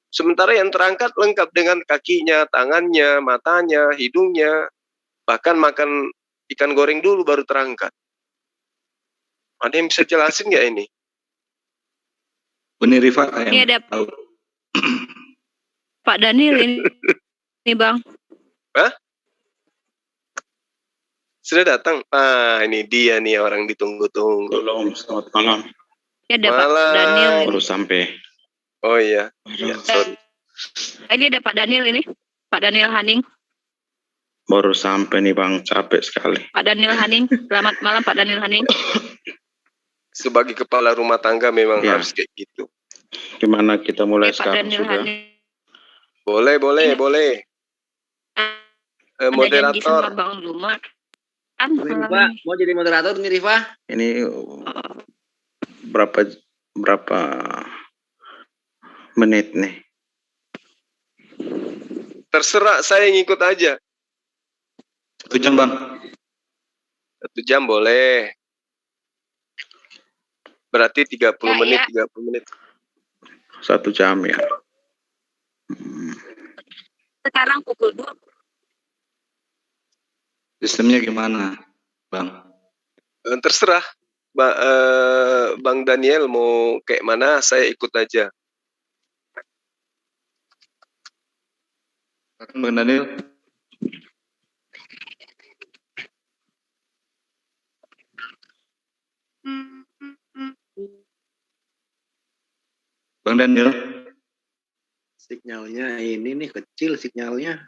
Sementara yang terangkat lengkap dengan kakinya, tangannya, matanya, hidungnya. Bahkan makan ikan goreng dulu baru terangkat. Ada yang bisa jelasin nggak ini? Benih Rifa Ini ada tahu. Pak Daniel ini bang. Hah? Sudah datang? Ini dia nih orang ditunggu-tunggu. Belum, selamat malam. Ini ada Pak Daniel. Baru sampai. Oh iya. Ya, sorry. Ini ada Pak Daniel ini. Pak Daniel Haning. Baru sampai nih bang, capek sekali. Pak Daniel Haning. Selamat malam Pak Daniel Haning. Sebagai kepala rumah tangga memang harus kayak gitu. Gimana kita mulai Pak sekarang Daniel sudah? Haning. Boleh. Ada janji sama Moderator. Bang Lumar. Rifa, mau jadi moderator nih Rifa? Ini berapa menit nih? Terserah, saya ngikut aja. 1 jam bang. 1 jam boleh. Berarti 30 Ya, menit, ya. 30 menit. 1 jam ya. Sekarang pukul 2. Sistemnya gimana bang? Terserah. Bang Daniel mau kayak mana, saya ikut aja. Bang Daniel. Bang Daniel. Sinyalnya ini nih kecil sinyalnya.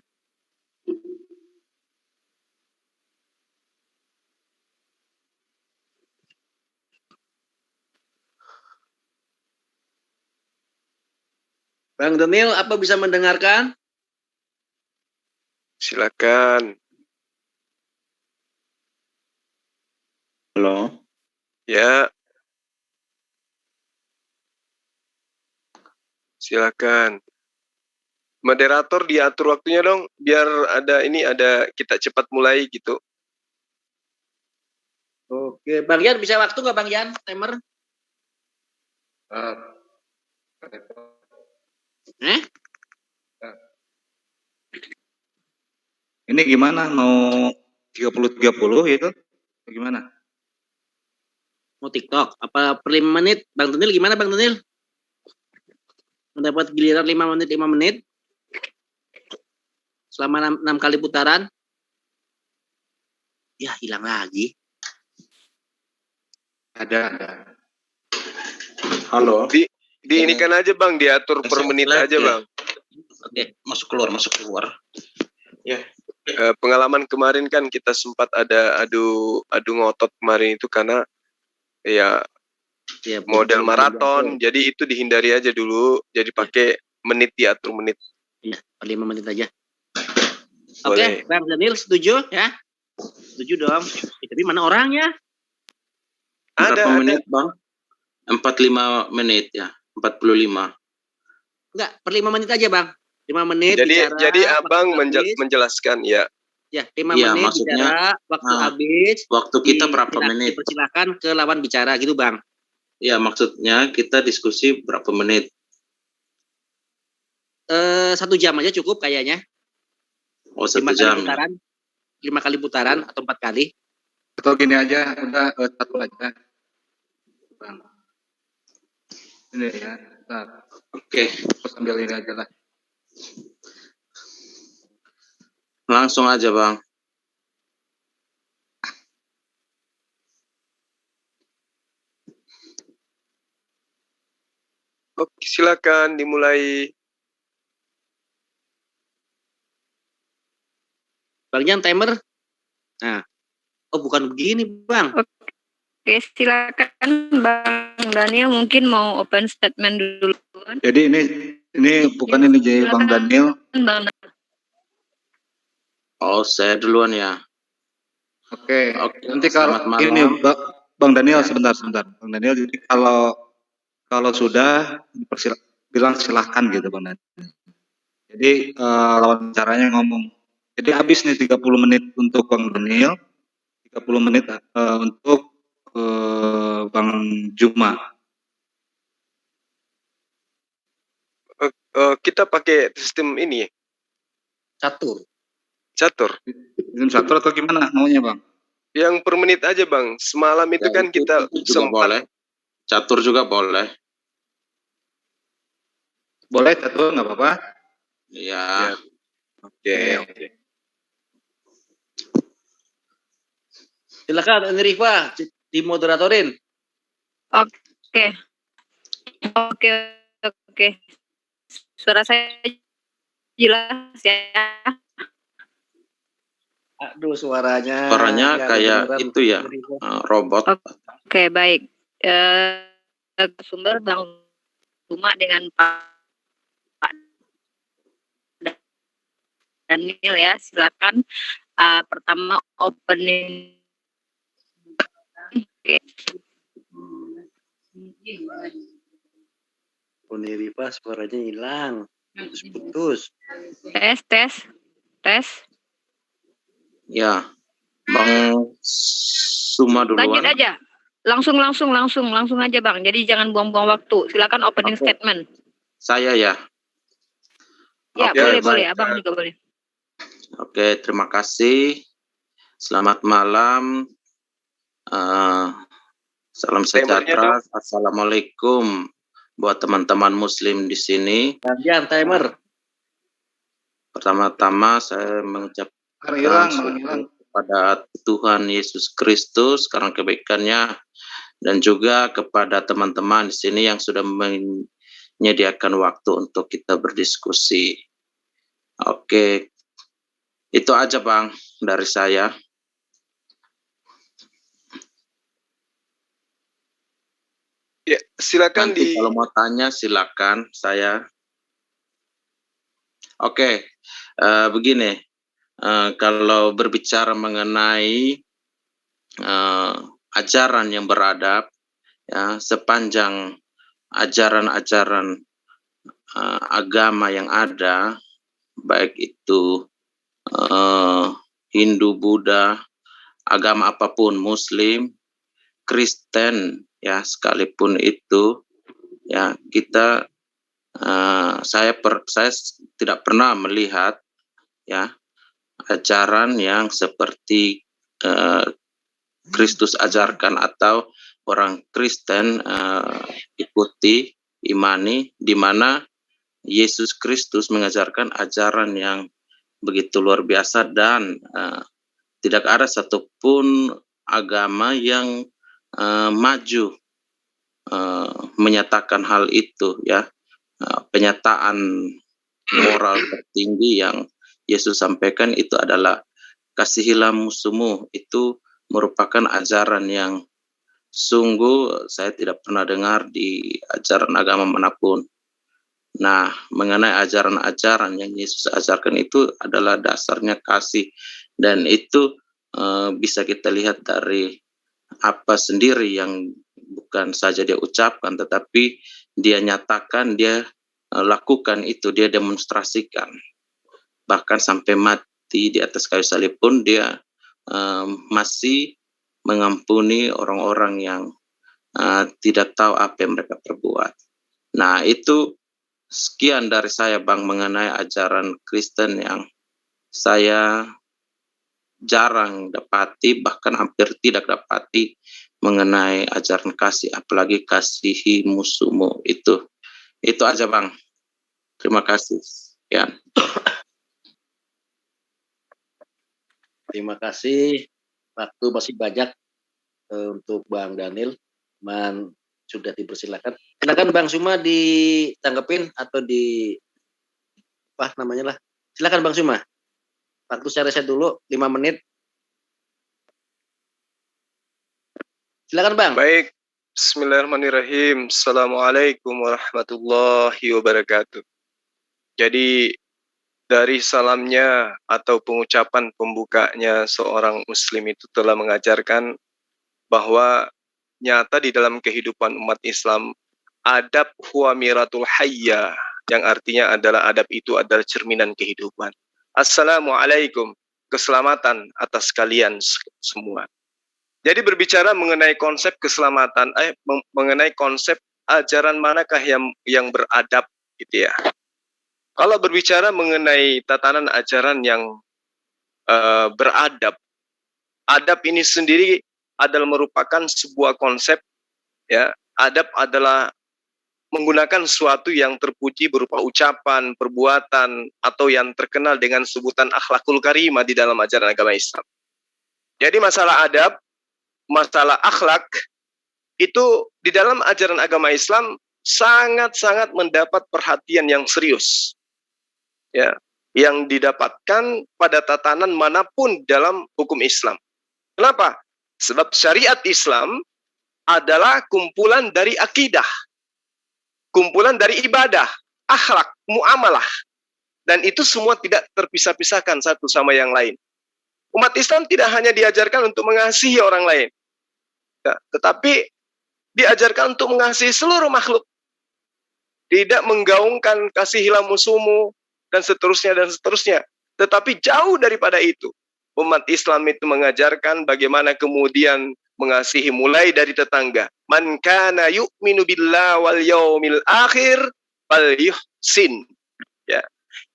Bang Daniel, apa bisa mendengarkan? Silakan. Halo. Ya. Silakan. Moderator diatur waktunya dong, biar ada kita cepat mulai gitu. Oke, Bang Yan bisa waktu nggak Bang Yan? Timer? Ini gimana? Mau 30-30 gitu? Gimana? Mau TikTok? Apa per 5 menit? Bang Daniel gimana Bang Daniel? Mendapat giliran 5 menit. Selama 6 kali putaran. Ya, hilang lagi. Ada. Halo. Diinikan aja Bang, diatur per menit aja Bang. Oke, masuk keluar. Ya. Pengalaman kemarin kan kita sempat ada adu ngotot kemarin itu karena ya model maraton, jadi itu dihindari aja dulu. Jadi pakai menit, diatur menit. Iya, 5 menit aja. Boleh. Oke, Bang Daniel setuju ya? Setuju dong. Tapi mana orangnya? Berapa menit bang? 45 menit ya. 45. Enggak, per 5 menit aja Bang. 5 menit bicara. Jadi Abang menjelaskan ya. Ya, 5 menit maksudnya, bicara, waktu habis. Waktu kita berapa menit? Dipersilakan ke lawan bicara gitu Bang. Ya, maksudnya kita diskusi berapa menit? 1 jam aja cukup kayaknya. Oh, 5 1 kali jam. putaran, 5 kali putaran atau 4 kali. Atau gini aja, udah 1 aja. Bang. Ini ya, bentar. Oke, Aku sambil ini aja lah. langsung aja Bang. Oke, silakan dimulai. Bang Jan, timer. Nah, oh bukan begini Bang. Oke, silakan Bang Daniel, mungkin mau open statement duluan. Jadi ini bukan ini jadi Bang Daniel. Bang. Oh, saya duluan ya. Oke. Nanti kalau selamat malam. ini Bang Daniel sebentar. Bang Daniel, jadi kalau sudah bilang silahkan gitu Bang Daniel. Jadi lawan caranya ngomong. Jadi habis nih 30 menit untuk Bang Daniel, 30 menit untuk Bang Juma. Kita pakai sistem ini. Catur. Sistem catur atau gimana maunya Bang? Yang per menit aja Bang. Semalam itu kan kita itu juga boleh. Catur juga boleh. Boleh catur, nggak apa-apa. Ya. Oke. Silakan Rifa dimoderatorin. Oke. Suara saya jelas ya. Aduh, suaranya kayak itu ya, robot. Oke, baik. Sumber Bang Juma dengan Pak Daniel ya, silakan. Pertama opening. Oke. Rifa suaranya hilang. Putus. Tes. Ya, Bang Suma duluan. Lanjut aja. Langsung aja Bang. Jadi jangan buang-buang waktu. Silakan opening statement. Saya ya. Ya, boleh. Abang juga boleh. Oke, terima kasih. Selamat malam. Salam sejahtera. Assalamualaikum buat teman-teman Muslim di sini. Timer. Pertama-tama saya mengucapkan syukur kepada Tuhan Yesus Kristus karena kebaikannya, dan juga kepada teman-teman di sini yang sudah menyediakan waktu untuk kita berdiskusi. Oke, itu aja Bang dari saya. Ya, silakan. Nanti kalau mau tanya silakan saya. Oke, begini. Kalau berbicara mengenai ajaran yang beradab, ya, sepanjang ajaran-ajaran agama yang ada, baik itu Hindu, Buddha, agama apapun, Muslim, Kristen, ya, sekalipun itu, ya, kita saya tidak pernah melihat, ya, ajaran yang seperti Kristus ajarkan atau orang Kristen ikuti, imani, di mana Yesus Kristus mengajarkan ajaran yang begitu luar biasa, dan tidak ada satupun agama yang maju menyatakan hal itu, ya. Penyataan moral tertinggi yang Yesus sampaikan itu adalah kasihilah musuhmu. Itu merupakan ajaran yang sungguh saya tidak pernah dengar di ajaran agama manapun. Nah, mengenai ajaran-ajaran yang Yesus ajarkan itu adalah dasarnya kasih, dan itu bisa kita lihat dari apa sendiri yang bukan saja dia ucapkan, tetapi dia nyatakan, dia lakukan itu, dia demonstrasikan. Bahkan sampai mati di atas kayu salib pun dia masih mengampuni orang-orang yang tidak tahu apa yang mereka perbuat. Nah, itu sekian dari saya Bang mengenai ajaran Kristen yang saya jarang dapati, bahkan hampir tidak dapati mengenai ajaran kasih, apalagi kasihi musuhmu. Itu aja Bang. Terima kasih. Ya. Terima kasih. Waktu masih banyak untuk Bang Daniel. Sudah dipersilakan. Silakan Bang Suma ditanggepin atau apa namanya lah. Silakan Bang Suma. Waktu saya reset dulu 5 menit. Silakan Bang. Baik. Bismillahirrahmanirrahim. Assalamualaikum warahmatullahi wabarakatuh. Jadi dari salamnya atau pengucapan pembukanya seorang muslim itu telah mengajarkan bahwa nyata di dalam kehidupan umat Islam adab huwa miratul hayya, yang artinya adalah adab itu adalah cerminan kehidupan. Assalamualaikum, keselamatan atas kalian semua. Jadi berbicara mengenai konsep keselamatan, mengenai konsep ajaran manakah yang beradab gitu ya. Kalau berbicara mengenai tatanan ajaran yang beradab, adab ini sendiri adalah merupakan sebuah konsep ya. Adab adalah menggunakan sesuatu yang terpuji berupa ucapan, perbuatan, atau yang terkenal dengan sebutan akhlakul karimah di dalam ajaran agama Islam. Jadi masalah adab, masalah akhlak itu di dalam ajaran agama Islam sangat-sangat mendapat perhatian yang serius. Ya, yang didapatkan pada tatanan manapun dalam hukum Islam. Kenapa? Sebab syariat Islam adalah kumpulan dari akidah, kumpulan dari ibadah, akhlak, muamalah. Dan itu semua tidak terpisah-pisahkan satu sama yang lain. Umat Islam tidak hanya diajarkan untuk mengasihi orang lain, ya, tetapi diajarkan untuk mengasihi seluruh makhluk. Tidak menggaungkan kasihilah musuhmu, dan seterusnya. Tetapi jauh daripada itu, umat Islam itu mengajarkan bagaimana kemudian mengasihi mulai dari tetangga. Man kana yu'minu billahi wal yaumil akhir falyuhsin ya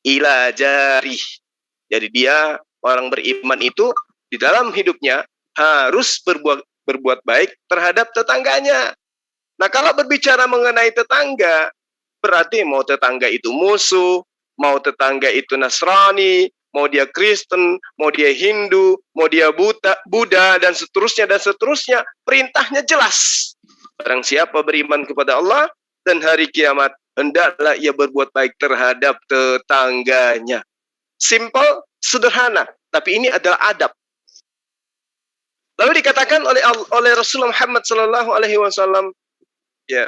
ila jarih. Jadi dia orang beriman itu di dalam hidupnya harus berbuat baik terhadap tetangganya. Nah, kalau berbicara mengenai tetangga, berarti mau tetangga itu musuh, mau tetangga itu Nasrani, mau dia Kristen, mau dia Hindu, mau dia Buddha, dan seterusnya, perintahnya jelas. Barang siapa beriman kepada Allah dan hari kiamat, hendaklah ia berbuat baik terhadap tetangganya. Simple, sederhana, tapi ini adalah adab. Lalu dikatakan oleh Rasulullah Muhammad SAW, ya,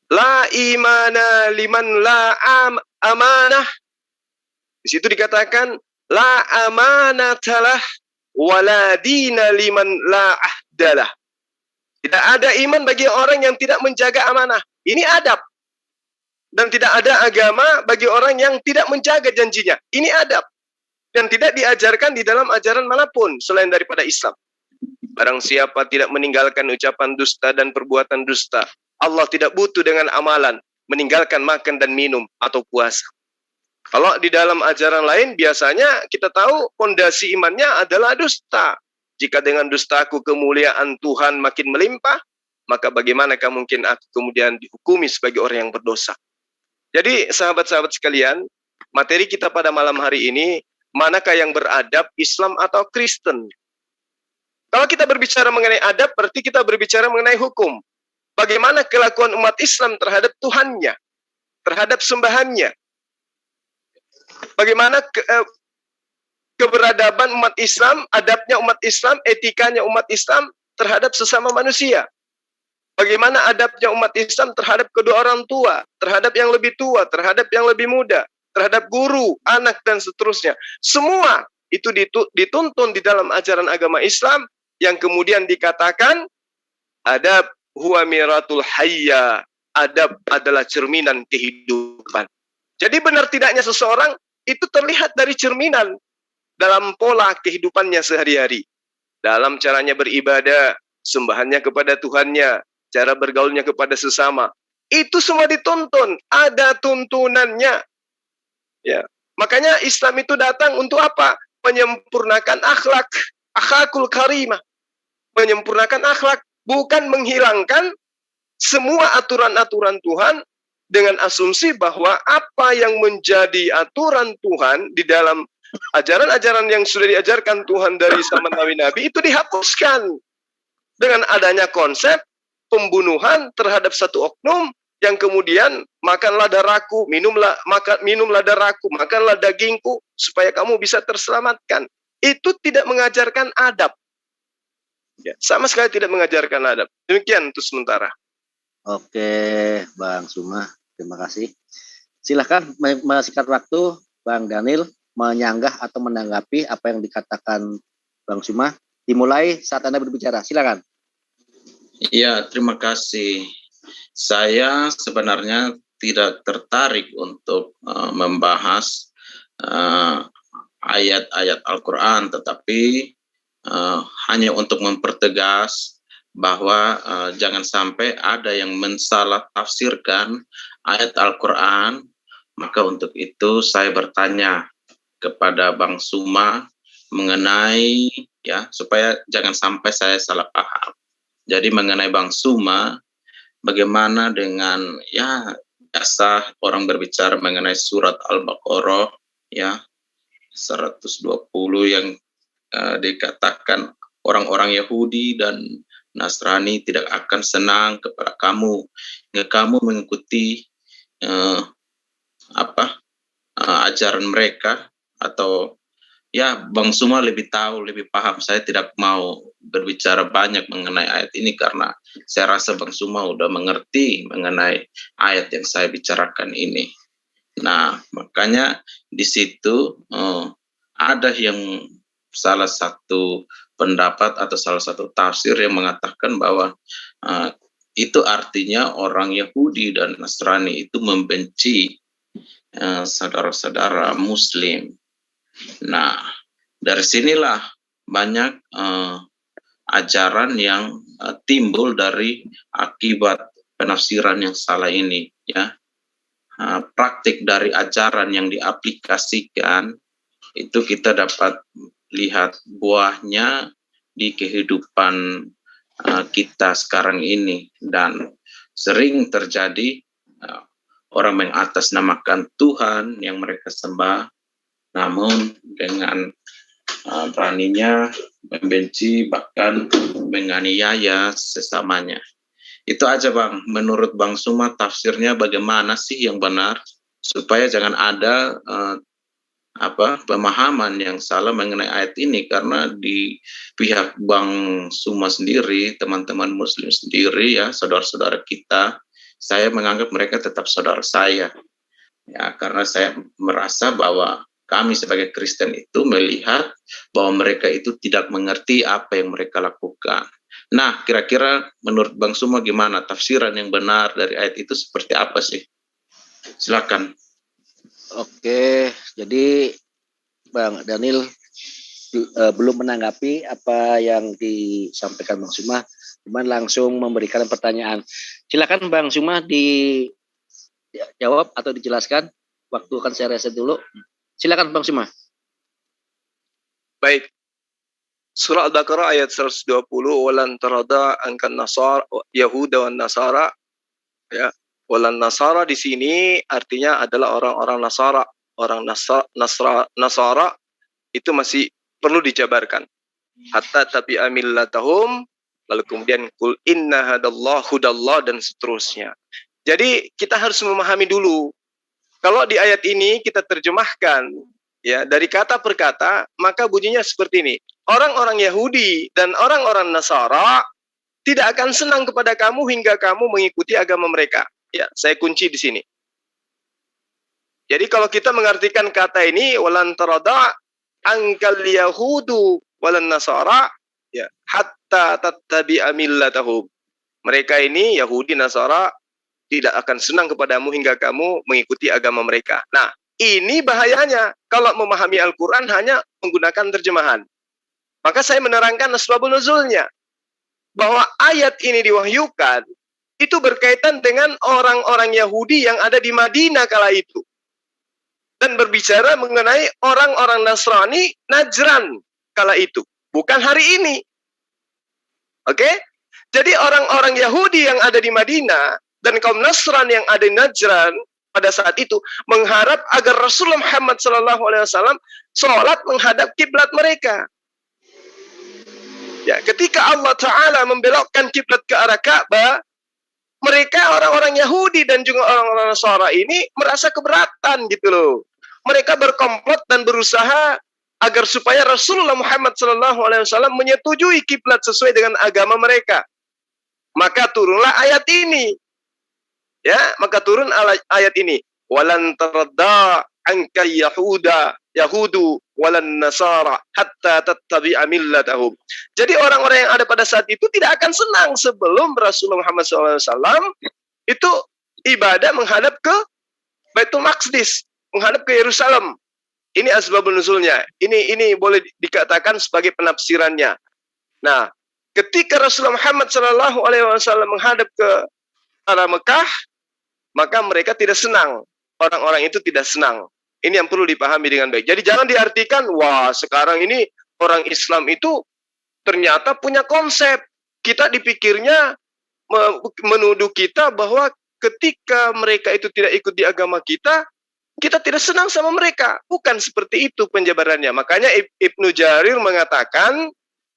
la imana liman la amanah. Di situ dikatakan la amanatalah wala dina liman la ahdalah. Tidak ada iman bagi orang yang tidak menjaga amanah. Ini adab. Dan tidak ada agama bagi orang yang tidak menjaga janjinya. Ini adab. Dan tidak diajarkan di dalam ajaran manapun selain daripada Islam. Barang siapa tidak meninggalkan ucapan dusta dan perbuatan dusta, Allah tidak butuh dengan amalan, meninggalkan makan dan minum atau puasa. Kalau di dalam ajaran lain biasanya kita tahu fondasi imannya adalah dusta. Jika dengan dustaku kemuliaan Tuhan makin melimpah, maka bagaimanakah mungkin aku kemudian dihukumi sebagai orang yang berdosa? Jadi sahabat-sahabat sekalian, materi kita pada malam hari ini, manakah yang beradab, Islam atau Kristen? Kalau kita berbicara mengenai adab, berarti kita berbicara mengenai hukum. Bagaimana kelakuan umat Islam terhadap Tuhannya, terhadap sembahannya. Bagaimana keberadaban umat Islam, adabnya umat Islam, etikanya umat Islam terhadap sesama manusia. Bagaimana adabnya umat Islam terhadap kedua orang tua, terhadap yang lebih tua, terhadap yang lebih muda, terhadap guru, anak, dan seterusnya. Semua itu dituntun di dalam ajaran agama Islam yang kemudian dikatakan adab huwa miratul hayya. Adab adalah cerminan kehidupan. Jadi benar tidaknya seseorang itu terlihat dari cerminan dalam pola kehidupannya sehari-hari. Dalam caranya beribadah, sembahannya kepada Tuhannya, cara bergaulnya kepada sesama. Itu semua dituntun, ada tuntunannya. Ya, Makanya Islam itu datang untuk apa? Menyempurnakan akhlakul karimah. Menyempurnakan akhlak, bukan menghilangkan semua aturan-aturan Tuhan dengan asumsi bahwa apa yang menjadi aturan Tuhan di dalam ajaran-ajaran yang sudah diajarkan Tuhan dari zaman Nabi itu dihapuskan dengan adanya konsep pembunuhan terhadap satu oknum yang kemudian makanlah darahku, minumlah darahku, makanlah dagingku supaya kamu bisa terselamatkan. Itu tidak mengajarkan adab. Ya, sama sekali tidak mengajarkan adab. Demikian untuk sementara. Oke, Bang Suma, terima kasih. Silakan singkat waktu, Bang Daniel menyanggah atau menanggapi apa yang dikatakan Bang Suma. Dimulai saat Anda berbicara. Silakan. Iya, terima kasih. Saya sebenarnya tidak tertarik untuk membahas ayat-ayat Al-Quran, tetapi hanya untuk mempertegas bahwa jangan sampai ada yang mensalah tafsirkan ayat Al-Quran. Maka untuk itu saya bertanya kepada Bang Suma mengenai, ya, supaya jangan sampai saya salah paham. Jadi mengenai Bang Suma, bagaimana dengan, ya, biasa orang berbicara mengenai surat Al-Baqarah, ya, 120 yang dikatakan orang-orang Yahudi dan Nasrani tidak akan senang kepada kamu jika kamu mengikuti ajaran mereka. Atau, ya, Bang Suma lebih tahu, lebih paham. Saya tidak mau berbicara banyak mengenai ayat ini karena saya rasa Bang Suma udah mengerti mengenai ayat yang saya bicarakan ini. Nah, makanya di situ ada yang salah satu pendapat atau salah satu tafsir yang mengatakan bahwa itu artinya orang Yahudi dan Nasrani itu membenci saudara-saudara Muslim. Nah, dari sinilah banyak ajaran yang timbul dari akibat penafsiran yang salah ini, ya. Praktik dari ajaran yang diaplikasikan itu kita dapat lihat buahnya di kehidupan kita sekarang ini, dan sering terjadi orang mengatasnamakan Tuhan yang mereka sembah, namun dengan beraninya membenci bahkan menganiaya sesamanya. Itu aja, Bang. Menurut Bang Suma, tafsirnya bagaimana sih yang benar supaya jangan ada pemahaman yang salah mengenai ayat ini, karena di pihak Bang Suma sendiri, teman-teman Muslim sendiri, ya, saudara-saudara kita, saya menganggap mereka tetap saudara saya, ya, karena saya merasa bahwa kami sebagai Kristen itu melihat bahwa mereka itu tidak mengerti apa yang mereka lakukan. Nah, kira-kira menurut Bang Suma gimana tafsiran yang benar dari ayat itu seperti apa sih? Silakan. Oke, jadi Bang Daniel belum menanggapi apa yang disampaikan Bang Suma, cuman langsung memberikan pertanyaan. Silakan Bang Suma dijawab atau dijelaskan. Waktu akan saya reset dulu. Silakan Bang Suma. Baik. Surah Al-Baqarah ayat 120, walan tarada ankan nasara Yahuda wan Nasara, ya. Walan Nasara di sini artinya adalah orang-orang Nasara. Orang Nasara itu masih perlu dijabarkan. Hatta tapi amillatahum, lalu kemudian kul inna hudallah dan seterusnya. Jadi kita harus memahami dulu. Kalau di ayat ini kita terjemahkan, ya, dari kata per kata, maka bunyinya seperti ini. Orang-orang Yahudi dan orang-orang Nasara tidak akan senang kepada kamu hingga kamu mengikuti agama mereka. Ya, saya kunci di sini. Jadi kalau kita mengartikan kata ini, walan tarada angkal yahudu walan nasara, ya, hatta tattabi'a millatahum. Mereka ini Yahudi Nasara tidak akan senang kepadamu hingga kamu mengikuti agama mereka. Nah, ini bahayanya kalau memahami Al-Quran hanya menggunakan terjemahan. Maka saya menerangkan asbabun nuzulnya, bahwa ayat ini diwahyukan itu berkaitan dengan orang-orang Yahudi yang ada di Madinah kala itu. dan berbicara mengenai orang-orang Nasrani Najran kala itu, bukan hari ini. Oke? Jadi orang-orang Yahudi yang ada di Madinah dan kaum Nasrani yang ada di Najran pada saat itu mengharap agar Rasulullah Muhammad SAW sholat menghadap kiblat mereka. Ya, ketika Allah Ta'ala membelokkan kiblat ke arah Ka'bah, mereka orang-orang Yahudi dan juga orang-orang Nasara ini merasa keberatan gitu loh. Mereka berkomplot dan berusaha agar supaya Rasulullah Muhammad SAW menyetujui kiblat sesuai dengan agama mereka. Maka turunlah ayat ini. Ya, maka turun ayat ini. Walan taradda anka yahudu walan nasara hatta tattabi'a millatahum. Jadi orang-orang yang ada pada saat itu tidak akan senang sebelum Rasulullah Muhammad SAW itu ibadah menghadap ke Baitul Maqdis, menghadap ke Yerusalem. Ini asbabun nuzulnya. Ini boleh dikatakan sebagai penafsirannya. Nah, ketika Rasulullah Muhammad SAW menghadap ke arah Mekah, maka mereka tidak senang. Orang-orang itu tidak senang. Ini yang perlu dipahami dengan baik. Jadi jangan diartikan, wah sekarang ini orang Islam itu ternyata punya konsep. Kita dipikirnya menuduh kita bahwa ketika mereka itu tidak ikut di agama kita tidak senang sama mereka. Bukan seperti itu penjabarannya. Makanya Ibnu Jarir mengatakan,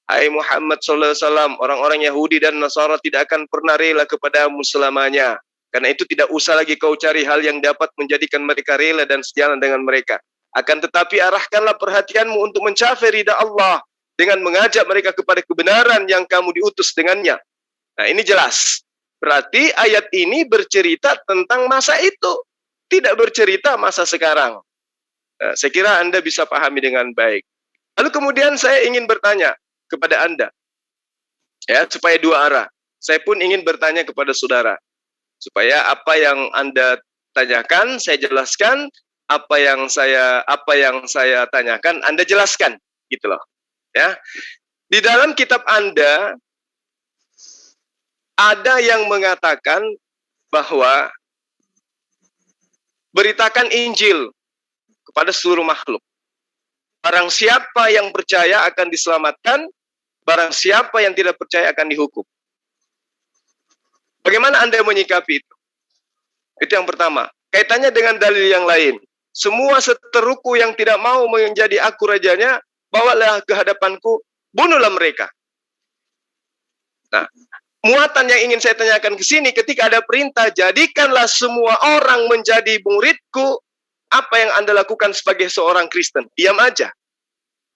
hai Muhammad SAW, orang-orang Yahudi dan Nasara tidak akan pernah rela kepadamu selamanya. Karena itu tidak usah lagi kau cari hal yang dapat menjadikan mereka rela dan sejalan dengan mereka. Akan tetapi arahkanlah perhatianmu untuk mencapai ridha Allah dengan mengajak mereka kepada kebenaran yang kamu diutus dengannya. Nah, ini jelas. Berarti ayat ini bercerita tentang masa itu, tidak bercerita masa sekarang. Nah, saya kira Anda bisa pahami dengan baik. Lalu kemudian saya ingin bertanya kepada Anda, ya, supaya dua arah. Saya pun ingin bertanya kepada saudara, supaya apa yang Anda tanyakan saya jelaskan, apa yang saya tanyakan Anda jelaskan, gitu loh. Ya. Di dalam kitab Anda ada yang mengatakan bahwa beritakan Injil kepada seluruh makhluk. Barang siapa yang percaya akan diselamatkan, barang siapa yang tidak percaya akan dihukum. Bagaimana Anda menyikapi itu? Itu yang pertama. Kaitannya dengan dalil yang lain. Semua seteruku yang tidak mau menjadi aku rajanya, bawalah ke hadapanku, bunuhlah mereka. Nah, muatan yang ingin saya tanyakan ke sini, ketika ada perintah, jadikanlah semua orang menjadi muridku, apa yang Anda lakukan sebagai seorang Kristen? Diam aja.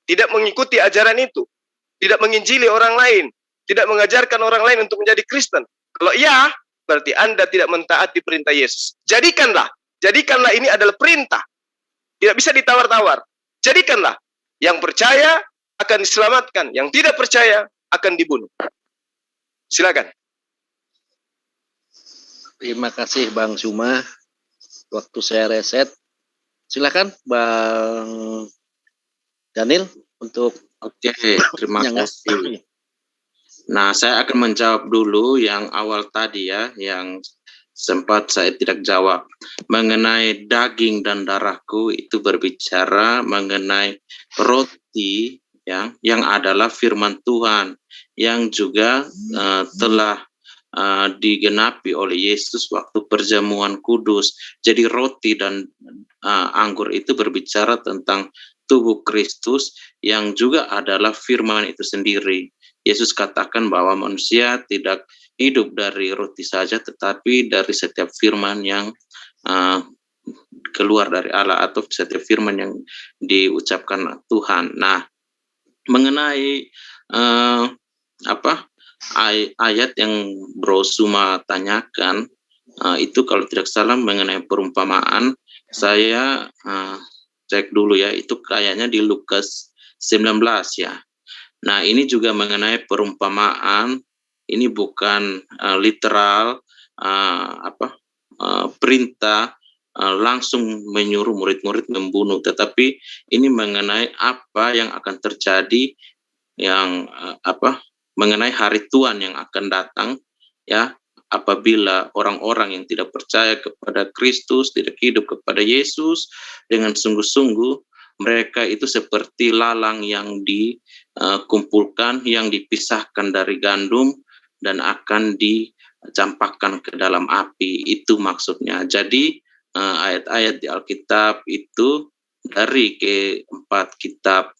Tidak mengikuti ajaran itu. Tidak menginjili orang lain. Tidak mengajarkan orang lain untuk menjadi Kristen. Kalau iya, berarti Anda tidak mentaati perintah Yesus. Jadikanlah ini adalah perintah. Tidak bisa ditawar-tawar. Jadikanlah. Yang percaya akan diselamatkan. Yang tidak percaya akan dibunuh. Silakan. Terima kasih Bang Suma. Waktu saya reset. Silakan Bang Daniel untuk Oke, terima kasih. Nah, saya akan menjawab dulu yang awal tadi ya, yang sempat saya tidak jawab. Mengenai daging dan darahku, itu berbicara mengenai roti ya, yang adalah firman Tuhan, yang juga telah digenapi oleh Yesus waktu perjamuan kudus. Jadi roti dan anggur itu berbicara tentang tubuh Kristus yang juga adalah firman itu sendiri. Yesus katakan bahwa manusia tidak hidup dari roti saja, tetapi dari setiap firman yang keluar dari Allah atau setiap firman yang diucapkan Tuhan. Nah, mengenai ayat yang Bro Suma tanyakan, itu kalau tidak salah mengenai perumpamaan, saya cek dulu ya, itu kayaknya di Lukas 19 ya. Nah, ini juga mengenai perumpamaan, ini bukan literal perintah langsung menyuruh murid-murid membunuh, tetapi ini mengenai apa yang akan terjadi, yang mengenai hari Tuhan yang akan datang ya, apabila orang-orang yang tidak percaya kepada Kristus, tidak hidup kepada Yesus dengan sungguh-sungguh, mereka itu seperti lalang yang dikumpulkan, yang dipisahkan dari gandum dan akan dicampakkan ke dalam api. Itu maksudnya. Jadi ayat-ayat di Alkitab itu dari keempat kitab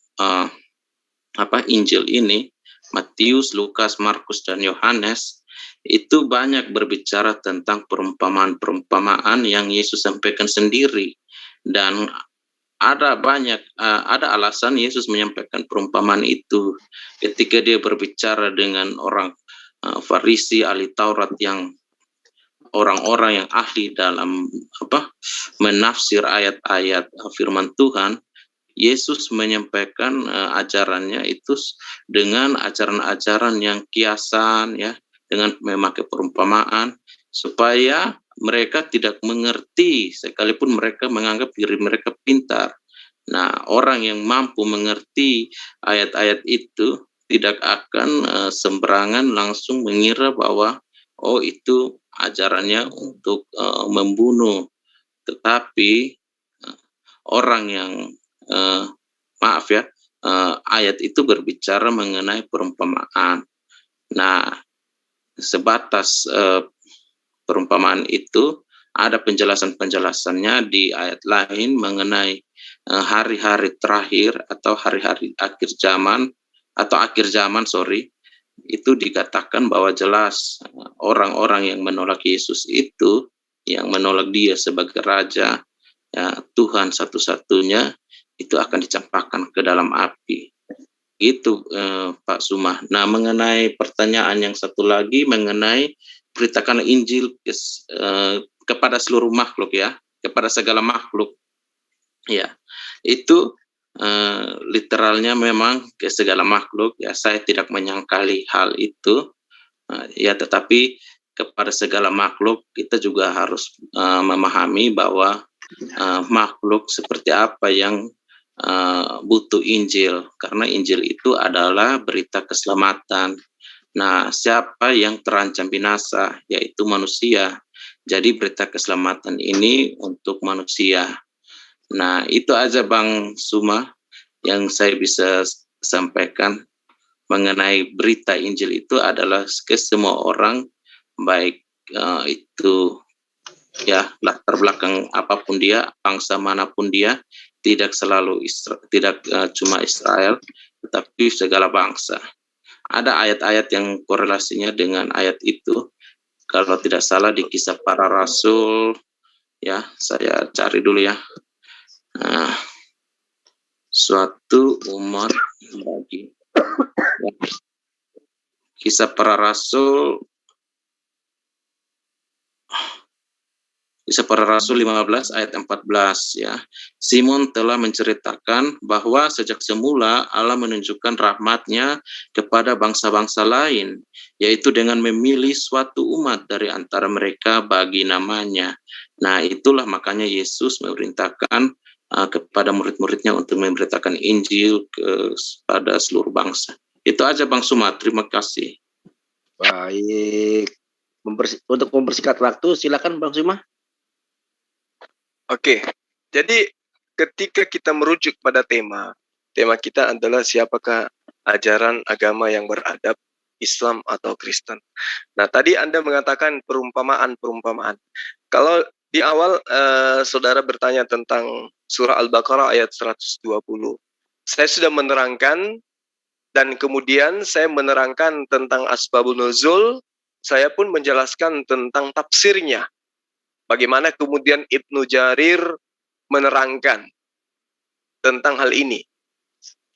Injil ini, Matius, Lukas, Markus, dan Yohanes, itu banyak berbicara tentang perumpamaan-perumpamaan yang Yesus sampaikan sendiri. Dan ada alasan Yesus menyampaikan perumpamaan itu ketika dia berbicara dengan orang Farisi, ahli Taurat, yang orang-orang yang ahli dalam menafsir ayat-ayat firman Tuhan. Yesus menyampaikan ajarannya itu dengan ajaran-ajaran yang kiasan, ya, dengan memakai perumpamaan, supaya mereka tidak mengerti sekalipun mereka menganggap diri mereka pintar. Nah, orang yang mampu mengerti ayat-ayat itu tidak akan sembarangan langsung mengira bahwa itu ajarannya untuk membunuh. Tetapi orang yang ayat itu berbicara mengenai perumpamaan. Nah, sebatas perumpamaan itu ada penjelasannya di ayat lain mengenai hari-hari terakhir atau hari-hari akhir zaman, itu dikatakan bahwa jelas orang-orang yang menolak Yesus itu, yang menolak dia sebagai Raja, ya, Tuhan satu-satunya, itu akan dicampakkan ke dalam api. Itu Pak Sumah. Nah, mengenai pertanyaan yang satu lagi mengenai beritakan Injil kepada seluruh makhluk, ya, kepada segala makhluk. Ya, itu literalnya memang ke segala makhluk, ya. Saya tidak menyangkali hal itu, ya, tetapi kepada segala makhluk kita juga harus memahami bahwa makhluk seperti apa yang butuh Injil, karena Injil itu adalah berita keselamatan. Nah, siapa yang terancam binasa, yaitu manusia. Jadi berita keselamatan ini untuk manusia. Nah, itu aja Bang Suma yang saya bisa sampaikan mengenai berita Injil. Itu adalah ke semua orang, baik itu, ya, latar belakang apapun dia, bangsa manapun dia, tidak selalu cuma Israel, tetapi segala bangsa. Ada ayat-ayat yang korelasinya dengan ayat itu. Kalau tidak salah di Kisah Para Rasul, ya, saya cari dulu, ya. Nah, suatu umat bagi, ya. Kisah Para Rasul, Kisah Para Rasul 15 ayat 14, ya. Simon telah menceritakan bahwa sejak semula Allah menunjukkan rahmat-Nya kepada bangsa-bangsa lain, yaitu dengan memilih suatu umat dari antara mereka bagi namanya. Nah, itulah makanya Yesus memerintahkan kepada murid-muridnya untuk memberitakan Injil kepada seluruh bangsa. Itu aja Bang Suma, terima kasih. Baik. Untuk mempersingkat waktu, silakan Bang Suma. Oke, jadi ketika kita merujuk pada tema kita adalah siapakah ajaran agama yang beradab, Islam atau Kristen. Nah, tadi Anda mengatakan perumpamaan. Kalau di awal saudara bertanya tentang surah Al-Baqarah ayat 120, saya sudah menerangkan, dan kemudian saya menerangkan tentang asbabun nuzul, saya pun menjelaskan tentang tafsirnya. Bagaimana kemudian Ibnu Jarir menerangkan tentang hal ini.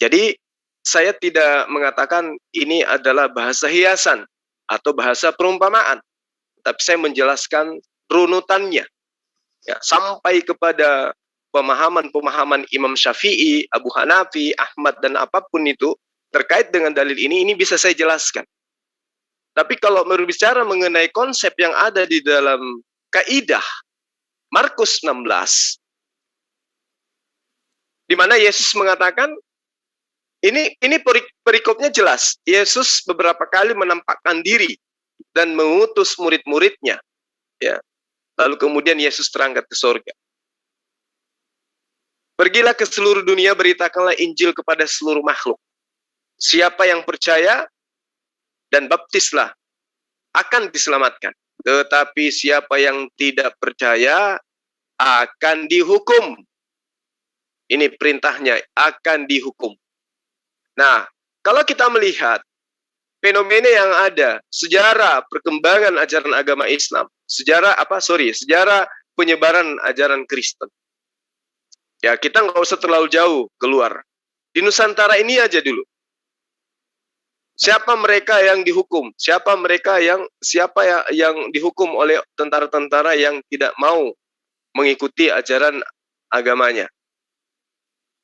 Jadi saya tidak mengatakan ini adalah bahasa hiasan atau bahasa perumpamaan, tapi saya menjelaskan runutannya, ya, sampai kepada pemahaman Imam Syafi'i, Abu Hanafi, Ahmad, dan apapun itu terkait dengan dalil ini bisa saya jelaskan. Tapi kalau berbicara mengenai konsep yang ada di dalam kaidah Markus 16, di mana Yesus mengatakan, ini perikopnya jelas. Yesus beberapa kali menampakkan diri dan mengutus murid-muridnya, ya. Lalu kemudian Yesus terangkat ke sorga. Pergilah ke seluruh dunia, beritakanlah Injil kepada seluruh makhluk. Siapa yang percaya dan baptislah akan diselamatkan. Tetapi siapa yang tidak percaya akan dihukum. Ini perintahnya, akan dihukum. Nah, kalau kita melihat fenomena yang ada, sejarah perkembangan ajaran agama Islam, sejarah penyebaran ajaran Kristen. Ya, kita nggak usah terlalu jauh keluar. Di Nusantara ini aja dulu. Siapa mereka yang dihukum? Siapa yang dihukum oleh tentara-tentara yang tidak mau mengikuti ajaran agamanya?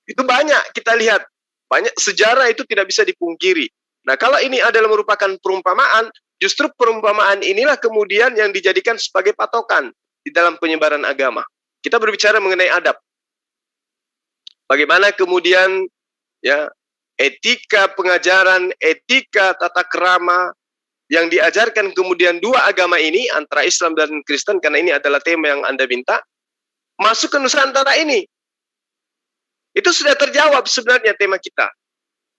Itu banyak kita lihat. Banyak sejarah itu tidak bisa dipungkiri. Nah, kalau ini adalah merupakan perumpamaan, justru perumpamaan inilah kemudian yang dijadikan sebagai patokan di dalam penyebaran agama. Kita berbicara mengenai adab. Bagaimana kemudian ya etika pengajaran, etika tata krama yang diajarkan kemudian dua agama ini antara Islam dan Kristen, karena ini adalah tema yang Anda minta, masuk ke Nusantara ini. Itu sudah terjawab sebenarnya tema kita.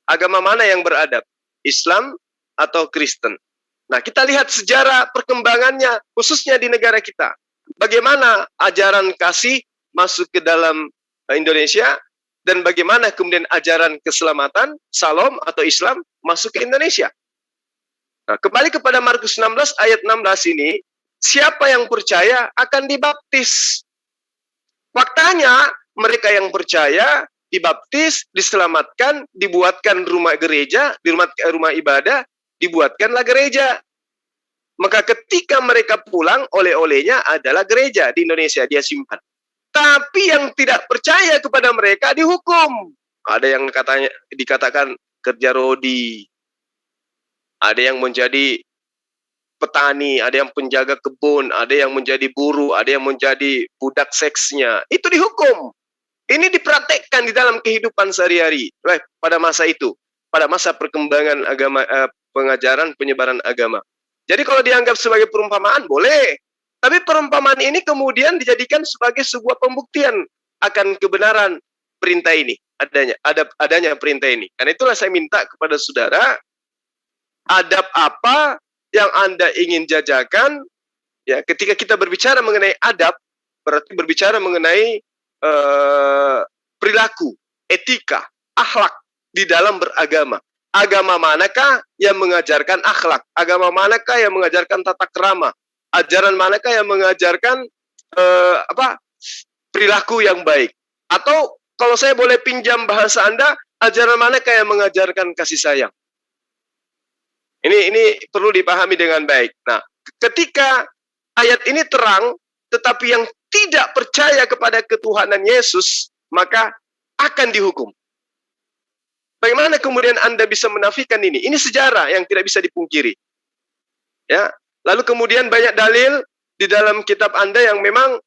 Agama mana yang beradab? Islam atau Kristen? Nah, kita lihat sejarah perkembangannya khususnya di negara kita. Bagaimana ajaran kasih masuk ke dalam Indonesia dan bagaimana kemudian ajaran keselamatan, Salam atau Islam masuk ke Indonesia. Nah, kembali kepada Markus 16 ayat 16 ini, siapa yang percaya akan dibaptis. Faktanya, mereka yang percaya dibaptis, diselamatkan, dibuatkan rumah gereja, di rumah ibadah, dibuatkanlah gereja. Maka ketika mereka pulang, oleh-olehnya adalah gereja di Indonesia, dia simpan. Tapi yang tidak percaya kepada mereka dihukum. Ada yang dikatakan kerja rodi. Ada yang menjadi petani, ada yang penjaga kebun, ada yang menjadi buruh, ada yang menjadi budak seksnya. Itu dihukum. Ini dipraktekkan di dalam kehidupan sehari-hari pada masa itu, pada masa perkembangan agama, pengajaran penyebaran agama. Jadi kalau dianggap sebagai perumpamaan boleh. Tapi perumpamaan ini kemudian dijadikan sebagai sebuah pembuktian akan kebenaran perintah ini, adanya perintah ini. Karena itulah saya minta kepada saudara, adab apa yang Anda ingin jajakan, ya ketika kita berbicara mengenai adab, berarti berbicara mengenai perilaku, etika, akhlak di dalam beragama. Agama manakah yang mengajarkan akhlak? Agama manakah yang mengajarkan tata krama? Ajaran manakah yang mengajarkan perilaku yang baik? Atau kalau saya boleh pinjam bahasa Anda, ajaran manakah yang mengajarkan kasih sayang? Ini perlu dipahami dengan baik. Nah, ketika ayat ini terang, tetapi yang tidak percaya kepada ketuhanan Yesus, maka akan dihukum. Bagaimana kemudian Anda bisa menafikan ini? Ini sejarah yang tidak bisa dipungkiri. Ya. Lalu kemudian banyak dalil di dalam kitab Anda yang memang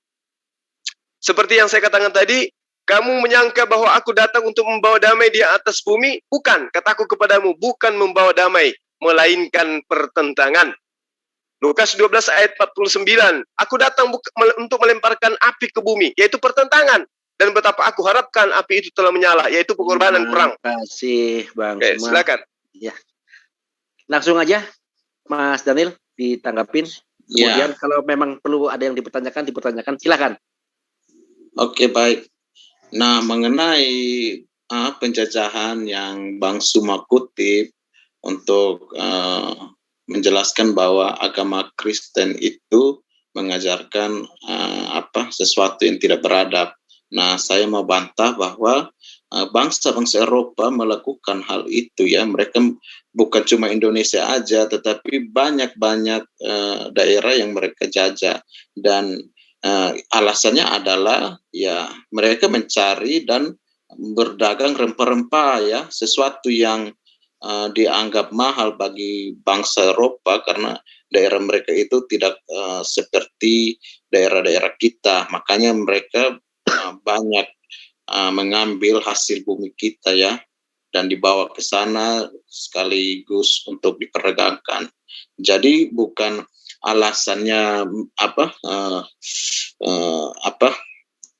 seperti yang saya katakan tadi, kamu menyangka bahwa aku datang untuk membawa damai di atas bumi? Bukan, kataku kepadamu, bukan membawa damai, melainkan pertentangan. Lukas 12 ayat 49, aku datang untuk melemparkan api ke bumi, yaitu pertentangan. Dan betapa aku harapkan api itu telah menyala, yaitu pengorbanan perang. Terima kasih, Bang. Oke, silakan. Ya. Langsung aja, Mas Daniel, ditanggapin. Kemudian kalau memang perlu ada yang dipertanyakan, silakan. Oke, baik. Nah, mengenai penjajahan yang Bang Suma kutip untuk menjelaskan bahwa agama Kristen itu mengajarkan sesuatu yang tidak beradab. Nah, saya mau bantah bahwa bangsa-bangsa Eropa melakukan hal itu ya. Mereka bukan cuma Indonesia aja, tetapi banyak-banyak daerah yang mereka jajah. Dan alasannya adalah ya mereka mencari dan berdagang rempah-rempah ya, sesuatu yang dianggap mahal bagi bangsa Eropa karena daerah mereka itu tidak seperti daerah-daerah kita. Makanya mereka banyak mengambil hasil bumi kita ya. dan dibawa ke sana sekaligus untuk diperdagangkan. Jadi bukan alasannya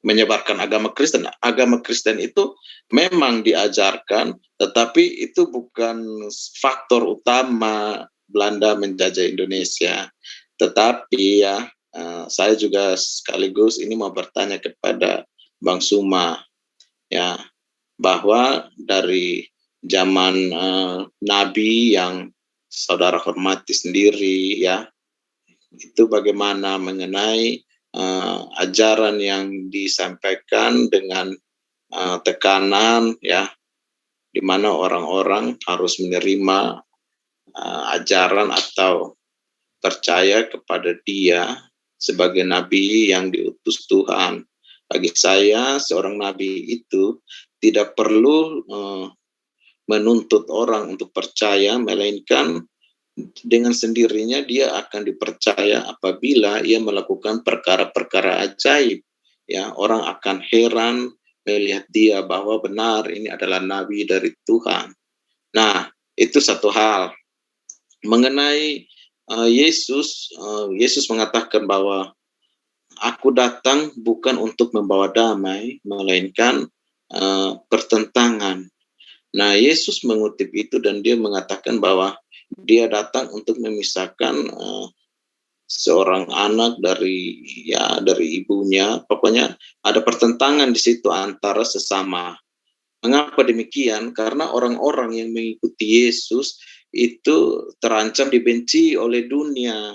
menyebarkan agama Kristen. Agama Kristen itu memang diajarkan, tetapi itu bukan faktor utama Belanda menjajah Indonesia. Tetapi ya, saya juga sekaligus ini mau bertanya kepada Bang Suma, ya, bahwa dari zaman Nabi yang saudara hormati sendiri, ya, itu bagaimana mengenai ajaran yang disampaikan dengan tekanan, ya, di mana orang-orang harus menerima ajaran atau percaya kepada dia sebagai nabi yang diutus Tuhan. Bagi saya, seorang nabi itu tidak perlu menuntut orang untuk percaya, melainkan dengan sendirinya dia akan dipercaya apabila ia melakukan perkara-perkara ajaib. Ya, orang akan heran melihat dia bahwa benar ini adalah nabi dari Tuhan. Nah, itu satu hal. Mengenai Yesus mengatakan bahwa aku datang bukan untuk membawa damai, melainkan pertentangan. Nah, Yesus mengutip itu dan dia mengatakan bahwa dia datang untuk memisahkan seorang anak dari ibunya. Pokoknya ada pertentangan di situ antara sesama. Mengapa demikian? Karena orang-orang yang mengikuti Yesus itu terancam dibenci oleh dunia.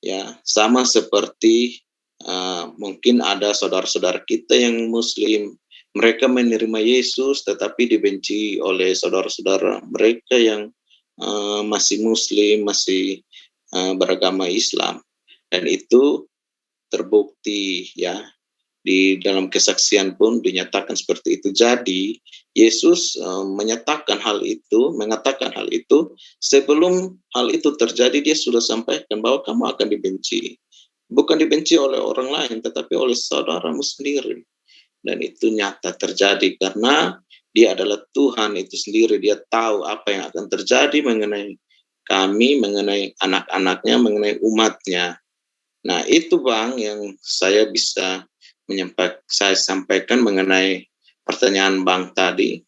Ya, sama seperti mungkin ada saudara-saudara kita yang Muslim. Mereka menerima Yesus tetapi dibenci oleh saudara-saudara mereka yang masih Muslim, masih beragama Islam. Dan itu terbukti, ya, di dalam kesaksian pun dinyatakan seperti itu. Jadi Yesus mengatakan hal itu sebelum hal itu terjadi. Dia sudah sampaikan bahwa kamu akan dibenci, bukan dibenci oleh orang lain tetapi oleh saudaramu sendiri. Dan itu nyata terjadi karena dia adalah Tuhan itu sendiri. Dia tahu apa yang akan terjadi mengenai kami, mengenai anak-anaknya, mengenai umatnya. Nah, itu Bang yang saya bisa saya sampaikan mengenai pertanyaan Bang tadi.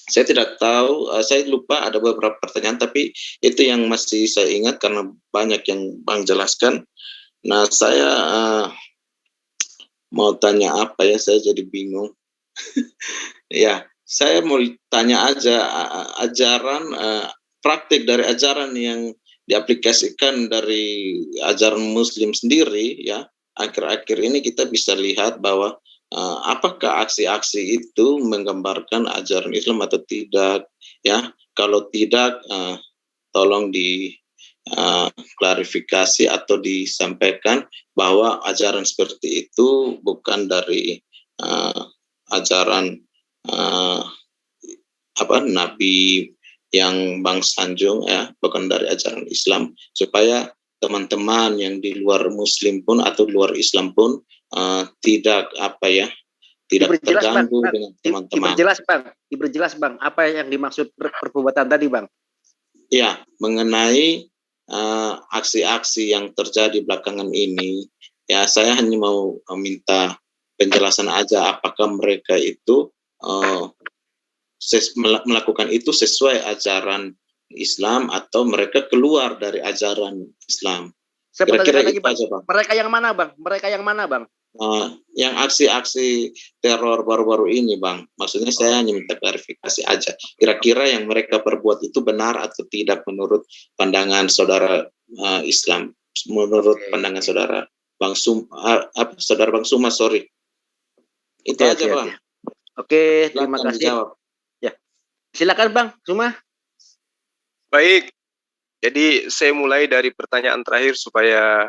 Saya tidak tahu, saya lupa ada beberapa pertanyaan, tapi itu yang masih saya ingat karena banyak yang Bang jelaskan. Nah, saya mau tanya apa ya, saya jadi bingung. Ya, saya mau tanya aja ajaran, praktik dari ajaran yang diaplikasikan dari ajaran Muslim sendiri, ya. Akhir-akhir ini kita bisa lihat bahwa apakah aksi-aksi itu menggambarkan ajaran Islam atau tidak, ya. Kalau tidak, tolong klarifikasi atau disampaikan bahwa ajaran seperti itu bukan dari ajaran Nabi yang Bang Sanjung, ya, bukan dari ajaran Islam, supaya teman-teman yang di luar Muslim pun atau luar Islam pun tidak terganggu dengan teman-teman. Diperjelas Bang, apa yang dimaksud perbuatan tadi Bang? Ya, mengenai aksi-aksi yang terjadi belakangan ini, ya, saya hanya mau minta penjelasan aja apakah mereka itu melakukan itu sesuai ajaran Islam atau mereka keluar dari ajaran Islam. Kira-kira itu aja Bang. Mereka yang mana Bang? Yang aksi-aksi teror baru-baru ini Bang. Maksudnya saya hanya minta klarifikasi aja. Kira-kira yang mereka perbuat itu benar atau tidak menurut pandangan saudara Islam, menurut pandangan saudara Bang saudara Bang Suma, sorry. Itu aja Bang. Oke, terima kasih. Dijawab. Ya, silakan Bang Suma. Baik, jadi saya mulai dari pertanyaan terakhir supaya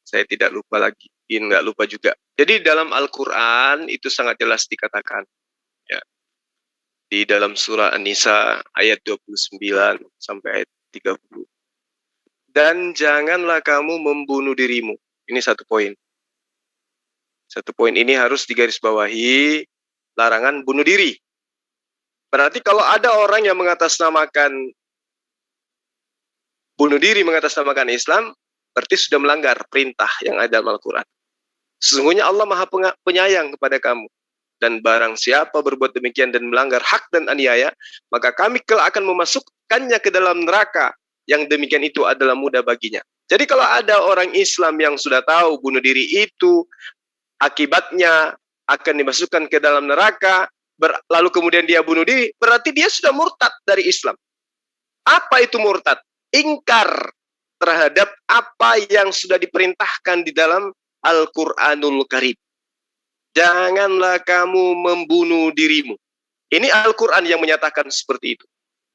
saya tidak lupa lagi, nggak lupa juga. Jadi dalam Al-Quran itu sangat jelas dikatakan, ya, di dalam surah An-Nisa ayat 29 sampai ayat 30. Dan janganlah kamu membunuh dirimu. Ini satu poin. Satu poin ini harus digarisbawahi, larangan bunuh diri. Berarti kalau ada orang yang mengatasnamakan bunuh diri mengatasnamakan Islam, berarti sudah melanggar perintah yang ada dalam Al-Quran. Sesungguhnya Allah Maha Penyayang kepada kamu. Dan barang siapa berbuat demikian dan melanggar hak dan aniaya, maka kami akan memasukkannya ke dalam neraka. Yang demikian itu adalah mudah baginya. Jadi kalau ada orang Islam yang sudah tahu bunuh diri itu akibatnya akan dimasukkan ke dalam neraka, lalu kemudian dia bunuh diri, berarti dia sudah murtad dari Islam. Apa itu murtad? Ingkar terhadap apa yang sudah diperintahkan di dalam Al-Quranul Karim. Janganlah kamu membunuh dirimu. Ini Al-Quran yang menyatakan seperti itu.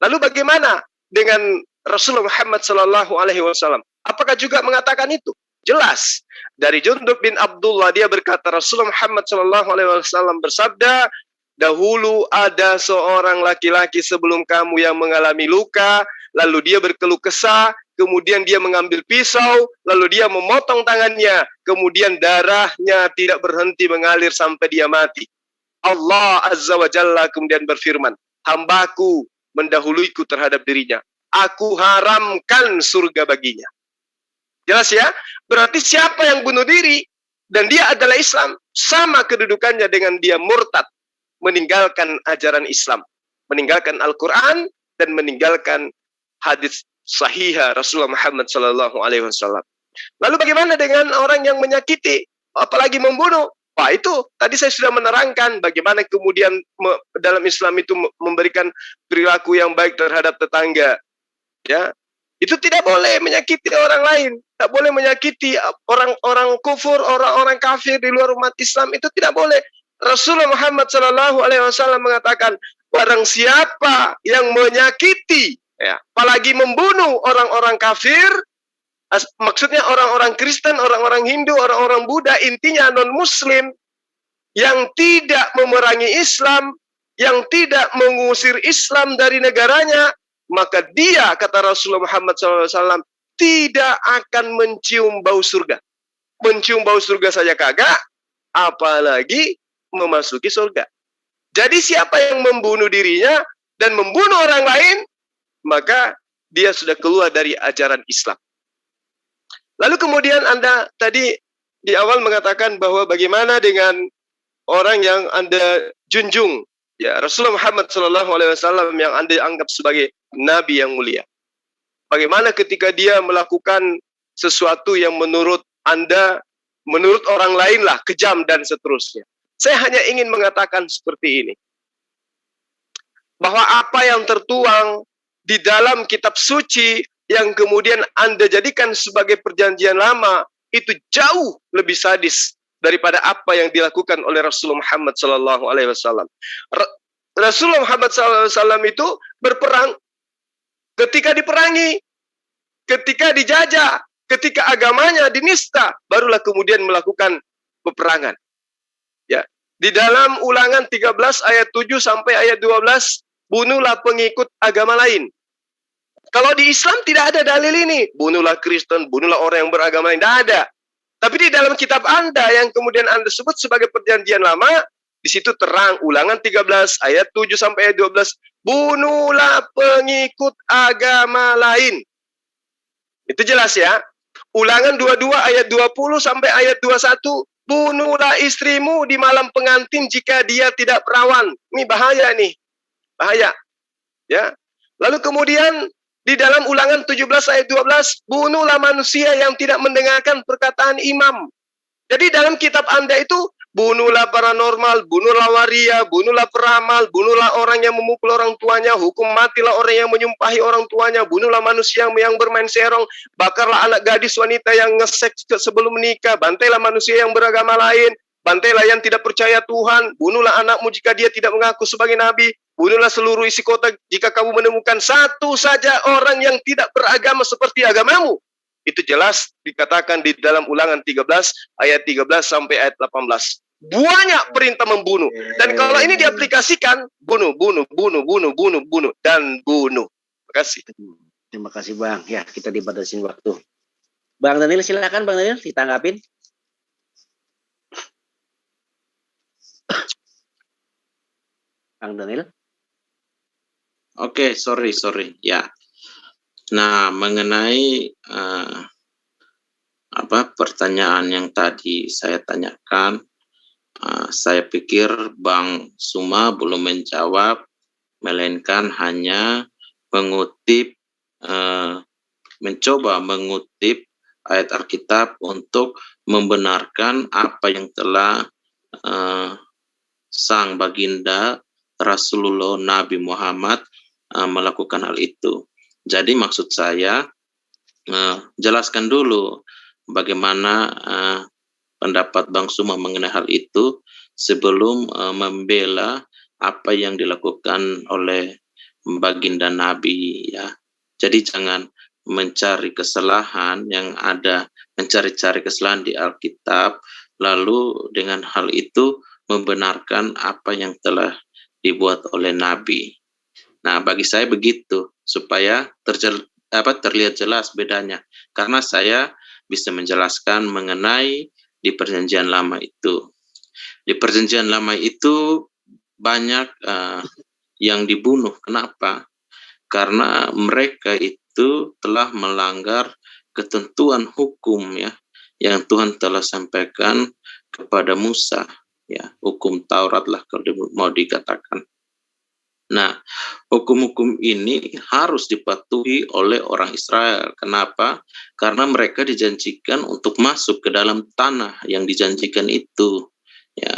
Lalu bagaimana dengan Rasulullah Muhammad SAW? Apakah juga mengatakan itu? Jelas. Dari Jundub bin Abdullah, dia berkata, Rasulullah Muhammad SAW bersabda, dahulu ada seorang laki-laki sebelum kamu yang mengalami luka, lalu dia berkeluh kesah, kemudian dia mengambil pisau, lalu dia memotong tangannya, kemudian darahnya tidak berhenti mengalir sampai dia mati. Allah Azza wa Jalla kemudian berfirman, hambaku mendahuluiku terhadap dirinya, aku haramkan surga baginya. Jelas ya? Berarti siapa yang bunuh diri dan dia adalah Islam, sama kedudukannya dengan dia murtad, meninggalkan ajaran Islam, meninggalkan Al-Quran dan meninggalkan hadis sahihah Rasulullah Muhammad SAW. Lalu bagaimana dengan orang yang menyakiti, apalagi membunuh? Wah, itu tadi saya sudah menerangkan bagaimana kemudian dalam Islam itu memberikan perilaku yang baik terhadap tetangga. Ya, itu tidak boleh menyakiti orang lain, tidak boleh menyakiti orang-orang kufur, orang-orang kafir di luar umat Islam, itu tidak boleh. Rasulullah Muhammad SAW mengatakan, barang siapa yang menyakiti, ya, apalagi membunuh orang-orang kafir, maksudnya orang-orang Kristen, orang-orang Hindu, orang-orang Buddha, intinya non-Muslim, yang tidak memerangi Islam, yang tidak mengusir Islam dari negaranya, maka dia, kata Rasulullah Muhammad SAW, tidak akan mencium bau surga. Mencium bau surga saja kagak, apalagi memasuki surga. Jadi siapa yang membunuh dirinya dan membunuh orang lain, maka dia sudah keluar dari ajaran Islam. Lalu kemudian Anda tadi di awal mengatakan bahwa bagaimana dengan orang yang Anda junjung, ya, Rasulullah Muhammad SAW yang Anda anggap sebagai Nabi yang mulia. Bagaimana ketika dia melakukan sesuatu yang menurut Anda, menurut orang lain lah, kejam dan seterusnya. Saya hanya ingin mengatakan seperti ini, bahwa apa yang tertuang di dalam kitab suci yang kemudian Anda jadikan sebagai perjanjian lama, itu jauh lebih sadis daripada apa yang dilakukan oleh Rasulullah Muhammad SAW. Rasulullah Muhammad SAW itu berperang. Ketika diperangi, ketika dijajah, ketika agamanya dinista, barulah kemudian melakukan peperangan. Ya, di dalam Ulangan 13 ayat 7 sampai ayat 12, bunuhlah pengikut agama lain. Kalau di Islam tidak ada dalil ini, bunuhlah Kristen, bunuhlah orang yang beragama lain, tidak ada. Tapi di dalam kitab Anda yang kemudian Anda sebut sebagai perjanjian lama, di situ terang Ulangan 13 ayat 7 sampai ayat 12, bunuhlah pengikut agama lain. Itu jelas ya. Ulangan 22 ayat 20 sampai ayat 21, bunuhlah istrimu di malam pengantin jika dia tidak perawan. Ini bahaya nih. Bahaya. Ya. Lalu kemudian di dalam Ulangan 17 ayat 12, bunuhlah manusia yang tidak mendengarkan perkataan imam. Jadi dalam kitab Anda itu, bunuhlah paranormal, bunuhlah waria, bunuhlah peramal, bunuhlah orang yang memukul orang tuanya, hukum matilah orang yang menyumpahi orang tuanya, bunuhlah manusia yang bermain serong, bakarlah anak gadis wanita yang ngeseks sebelum menikah, bantailah manusia yang beragama lain, bantailah yang tidak percaya Tuhan, bunuhlah anakmu jika dia tidak mengaku sebagai nabi, bunuhlah seluruh isi kota jika kamu menemukan satu saja orang yang tidak beragama seperti agamamu. Itu jelas dikatakan di dalam Ulangan 13 ayat 13 sampai ayat 18. Banyak perintah membunuh. Dan kalau ini diaplikasikan, bunuh, dan bunuh. Terima kasih. Terima kasih Bang. Ya, kita dibatasin waktu. Bang Daniel, silakan Bang Daniel ditanggapin. Bang Daniel. Oke, sorry. Ya. Nah, mengenai pertanyaan yang tadi saya tanyakan, saya pikir Bang Suma belum menjawab, melainkan hanya mengutip, mencoba mengutip ayat Alkitab untuk membenarkan apa yang telah Sang Baginda Rasulullah Nabi Muhammad melakukan hal itu. Jadi maksud saya, jelaskan dulu bagaimana pendapat Bang Suma mengenai hal itu sebelum membela apa yang dilakukan oleh Baginda Nabi, ya. Jadi jangan mencari kesalahan yang ada, mencari-cari kesalahan di Alkitab, lalu dengan hal itu membenarkan apa yang telah dibuat oleh Nabi. Nah, bagi saya begitu, supaya terlihat jelas bedanya. Karena saya bisa menjelaskan mengenai di Perjanjian Lama itu. Di Perjanjian Lama itu banyak yang dibunuh. Kenapa? Karena mereka itu telah melanggar ketentuan hukum, ya, yang Tuhan telah sampaikan kepada Musa, ya, hukum Taurat lah kalau mau dikatakan. Nah, hukum-hukum ini harus dipatuhi oleh orang Israel. Kenapa? Karena mereka dijanjikan untuk masuk ke dalam tanah yang dijanjikan itu. Ya,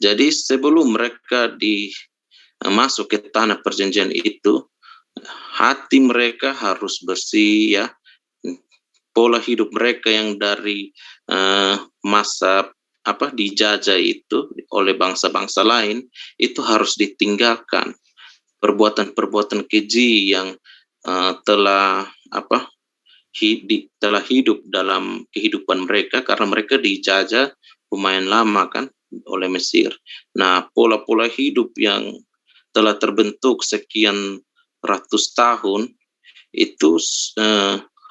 jadi sebelum mereka masuk ke tanah perjanjian itu, hati mereka harus bersih, ya. Pola hidup mereka yang dari masa dijajah itu oleh bangsa-bangsa lain itu harus ditinggalkan. Perbuatan-perbuatan keji yang telah hidup dalam kehidupan mereka karena mereka dijajah lumayan lama kan oleh Mesir. Nah, pola-pola hidup yang telah terbentuk sekian ratus tahun itu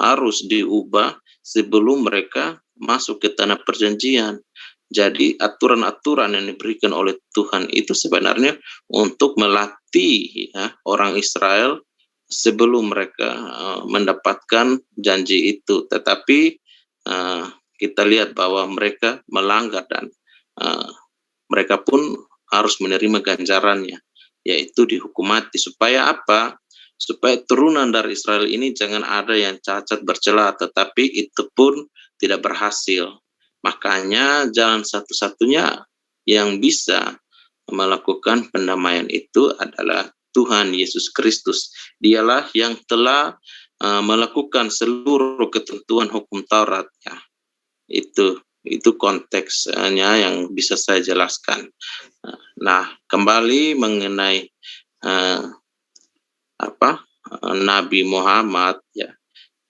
harus diubah sebelum mereka masuk ke tanah perjanjian. Jadi aturan-aturan yang diberikan oleh Tuhan itu sebenarnya untuk melatih, ya, orang Israel sebelum mereka mendapatkan janji itu. Tetapi kita lihat bahwa mereka melanggar dan mereka pun harus menerima ganjarannya, yaitu dihukum mati. Supaya apa? Supaya turunan dari Israel ini jangan ada yang cacat bercela, tetapi itu pun tidak berhasil. Makanya jalan satu-satunya yang bisa melakukan pendamaian itu adalah Tuhan Yesus Kristus. Dialah yang telah melakukan seluruh ketentuan hukum Taurat, ya. Itu konteksnya yang bisa saya jelaskan. Nah, kembali mengenai Nabi Muhammad, ya.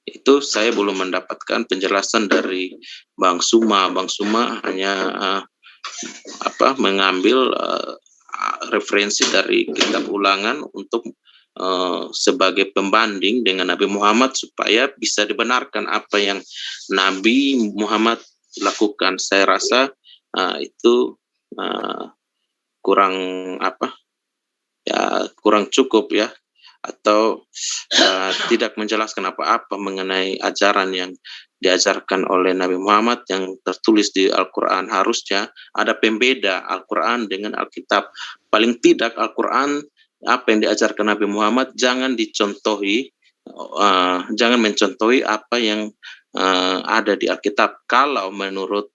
Itu saya belum mendapatkan penjelasan dari Bang Suma. Bang Suma hanya mengambil referensi dari kitab Ulangan untuk sebagai pembanding dengan Nabi Muhammad supaya bisa dibenarkan apa yang Nabi Muhammad lakukan. Saya rasa itu kurang kurang cukup, ya, atau tidak menjelaskan apa-apa mengenai ajaran yang diajarkan oleh Nabi Muhammad yang tertulis di Al-Quran. Harusnya ada pembeda Al-Quran dengan Alkitab. Paling tidak Al-Quran, apa yang diajarkan Nabi Muhammad jangan dicontohi, jangan mencontohi apa yang ada di Alkitab. Kalau menurut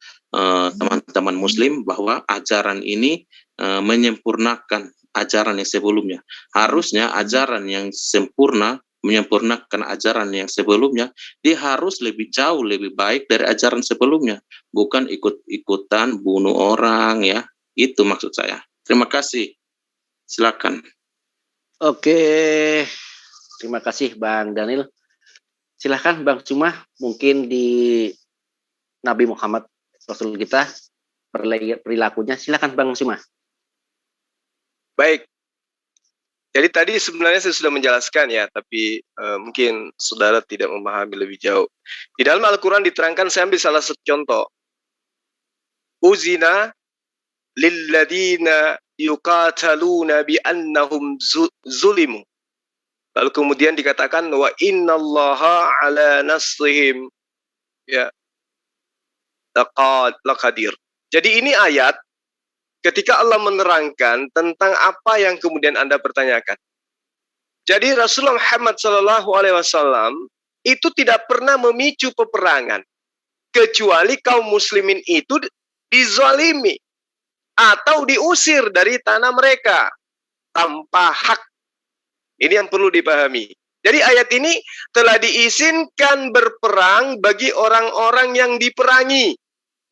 teman-teman Muslim bahwa ajaran ini menyempurnakan ajaran yang sebelumnya. Harusnya ajaran yang sempurna menyempurnakan ajaran yang sebelumnya, dia harus lebih jauh lebih baik dari ajaran sebelumnya, bukan ikut-ikutan bunuh orang, ya. Itu maksud saya. Terima kasih. Silakan. Oke, terima kasih Bang Daniel. Silakan Bang Suma, mungkin di Nabi Muhammad Rasul kita perilakunya. Silakan Bang Suma. Baik. Jadi tadi sebenarnya saya sudah menjelaskan, ya, tapi mungkin saudara tidak memahami lebih jauh. Di dalam Al-Quran diterangkan, saya ambil salah satu contoh. Uzina lilladina yuqataluna bi'annahum zulimu. Lalu kemudian dikatakan wa innallaha ala nasrihim ya laqadir. Jadi ini ayat ketika Allah menerangkan tentang apa yang kemudian Anda pertanyakan. Jadi Rasulullah Muhammad SAW itu tidak pernah memicu peperangan kecuali kaum muslimin itu dizalimi atau diusir dari tanah mereka tanpa hak. Ini yang perlu dipahami. Jadi ayat ini telah diizinkan berperang bagi orang-orang yang diperangi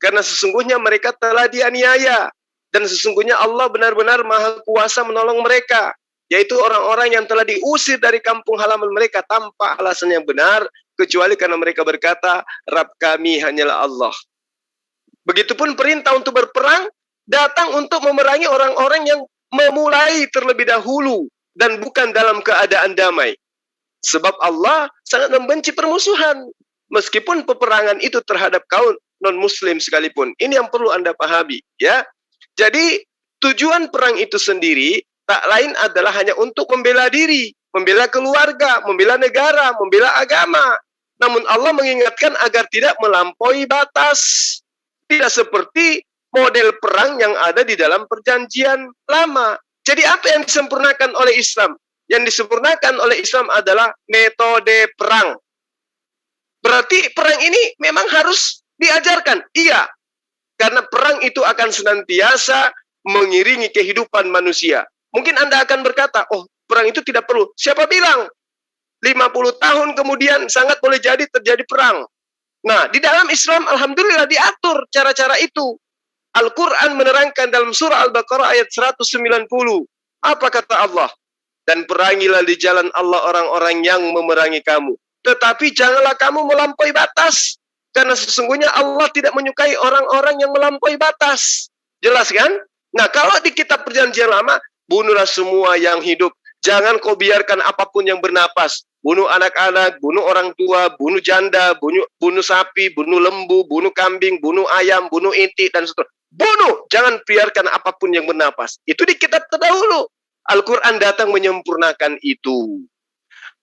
karena sesungguhnya mereka telah dianiaya dan sesungguhnya Allah benar-benar Maha Kuasa menolong mereka, yaitu orang-orang yang telah diusir dari kampung halaman mereka tanpa alasan yang benar, kecuali karena mereka berkata, Rabb kami hanyalah Allah. Begitupun perintah untuk berperang, datang untuk memerangi orang-orang yang memulai terlebih dahulu, dan bukan dalam keadaan damai. Sebab Allah sangat membenci permusuhan, meskipun peperangan itu terhadap kaum non-muslim sekalipun. Ini yang perlu Anda pahami, ya. Jadi, tujuan perang itu sendiri, tak lain adalah hanya untuk membela diri, membela keluarga, membela negara, membela agama. Namun Allah mengingatkan agar tidak melampaui batas. Tidak seperti model perang yang ada di dalam perjanjian lama. Jadi apa yang disempurnakan oleh Islam? Yang disempurnakan oleh Islam adalah metode perang. Berarti perang ini memang harus diajarkan. Iya, karena perang itu akan senantiasa mengiringi kehidupan manusia. Mungkin Anda akan berkata, oh perang itu tidak perlu. Siapa bilang? 50 tahun kemudian sangat boleh jadi terjadi perang. Nah, di dalam Islam alhamdulillah diatur cara-cara itu. Al-Quran menerangkan dalam surah Al-Baqarah ayat 190. Apa kata Allah? Dan perangilah di jalan Allah orang-orang yang memerangi kamu. Tetapi janganlah kamu melampaui batas. Karena sesungguhnya Allah tidak menyukai orang-orang yang melampaui batas. Jelas kan? Nah, kalau di kitab perjanjian lama, bunuhlah semua yang hidup. Jangan kau biarkan apapun yang bernapas. Bunuh anak-anak, bunuh orang tua, bunuh janda, bunuh sapi, bunuh lembu, bunuh kambing, bunuh ayam, bunuh inti, dan seterusnya. Bunuh, jangan biarkan apapun yang bernapas. Itu di kitab terdahulu. Al-Quran datang menyempurnakan itu.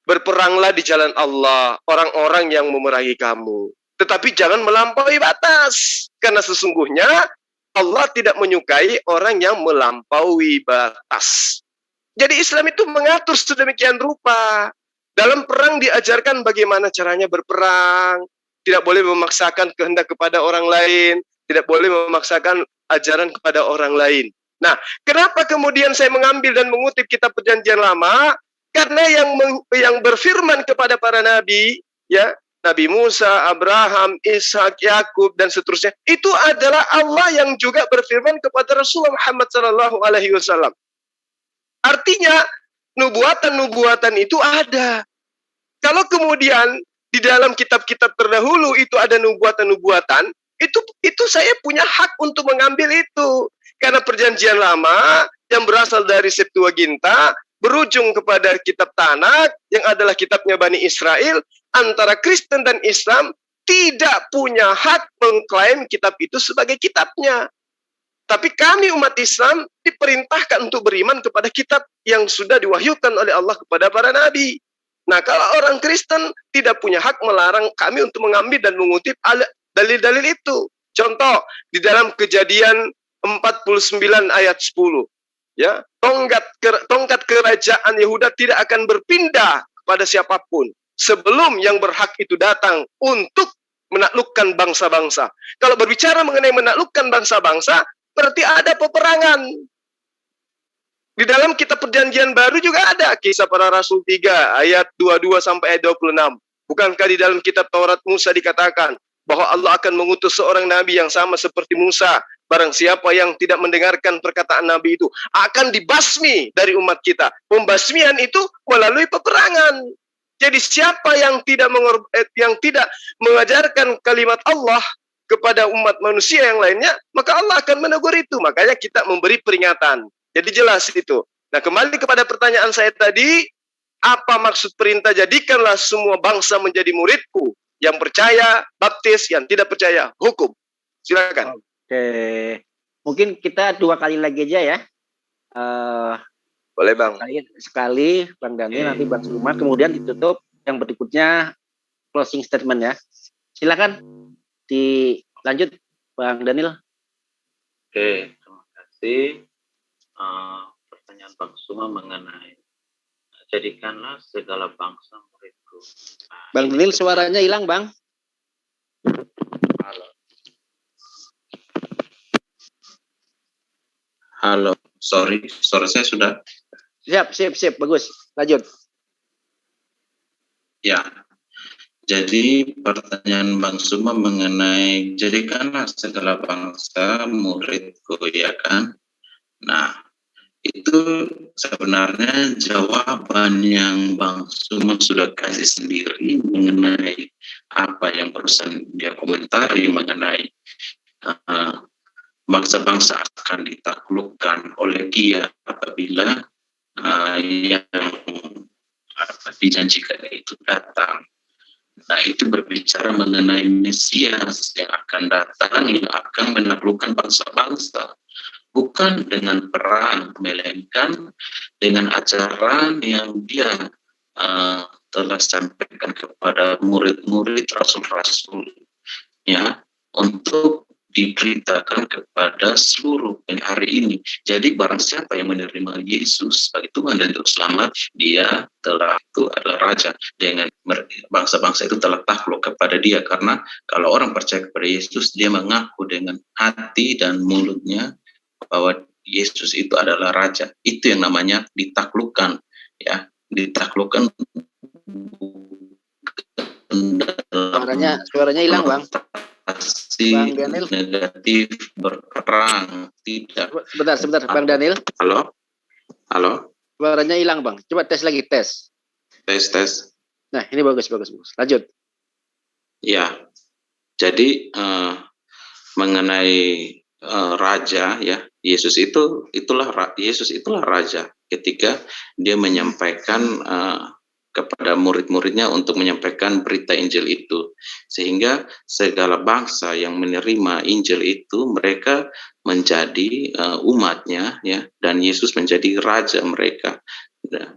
Berperanglah di jalan Allah, orang-orang yang memerangi kamu. Tetapi jangan melampaui batas. Karena sesungguhnya Allah tidak menyukai orang yang melampaui batas. Jadi Islam itu mengatur sedemikian rupa. Dalam perang diajarkan bagaimana caranya berperang. Tidak boleh memaksakan kehendak kepada orang lain. Tidak boleh memaksakan ajaran kepada orang lain. Nah, kenapa kemudian saya mengambil dan mengutip kitab perjanjian lama? Karena yang berfirman kepada para nabi, ya, Nabi Musa, Abraham, Ishak, Yakub, dan seterusnya, itu adalah Allah yang juga berfirman kepada Rasulullah Muhammad SAW. Artinya, nubuatan-nubuatan itu ada. Kalau kemudian di dalam kitab-kitab terdahulu itu ada nubuatan-nubuatan, itu saya punya hak untuk mengambil itu. Karena perjanjian lama yang berasal dari Septuaginta berujung kepada kitab Tanakh yang adalah kitabnya Bani Israel, antara Kristen dan Islam tidak punya hak mengklaim kitab itu sebagai kitabnya. Tapi kami umat Islam diperintahkan untuk beriman kepada kitab yang sudah diwahyukan oleh Allah kepada para nabi. Nah, kalau orang Kristen tidak punya hak melarang kami untuk mengambil dan mengutip dalil-dalil itu. Contoh, di dalam Kejadian 49 ayat 10. Ya, tongkat kerajaan Yehuda tidak akan berpindah kepada siapapun sebelum yang berhak itu datang untuk menaklukkan bangsa-bangsa. Kalau berbicara mengenai menaklukkan bangsa-bangsa, berarti ada peperangan. Di dalam kitab perjanjian baru juga ada Kisah Para Rasul 3 ayat 22 sampai ayat 26. Bukankah di dalam kitab Taurat Musa dikatakan bahwa Allah akan mengutus seorang nabi yang sama seperti Musa. Barang siapa yang tidak mendengarkan perkataan nabi itu akan dibasmi dari umat kita. Pembasmian itu melalui peperangan. Jadi siapa yang tidak mengajarkan kalimat Allah kepada umat manusia yang lainnya, maka Allah akan menegur itu. Makanya kita memberi peringatan. Jadi jelas itu. Nah, kembali kepada pertanyaan saya tadi, apa maksud perintah jadikanlah semua bangsa menjadi muridku? Yang percaya baptis, yang tidak percaya hukum. Silakan. Oke, mungkin kita 2 kali lagi aja ya. Boleh Bang. Sekali Bang Daniel, nanti Bang Suma, kemudian ditutup yang berikutnya closing statement ya. Silakan dilanjut Bang Daniel. Oke, terima kasih. Pertanyaan Bang Suma mengenai jadikanlah segala bangsa muridku. Bang Daniel suaranya hilang Bang. Halo, sorry saya sudah. Siap, bagus. Lanjut. Ya, jadi pertanyaan Bang Suma mengenai jadikanlah segala bangsa muridku, ya kan? Nah, itu sebenarnya jawaban yang Bang Suma sudah kasih sendiri mengenai apa yang barusan dia komentari mengenai bangsa-bangsa akan ditaklukkan oleh Dia apabila yang dijanjikan itu datang. Nah, itu berbicara mengenai Mesias yang akan datang, yang akan menaklukkan bangsa-bangsa. Bukan dengan perang, melainkan dengan ajaran yang Dia telah sampaikan kepada murid-murid rasul-rasul, ya, untuk diberitakan kepada seluruh hari ini. Jadi barang siapa yang menerima Yesus sebagai Tuhan dan Juru Selamat, dia itu adalah Raja. Dengan bangsa-bangsa itu telah takluk kepada Dia, karena kalau orang percaya kepada Yesus, dia mengaku dengan hati dan mulutnya bahwa Yesus itu adalah Raja. Itu yang namanya ditaklukkan, ya, ditaklukkan. Suaranya hilang Bang. Bang Daniel negatif berperang tidak. Sebentar Bang Daniel. Halo. Suaranya hilang Bang. Coba tes lagi, tes. Nah, ini bagus. Lanjut. Ya. Jadi mengenai raja, ya, Yesus itulah raja ketika dia menyampaikan kepada murid-muridnya untuk menyampaikan berita Injil itu, sehingga segala bangsa yang menerima Injil itu mereka menjadi umatnya, ya, dan Yesus menjadi raja mereka.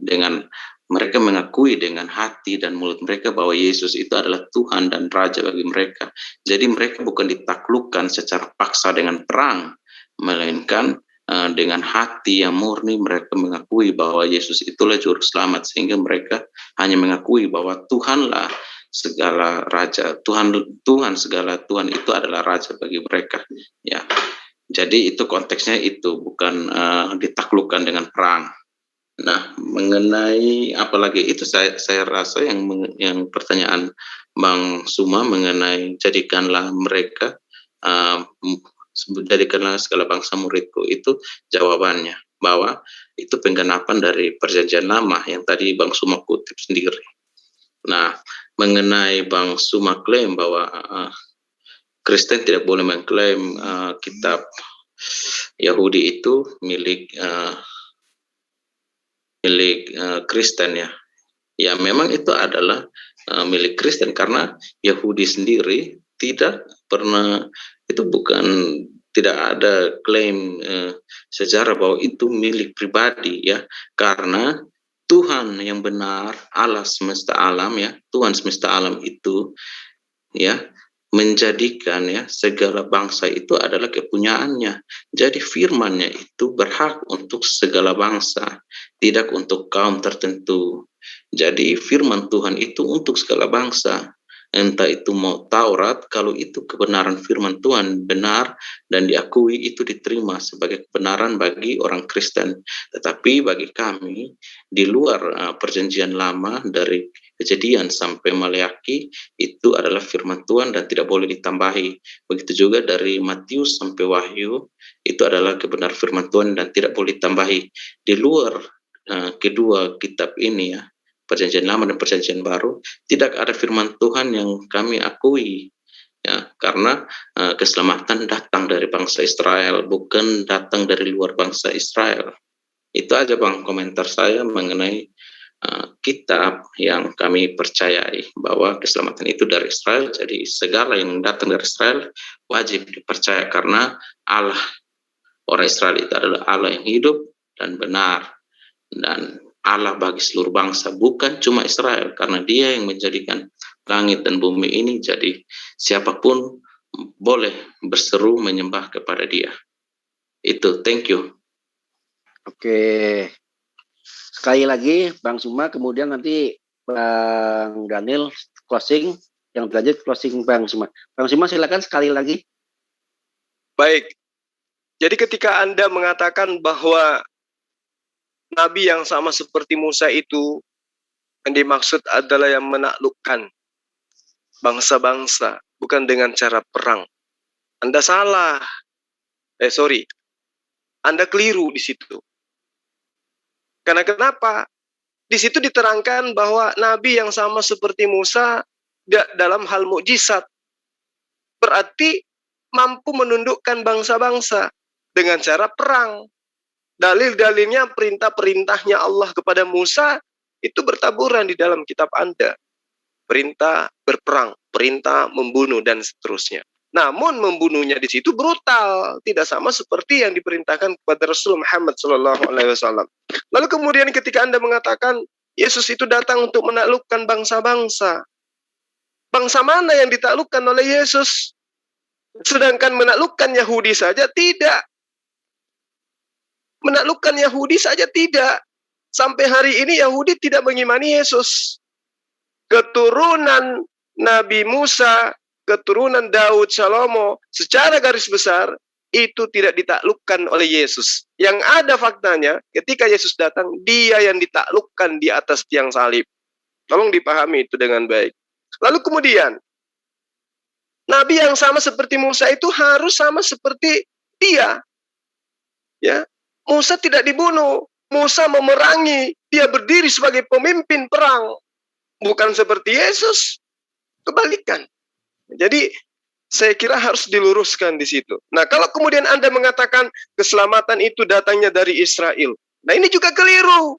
Dengan mereka mengakui dengan hati dan mulut mereka bahwa Yesus itu adalah Tuhan dan Raja bagi mereka. Jadi mereka bukan ditaklukkan secara paksa dengan perang, melainkan dengan hati yang murni mereka mengakui bahwa Yesus itulah Juru Selamat, sehingga mereka hanya mengakui bahwa Tuhanlah segala raja, Tuhan segala Tuhan itu adalah Raja bagi mereka, ya. Jadi itu konteksnya, itu bukan ditaklukkan dengan perang. Nah, mengenai apalagi itu saya rasa yang pertanyaan Bang Suma mengenai jadikanlah mereka jadikanlah segala bangsa muridku, itu jawabannya bahwa itu penggenapan dari Perjanjian Lama yang tadi Bang Suma kutip sendiri. Nah, mengenai Bang Suma klaim bahwa Kristen tidak boleh mengklaim kitab Yahudi itu milik Kristen, ya. Ya, memang itu adalah milik Kristen, karena Yahudi sendiri tidak pernah, itu tidak ada klaim sejarah bahwa itu milik pribadi, ya, karena Tuhan yang benar, Allah semesta alam, ya, Tuhan semesta alam itu, ya, menjadikan, ya, segala bangsa itu adalah kepunyaannya. Jadi firman-Nya itu berhak untuk segala bangsa, tidak untuk kaum tertentu. Jadi firman Tuhan itu untuk segala bangsa. Entah itu mau Taurat, kalau itu kebenaran firman Tuhan benar dan diakui, itu diterima sebagai kebenaran bagi orang Kristen. Tetapi bagi kami di luar Perjanjian Lama, dari Kejadian sampai Maleaki, itu adalah firman Tuhan dan tidak boleh ditambahi. Begitu juga dari Matius sampai Wahyu, itu adalah kebenaran firman Tuhan dan tidak boleh ditambahi. Di luar kedua kitab ini, ya, Perjanjian Lama dan Perjanjian Baru, tidak ada firman Tuhan yang kami akui, ya, karena keselamatan datang dari bangsa Israel, bukan datang dari luar bangsa Israel. Itu aja Bang komentar saya mengenai kitab yang kami percayai, bahwa keselamatan itu dari Israel. Jadi segala yang datang dari Israel wajib dipercaya, karena Allah, orang Israel itu adalah Allah yang hidup dan benar. dan Allah bagi seluruh bangsa, bukan cuma Israel, karena Dia yang menjadikan langit dan bumi ini. Jadi siapapun boleh berseru menyembah kepada Dia. Itu, thank you. Oke. Sekali lagi Bang Suma, kemudian nanti Bang Daniel closing, yang berlanjut closing Bang Suma. Bang Suma silakan sekali lagi. Baik. Jadi ketika Anda mengatakan bahwa Nabi yang sama seperti Musa itu yang dimaksud adalah yang menaklukkan bangsa-bangsa, bukan dengan cara perang. Anda salah. Anda keliru di situ. Karena kenapa? Di situ diterangkan bahwa Nabi yang sama seperti Musa dalam hal mukjizat. Berarti mampu menundukkan bangsa-bangsa dengan cara perang. Dalil-dalilnya, perintah-perintahnya Allah kepada Musa itu bertaburan di dalam kitab Anda. Perintah berperang, perintah membunuh, dan seterusnya. Namun membunuhnya di situ brutal, tidak sama seperti yang diperintahkan kepada Rasul Muhammad SAW. Lalu kemudian ketika Anda mengatakan Yesus itu datang untuk menaklukkan bangsa-bangsa, bangsa mana yang ditaklukkan oleh Yesus? Sedangkan menaklukkan Yahudi saja tidak. Menaklukkan Yahudi saja tidak. Sampai hari ini Yahudi tidak mengimani Yesus. Keturunan Nabi Musa, keturunan Daud, Salomo, secara garis besar itu tidak ditaklukkan oleh Yesus. Yang ada faktanya, ketika Yesus datang, Dia yang ditaklukkan di atas tiang salib. Tolong dipahami itu dengan baik. Lalu kemudian, Nabi yang sama seperti Musa itu harus sama seperti Dia. Ya, Musa tidak dibunuh, Musa memerangi, dia berdiri sebagai pemimpin perang. Bukan seperti Yesus, kebalikan. Jadi saya kira harus diluruskan di situ. Nah, kalau kemudian Anda mengatakan keselamatan itu datangnya dari Israel, nah ini juga keliru.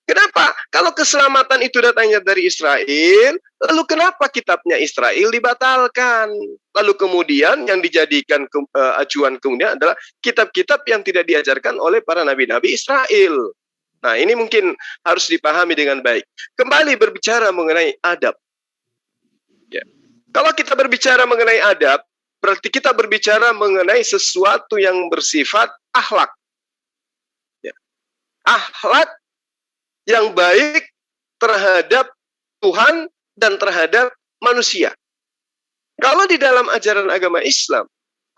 Kenapa? Kalau keselamatan itu datangnya dari Israel, lalu kenapa kitabnya Israel dibatalkan? Lalu kemudian yang dijadikan acuan kemudian adalah kitab-kitab yang tidak diajarkan oleh para nabi-nabi Israel. Nah, ini mungkin harus dipahami dengan baik. Kembali berbicara mengenai adab. Ya. Kalau kita berbicara mengenai adab, berarti kita berbicara mengenai sesuatu yang bersifat akhlak. Ya. Akhlak yang baik terhadap Tuhan dan terhadap manusia. Kalau di dalam ajaran agama Islam,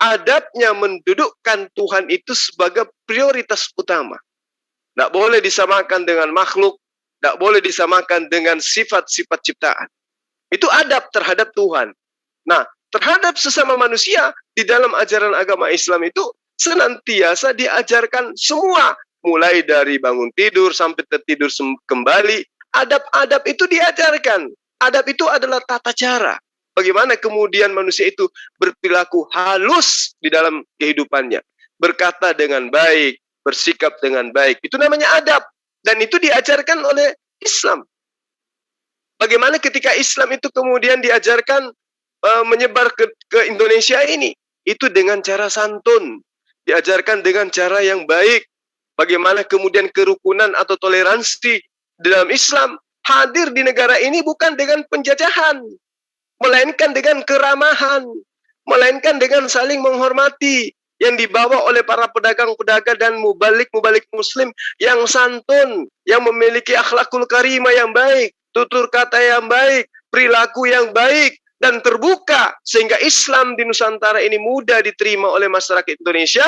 adabnya mendudukkan Tuhan itu sebagai prioritas utama. Tidak boleh disamakan dengan makhluk, tidak boleh disamakan dengan sifat-sifat ciptaan. Itu adab terhadap Tuhan. Nah, terhadap sesama manusia, di dalam ajaran agama Islam itu senantiasa diajarkan semua. Mulai dari bangun tidur sampai tertidur kembali, adab-adab itu diajarkan. Adab itu adalah tata cara. Bagaimana kemudian manusia itu berperilaku halus di dalam kehidupannya. Berkata dengan baik, bersikap dengan baik. Itu namanya adab. Dan itu diajarkan oleh Islam. Bagaimana ketika Islam itu kemudian diajarkan menyebar ke Indonesia ini? Itu dengan cara santun. Diajarkan dengan cara yang baik. Bagaimana kemudian kerukunan atau toleransi dalam Islam hadir di negara ini bukan dengan penjajahan, melainkan dengan keramahan, melainkan dengan saling menghormati yang dibawa oleh para pedagang-pedagang dan mubalik-mubalik muslim yang santun, yang memiliki akhlakul karimah yang baik, tutur kata yang baik, perilaku yang baik, dan terbuka sehingga Islam di Nusantara ini mudah diterima oleh masyarakat Indonesia.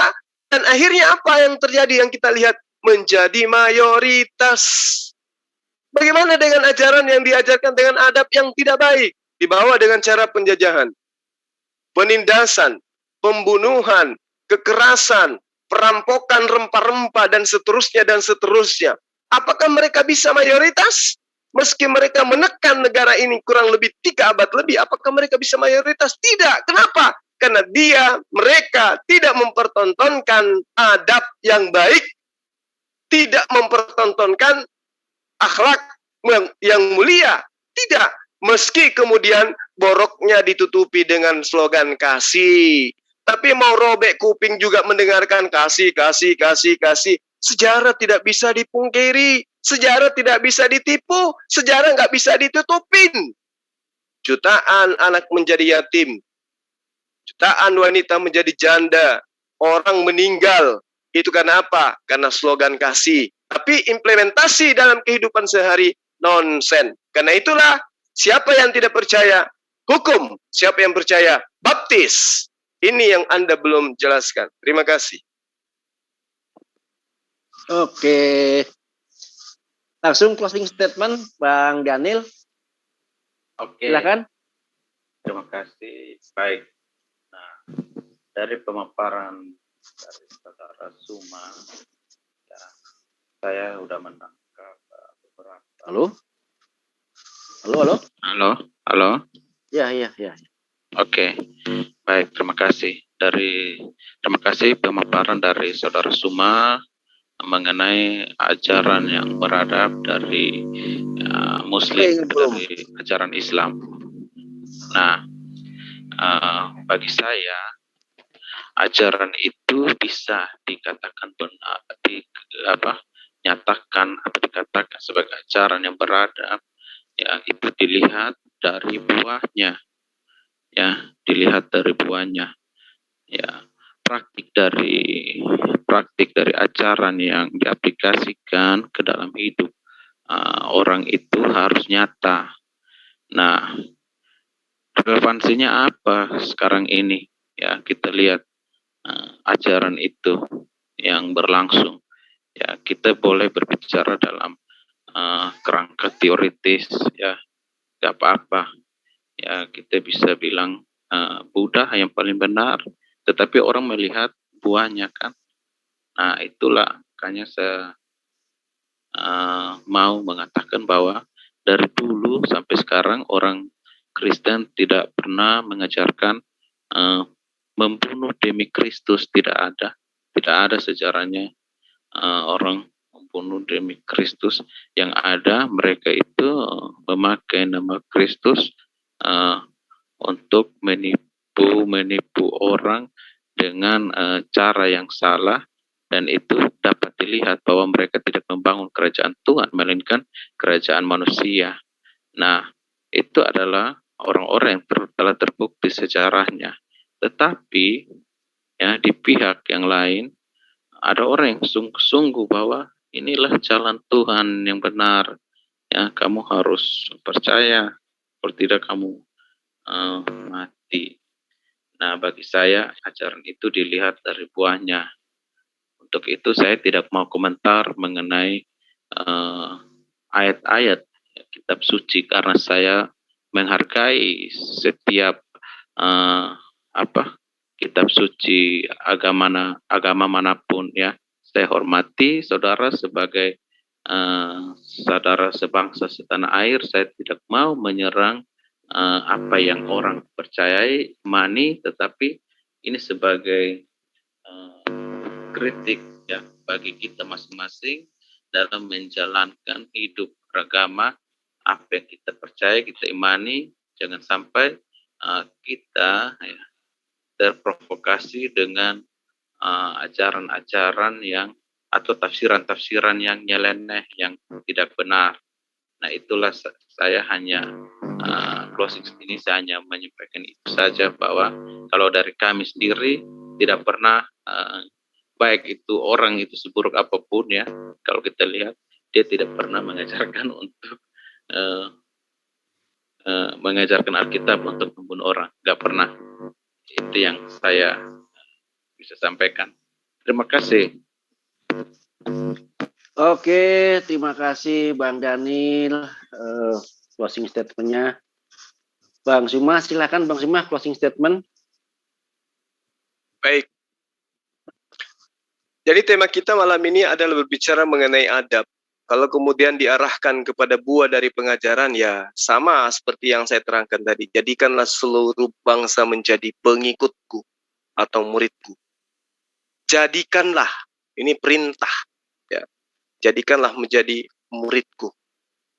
Dan akhirnya apa yang terjadi yang kita lihat? Menjadi mayoritas. Bagaimana dengan ajaran yang diajarkan dengan adab yang tidak baik? Dibawa dengan cara penjajahan, penindasan, pembunuhan, kekerasan, perampokan rempah-rempah, dan seterusnya dan seterusnya. Apakah mereka bisa mayoritas? Meski mereka menekan negara ini kurang lebih 3 abad lebih, apakah mereka bisa mayoritas? Tidak. Kenapa? Karena mereka tidak mempertontonkan adab yang baik, tidak mempertontonkan akhlak yang mulia, tidak. Meski kemudian boroknya ditutupi dengan slogan kasih, tapi mau robek kuping juga mendengarkan kasih, kasih, kasih, kasih. Sejarah tidak bisa dipungkiri Sejarah tidak bisa ditipu, sejarah nggak bisa ditutupin. Jutaan anak menjadi yatim, jutaan wanita menjadi janda, orang meninggal. Itu karena apa? Karena slogan kasih. Tapi implementasi dalam kehidupan sehari nonsen. Karena itulah siapa yang tidak percaya hukum, siapa yang percaya baptis. Ini yang Anda belum jelaskan. Terima kasih. Oke. Langsung closing statement Bang Daniel. Oke. Silakan. Terima kasih. Baik. Nah, dari pemaparan dari Saudara Suma, ya, saya sudah menangkap beberapa. Halo? Halo? Halo. Ya. Oke. Baik, terima kasih. Terima kasih pemaparan dari Saudara Suma mengenai ajaran yang beradab dari Muslim, dari ajaran Islam. Nah, bagi saya ajaran itu bisa dikatakan benar, nyatakan atau dikatakan sebagai ajaran yang beradab, ya itu dilihat dari buahnya, ya praktik dari ajaran yang diaplikasikan ke dalam hidup orang itu harus nyata. Nah, relevansinya apa sekarang ini? Ya, kita lihat ajaran itu yang berlangsung. Ya, kita boleh berbicara dalam kerangka teoritis, ya, gak apa-apa. Ya, kita bisa bilang Buddha yang paling benar, tetapi orang melihat buahnya kan. Nah, itulah makanya saya mau mengatakan bahwa dari dulu sampai sekarang orang Kristen tidak pernah mengajarkan membunuh demi Kristus, tidak ada sejarahnya orang membunuh demi Kristus. Yang ada mereka itu memakai nama Kristus untuk menipu orang dengan cara yang salah, dan itu dapat dilihat bahwa mereka tidak membangun kerajaan Tuhan, melainkan kerajaan manusia. Nah, itu adalah orang-orang yang telah terbukti sejarahnya. Tetapi ya di pihak yang lain ada orang yang sungguh-sungguh bahwa inilah jalan Tuhan yang benar. Ya, kamu harus percaya, kalau tidak kamu mati. Nah, bagi saya ajaran itu dilihat dari buahnya. Untuk itu saya tidak mau komentar mengenai ayat-ayat kitab suci, karena saya menghargai setiap kitab suci agama manapun, ya. Saya hormati saudara sebagai saudara sebangsa setanah air. Saya tidak mau menyerang apa yang orang percayai, imani, tetapi ini sebagai kritik, ya, bagi kita masing-masing dalam menjalankan hidup beragama. Apa yang kita percaya, kita imani, jangan sampai kita terprovokasi dengan ajaran-ajaran yang atau tafsiran-tafsiran yang nyeleneh, yang tidak benar. Nah, itulah saya hanya closing ini, saya hanya menyampaikan itu saja, bahwa kalau dari kami sendiri tidak pernah baik itu orang itu seburuk apapun, ya, kalau kita lihat dia tidak pernah mengajarkan untuk mengajarkan Alkitab untuk membunuh orang, nggak pernah. Itu yang saya bisa sampaikan. Terima kasih. Oke, terima kasih Bang Daniel closing statement-nya. Bang Suma, silakan Bang Suma closing statement. Baik. Jadi tema kita malam ini adalah berbicara mengenai adab. Kalau kemudian diarahkan kepada buah dari pengajaran, ya sama seperti yang saya terangkan tadi. Jadikanlah seluruh bangsa menjadi pengikutku atau muridku. Jadikanlah, ini perintah. Ya. Jadikanlah menjadi muridku.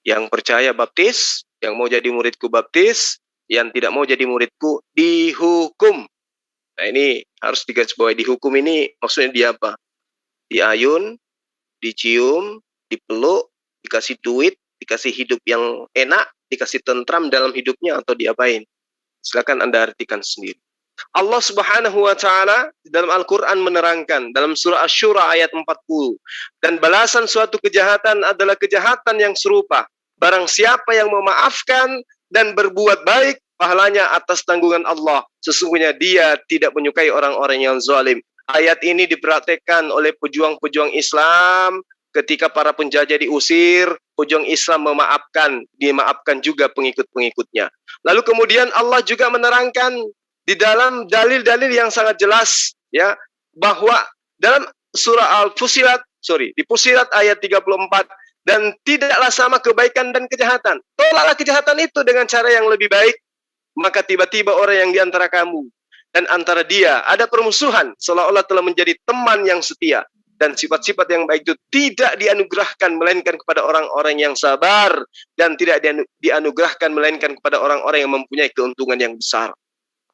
Yang percaya baptis, yang mau jadi muridku baptis, yang tidak mau jadi muridku dihukum. Nah, ini harus digarisbawahi. Dihukum ini maksudnya dia apa? Diayun, dicium, dipeluk, dikasih duit, dikasih hidup yang enak, dikasih tentram dalam hidupnya, atau diapain? Silakan Anda artikan sendiri. Allah Subhanahu wa taala dalam Al-Qur'an menerangkan dalam surah Asy-Syura ayat 40, dan balasan suatu kejahatan adalah kejahatan yang serupa. Barang siapa yang memaafkan dan berbuat baik, pahalanya atas tanggungan Allah. Sesungguhnya Dia tidak menyukai orang-orang yang zalim. Ayat ini dipraktekkan oleh pejuang-pejuang Islam ketika para penjajah diusir, pejuang Islam dimaafkan juga pengikut-pengikutnya. Lalu kemudian Allah juga menerangkan di dalam dalil-dalil yang sangat jelas, ya, bahwa dalam surah Al-Fusilat, di Fusilat ayat 34, dan tidaklah sama kebaikan dan kejahatan. Tolaklah kejahatan itu dengan cara yang lebih baik, maka tiba-tiba orang yang di antara kamu dan antara dia ada permusuhan, seolah-olah telah menjadi teman yang setia. Dan sifat-sifat yang baik itu tidak dianugerahkan melainkan kepada orang-orang yang sabar, dan tidak dianugerahkan melainkan kepada orang-orang yang mempunyai keuntungan yang besar.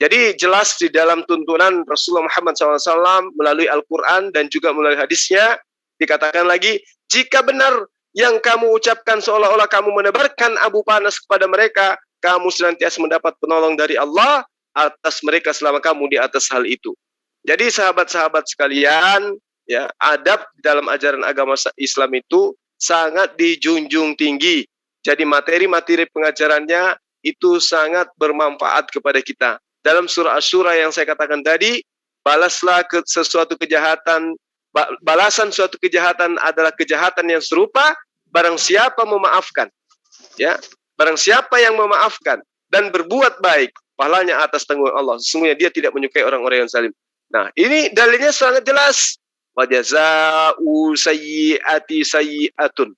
Jadi jelas di dalam tuntunan Rasulullah Muhammad SAW melalui Al-Quran dan juga melalui hadisnya, dikatakan lagi, jika benar yang kamu ucapkan seolah-olah kamu menebarkan abu panas kepada mereka, kamu senantiasa mendapat penolong dari Allah atas mereka selama kamu di atas hal itu. Jadi sahabat-sahabat sekalian, ya, adab dalam ajaran agama Islam itu sangat dijunjung tinggi. Jadi materi-materi pengajarannya itu sangat bermanfaat kepada kita. Dalam surah Asy-Syura yang saya katakan tadi, balaslah sesuatu kejahatan, balasan suatu kejahatan adalah kejahatan yang serupa barang siapa memaafkan, ya, barang siapa yang memaafkan dan berbuat baik, pahalanya atas tanggungan Allah. Sesungguhnya Dia tidak menyukai orang-orang yang zalim. Nah, ini dalilnya sangat jelas. Wa jazaa'u sayyi'ati sayyi'atun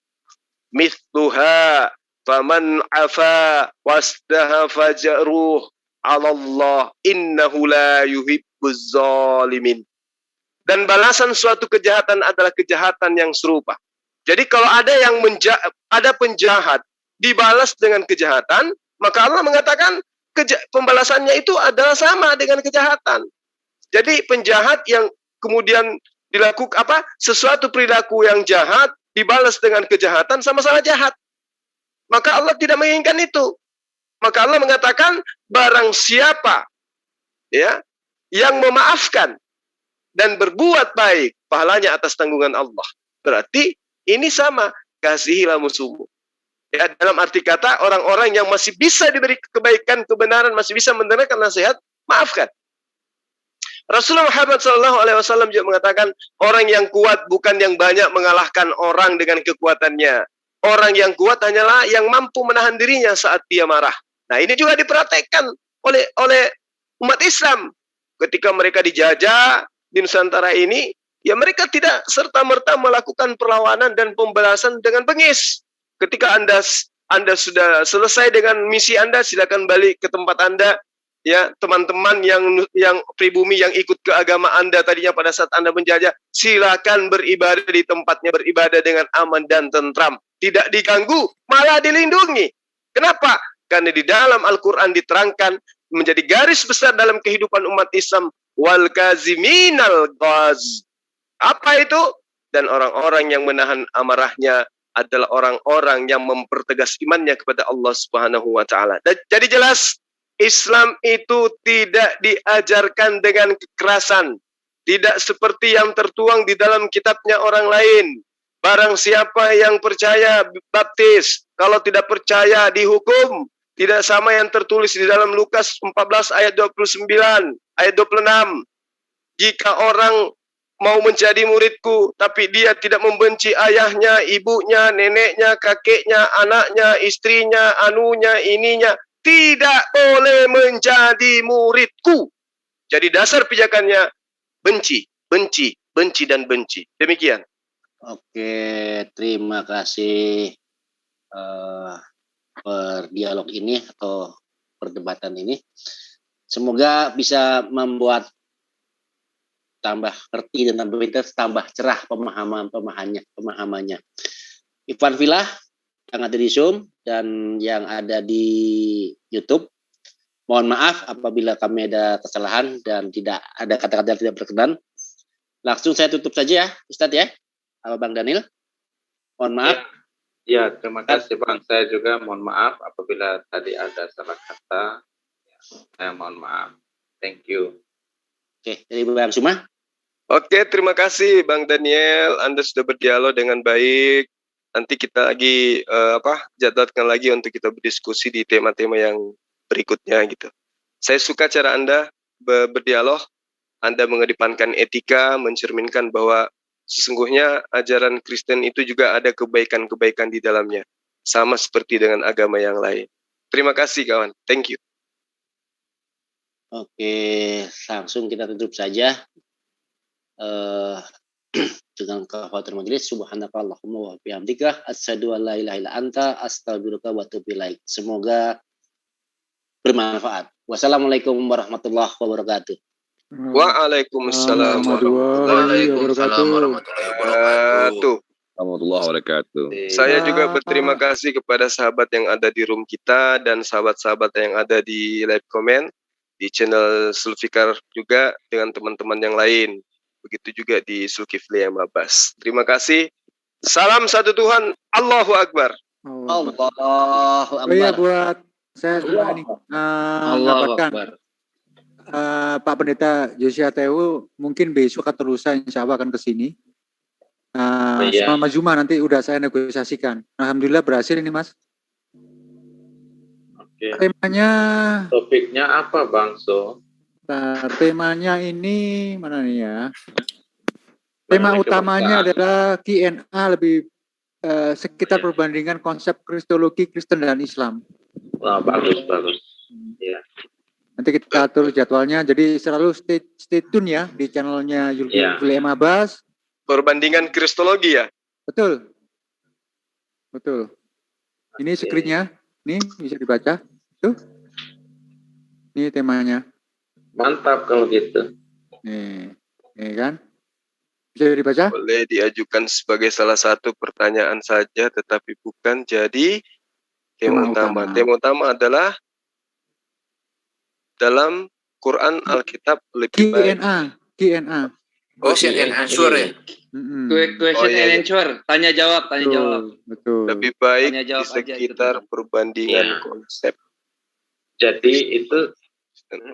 mithluha faman 'afa wasdaha fajruh 'ala Allah innahu la yuhibbuz zalimin. Dan balasan suatu kejahatan adalah kejahatan yang serupa. Jadi kalau ada yang ada penjahat dibalas dengan kejahatan, maka Allah mengatakan pembalasannya itu adalah sama dengan kejahatan. Jadi penjahat yang kemudian dilakukan sesuatu perilaku yang jahat dibalas dengan kejahatan, sama-sama jahat. Maka Allah tidak menginginkan itu. Maka Allah mengatakan barang siapa, ya, yang memaafkan dan berbuat baik, pahalanya atas tanggungan Allah. Berarti ini sama, kasihilah musuhmu. Ya, dalam arti kata orang-orang yang masih bisa diberi kebaikan, kebenaran, masih bisa mendengarkan nasihat, maafkan. Rasulullah Muhammad SAW juga mengatakan, orang yang kuat bukan yang banyak mengalahkan orang dengan kekuatannya. Orang yang kuat hanyalah yang mampu menahan dirinya saat dia marah. Nah, ini juga dipraktekkan oleh umat Islam. Ketika mereka dijajah di Nusantara ini, ya mereka tidak serta-merta melakukan perlawanan dan pembalasan dengan bengis. Ketika Anda sudah selesai dengan misi Anda, silakan balik ke tempat Anda. Ya, teman-teman yang pribumi yang ikut ke agama Anda tadinya pada saat Anda menjajah, silakan beribadah di tempatnya, beribadah dengan aman dan tentram. Tidak diganggu, malah dilindungi. Kenapa? Karena di dalam Al-Quran diterangkan menjadi garis besar dalam kehidupan umat Islam, wal kaziminal ghaz. Apa itu? Dan orang-orang yang menahan amarahnya adalah orang-orang yang mempertegas imannya kepada Allah Subhanahu wa taala. Jadi jelas Islam itu tidak diajarkan dengan kekerasan, tidak seperti yang tertuang di dalam kitabnya orang lain. Barang siapa yang percaya baptis, kalau tidak percaya dihukum. Tidak sama yang tertulis di dalam Lukas 14 ayat 29, ayat 26. Jika orang mau menjadi muridku, tapi dia tidak membenci ayahnya, ibunya, neneknya, kakeknya, anaknya, istrinya, anunya, ininya, tidak boleh menjadi muridku. Jadi dasar pijakannya benci, benci, benci, dan benci. Demikian. Oke, terima kasih berdialog ini atau perdebatan ini. Semoga bisa membuat tambah ngerti dan tambah cerah pemahamannya. Ivan Villa yang ada di Zoom dan yang ada di YouTube, mohon maaf apabila kami ada kesalahan dan tidak ada kata-kata yang tidak berkenan. Langsung saya tutup saja ya, Ustadz ya, Bang Daniel. Mohon maaf. Ya, terima kasih Bang. Saya juga mohon maaf apabila tadi ada salah kata. Saya mohon maaf. Thank you. Oke, dari Bang Suma. Oke, terima kasih Bang Daniel. Anda sudah berdialog dengan baik. Nanti kita lagi jadwalkan lagi untuk kita berdiskusi di tema-tema yang berikutnya gitu. Saya suka cara Anda berdialog. Anda mengedepankan etika, mencerminkan bahwa sesungguhnya ajaran Kristen itu juga ada kebaikan-kebaikan di dalamnya. Sama seperti dengan agama yang lain. Terima kasih kawan. Thank you. Oke, langsung kita tutup saja. Dengan kafatul majelis, subhanakallahumma wa bihamdika asyhadu an la ilaha illa anta astaghfiruka wa atubu ilaik. Semoga bermanfaat. Wassalamualaikum warahmatullahi wabarakatuh. Waalaikumsalam warahmatullahi wabarakatuh. Warahmatullahi wabarakatuh. Saya juga berterima kasih kepada sahabat yang ada di room kita dan sahabat-sahabat yang ada di live comment di channel Sulfikar juga dengan teman-teman yang lain. Begitu juga di Zulkifli Mabas. Terima kasih. Salam satu Tuhan. Allahu Akbar. Allahu Akbar. Oh iya, buat saya juga ini mendapatkan Pak Pendeta Josia Tewu mungkin besok atau lusa insya Allah akan ke sini. Sama Mas Zuma nanti udah saya negosiasikan. Alhamdulillah berhasil ini Mas. Oke. Temanya. Topiknya apa Bang So? Temanya ini mana nih ya? Tema utamanya adalah Q&A lebih sekitar perbandingan konsep kristologi Kristen dan Islam. Wah, bagus. Ya. Nanti kita atur jadwalnya. Jadi selalu stay tune ya di channelnya Zulkifli Mabas. Perbandingan kristologi ya? Betul. Ini screen-nya. Nih bisa dibaca. Tuh. Ini temanya. Mantap kalau gitu. Nih kan? Bisa dibaca? Boleh diajukan sebagai salah satu pertanyaan saja, tetapi bukan jadi tema utama. Tema utama adalah dalam Quran Alkitab lebih baik. Q&A. Question and answer ya. Question and answer. Tanya jawab. Betul. Lebih baik di sekitar perbandingan konsep. Jadi itu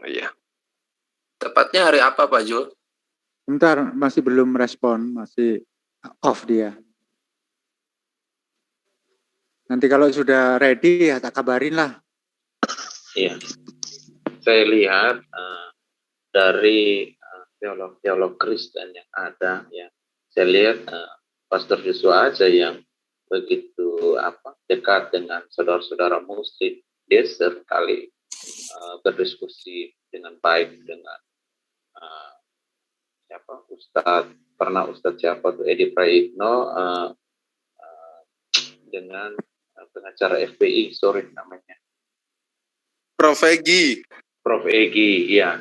ya. Tepatnya hari apa Pak Jul? Bentar, masih belum respon, masih off dia. Nanti kalau sudah ready ya tak kabarin lah. Iya. Saya lihat dari teolog Kristen yang ada ya. Saya lihat Pastor Joshua aja yang begitu dekat dengan saudara-saudara Muslim. Dia sekali berdiskusi dengan baik dengan Ustadz siapa tuh Edi Praitno dengan pengacara FPI, namanya Prof. Egi, ya.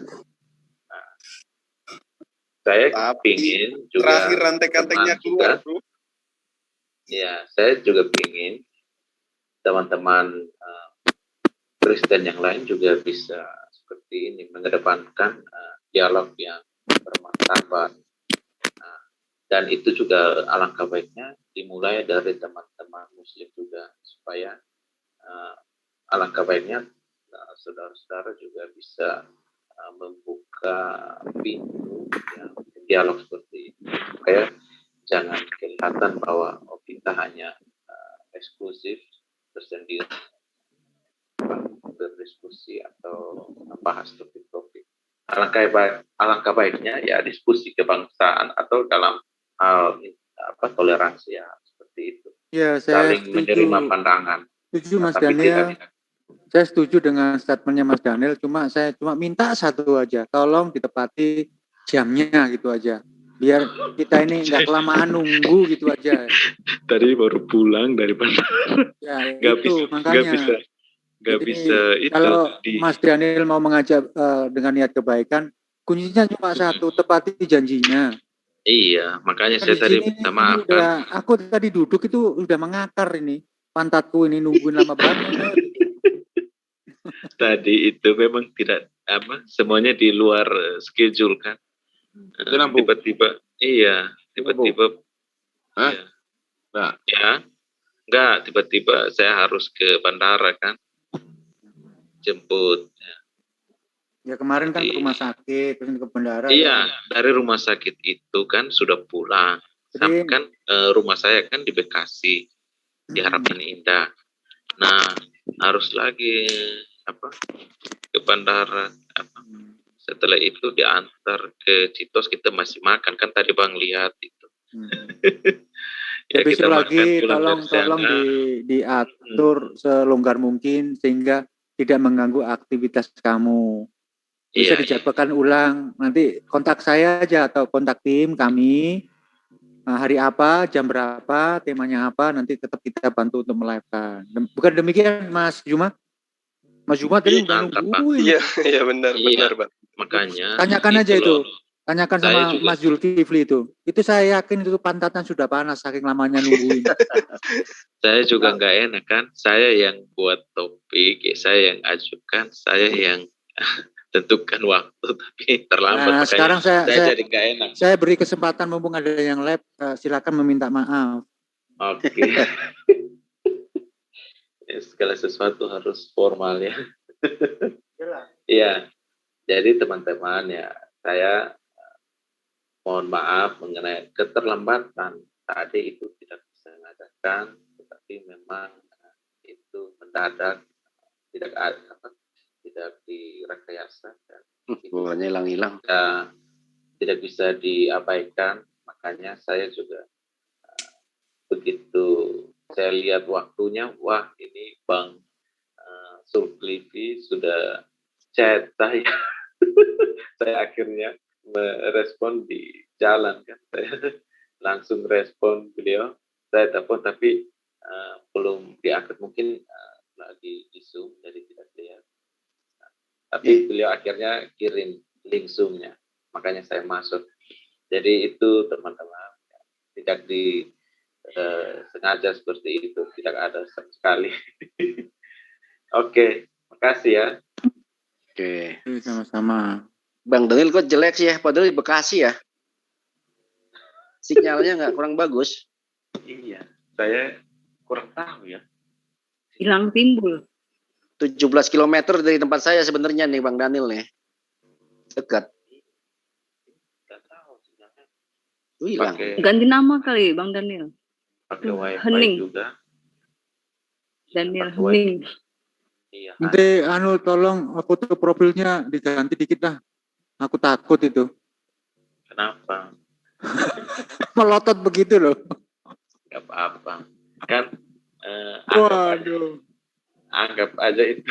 Saya pingin juga terakhir rantai-rantai keluar, Bro. Ya, saya juga pingin teman-teman Kristen yang lain juga bisa seperti ini, mengedepankan dialog yang bermartabat. Dan itu juga alangkah baiknya dimulai dari teman-teman Muslim juga, supaya alangkah baiknya saudara-saudara juga bisa membuka pintu dialog seperti ini, supaya jangan kelihatan bahwa kita hanya eksklusif tersendiri berdiskusi atau bahas topik-topik. Alangkah baiknya ya diskusi kebangsaan atau dalam hal toleransi ya seperti itu. Ya, saya saling menerima pandangan. Setuju Mas Daniel. Saya setuju dengan statementnya Mas Daniel. Saya cuma minta satu aja, tolong ditepati jamnya gitu aja. Biar kita ini nggak kelamaan nunggu gitu aja. Tadi baru pulang dari bandara. Ya, itu makanya. Nggak bisa itu. Kalau Mas Daniel mau mengajak dengan niat kebaikan, kuncinya cuma satu, tepati janjinya. Iya, makanya saya tadi minta maaf. Aku tadi duduk itu udah mengakar ini, pantatku ini nungguin lama banget. Tadi itu memang tidak semuanya di luar schedule kan. Tiba-tiba, iya, tiba-tiba. Nah, ya. Enggak, tiba-tiba saya harus ke bandara kan, jemput. Ya kemarin kan ke rumah sakit, terus ke bandara. Iya, ya. dari rumah sakit itu kan sudah pulang. Jadi, Kan rumah saya kan di Bekasi, di Harapan Indah. Nah, harus lagi ke bandara. Setelah itu diantar ke Citos, kita masih makan kan tadi Bang lihat itu. Ya besok lagi tolong diatur selonggar mungkin sehingga tidak mengganggu aktivitas kamu. Bisa dijadwalkan ulang, nanti kontak saya aja atau kontak tim kami, hari apa, jam berapa, temanya apa, nanti tetap kita bantu untuk melive-kan. Bukan demikian Mas Juma? Mas Juma tadi udah nungguin. Iya benar Bang. Makanya tanyakan aja itu. Tanyakan sama juga, Mas Zulkifli itu. Itu saya yakin itu pantatan sudah panas saking lamanya nungguin. Saya juga nggak enak kan. Saya yang buat topik, saya yang ajukan, saya yang tentukan waktu, tapi terlambat. Nah, sekarang saya jadi nggak enak. Saya beri kesempatan mumpung ada yang live, silakan meminta maaf. Oke. Segala sesuatu harus formal ya. Iya. Jadi teman-teman ya, saya mohon maaf mengenai keterlambatan tadi itu tidak bisa mengadakan, tetapi memang itu mendadak, tidak direkayasa dan hilang-hilang. Tidak bisa diabaikan. Makanya saya juga begitu saya lihat waktunya, wah ini Bang Zulkifli sudah chat saya. Saya akhirnya merespon di jalan kan, saya langsung respon beliau, saya telepon tapi belum diangkat, mungkin lagi di Zoom jadi tidak lihat. Tapi beliau akhirnya kirim link Zoom-nya, makanya saya masuk. Jadi itu teman-teman, tidak sengaja seperti itu, tidak ada sama sekali. Oke, makasih ya. Oke, sama-sama. Bang Daniel kok jelek sih ya, padahal di Bekasi ya. Sinyalnya nggak kurang bagus. Iya, saya kurang tahu ya. Hilang timbul. 17 km dari tempat saya sebenarnya nih Bang Daniel nih. Dekat. Nggak tahu sinyalnya. Hilang. Ganti nama kali Bang Daniel. Pakai wifi Hening. juga. Daniel Hening. Iya. Nanti tolong foto profilnya diganti dikit lah. Aku takut itu. Kenapa? Melotot begitu loh. Gak apa-apa. Kan waduh. Anggap aja itu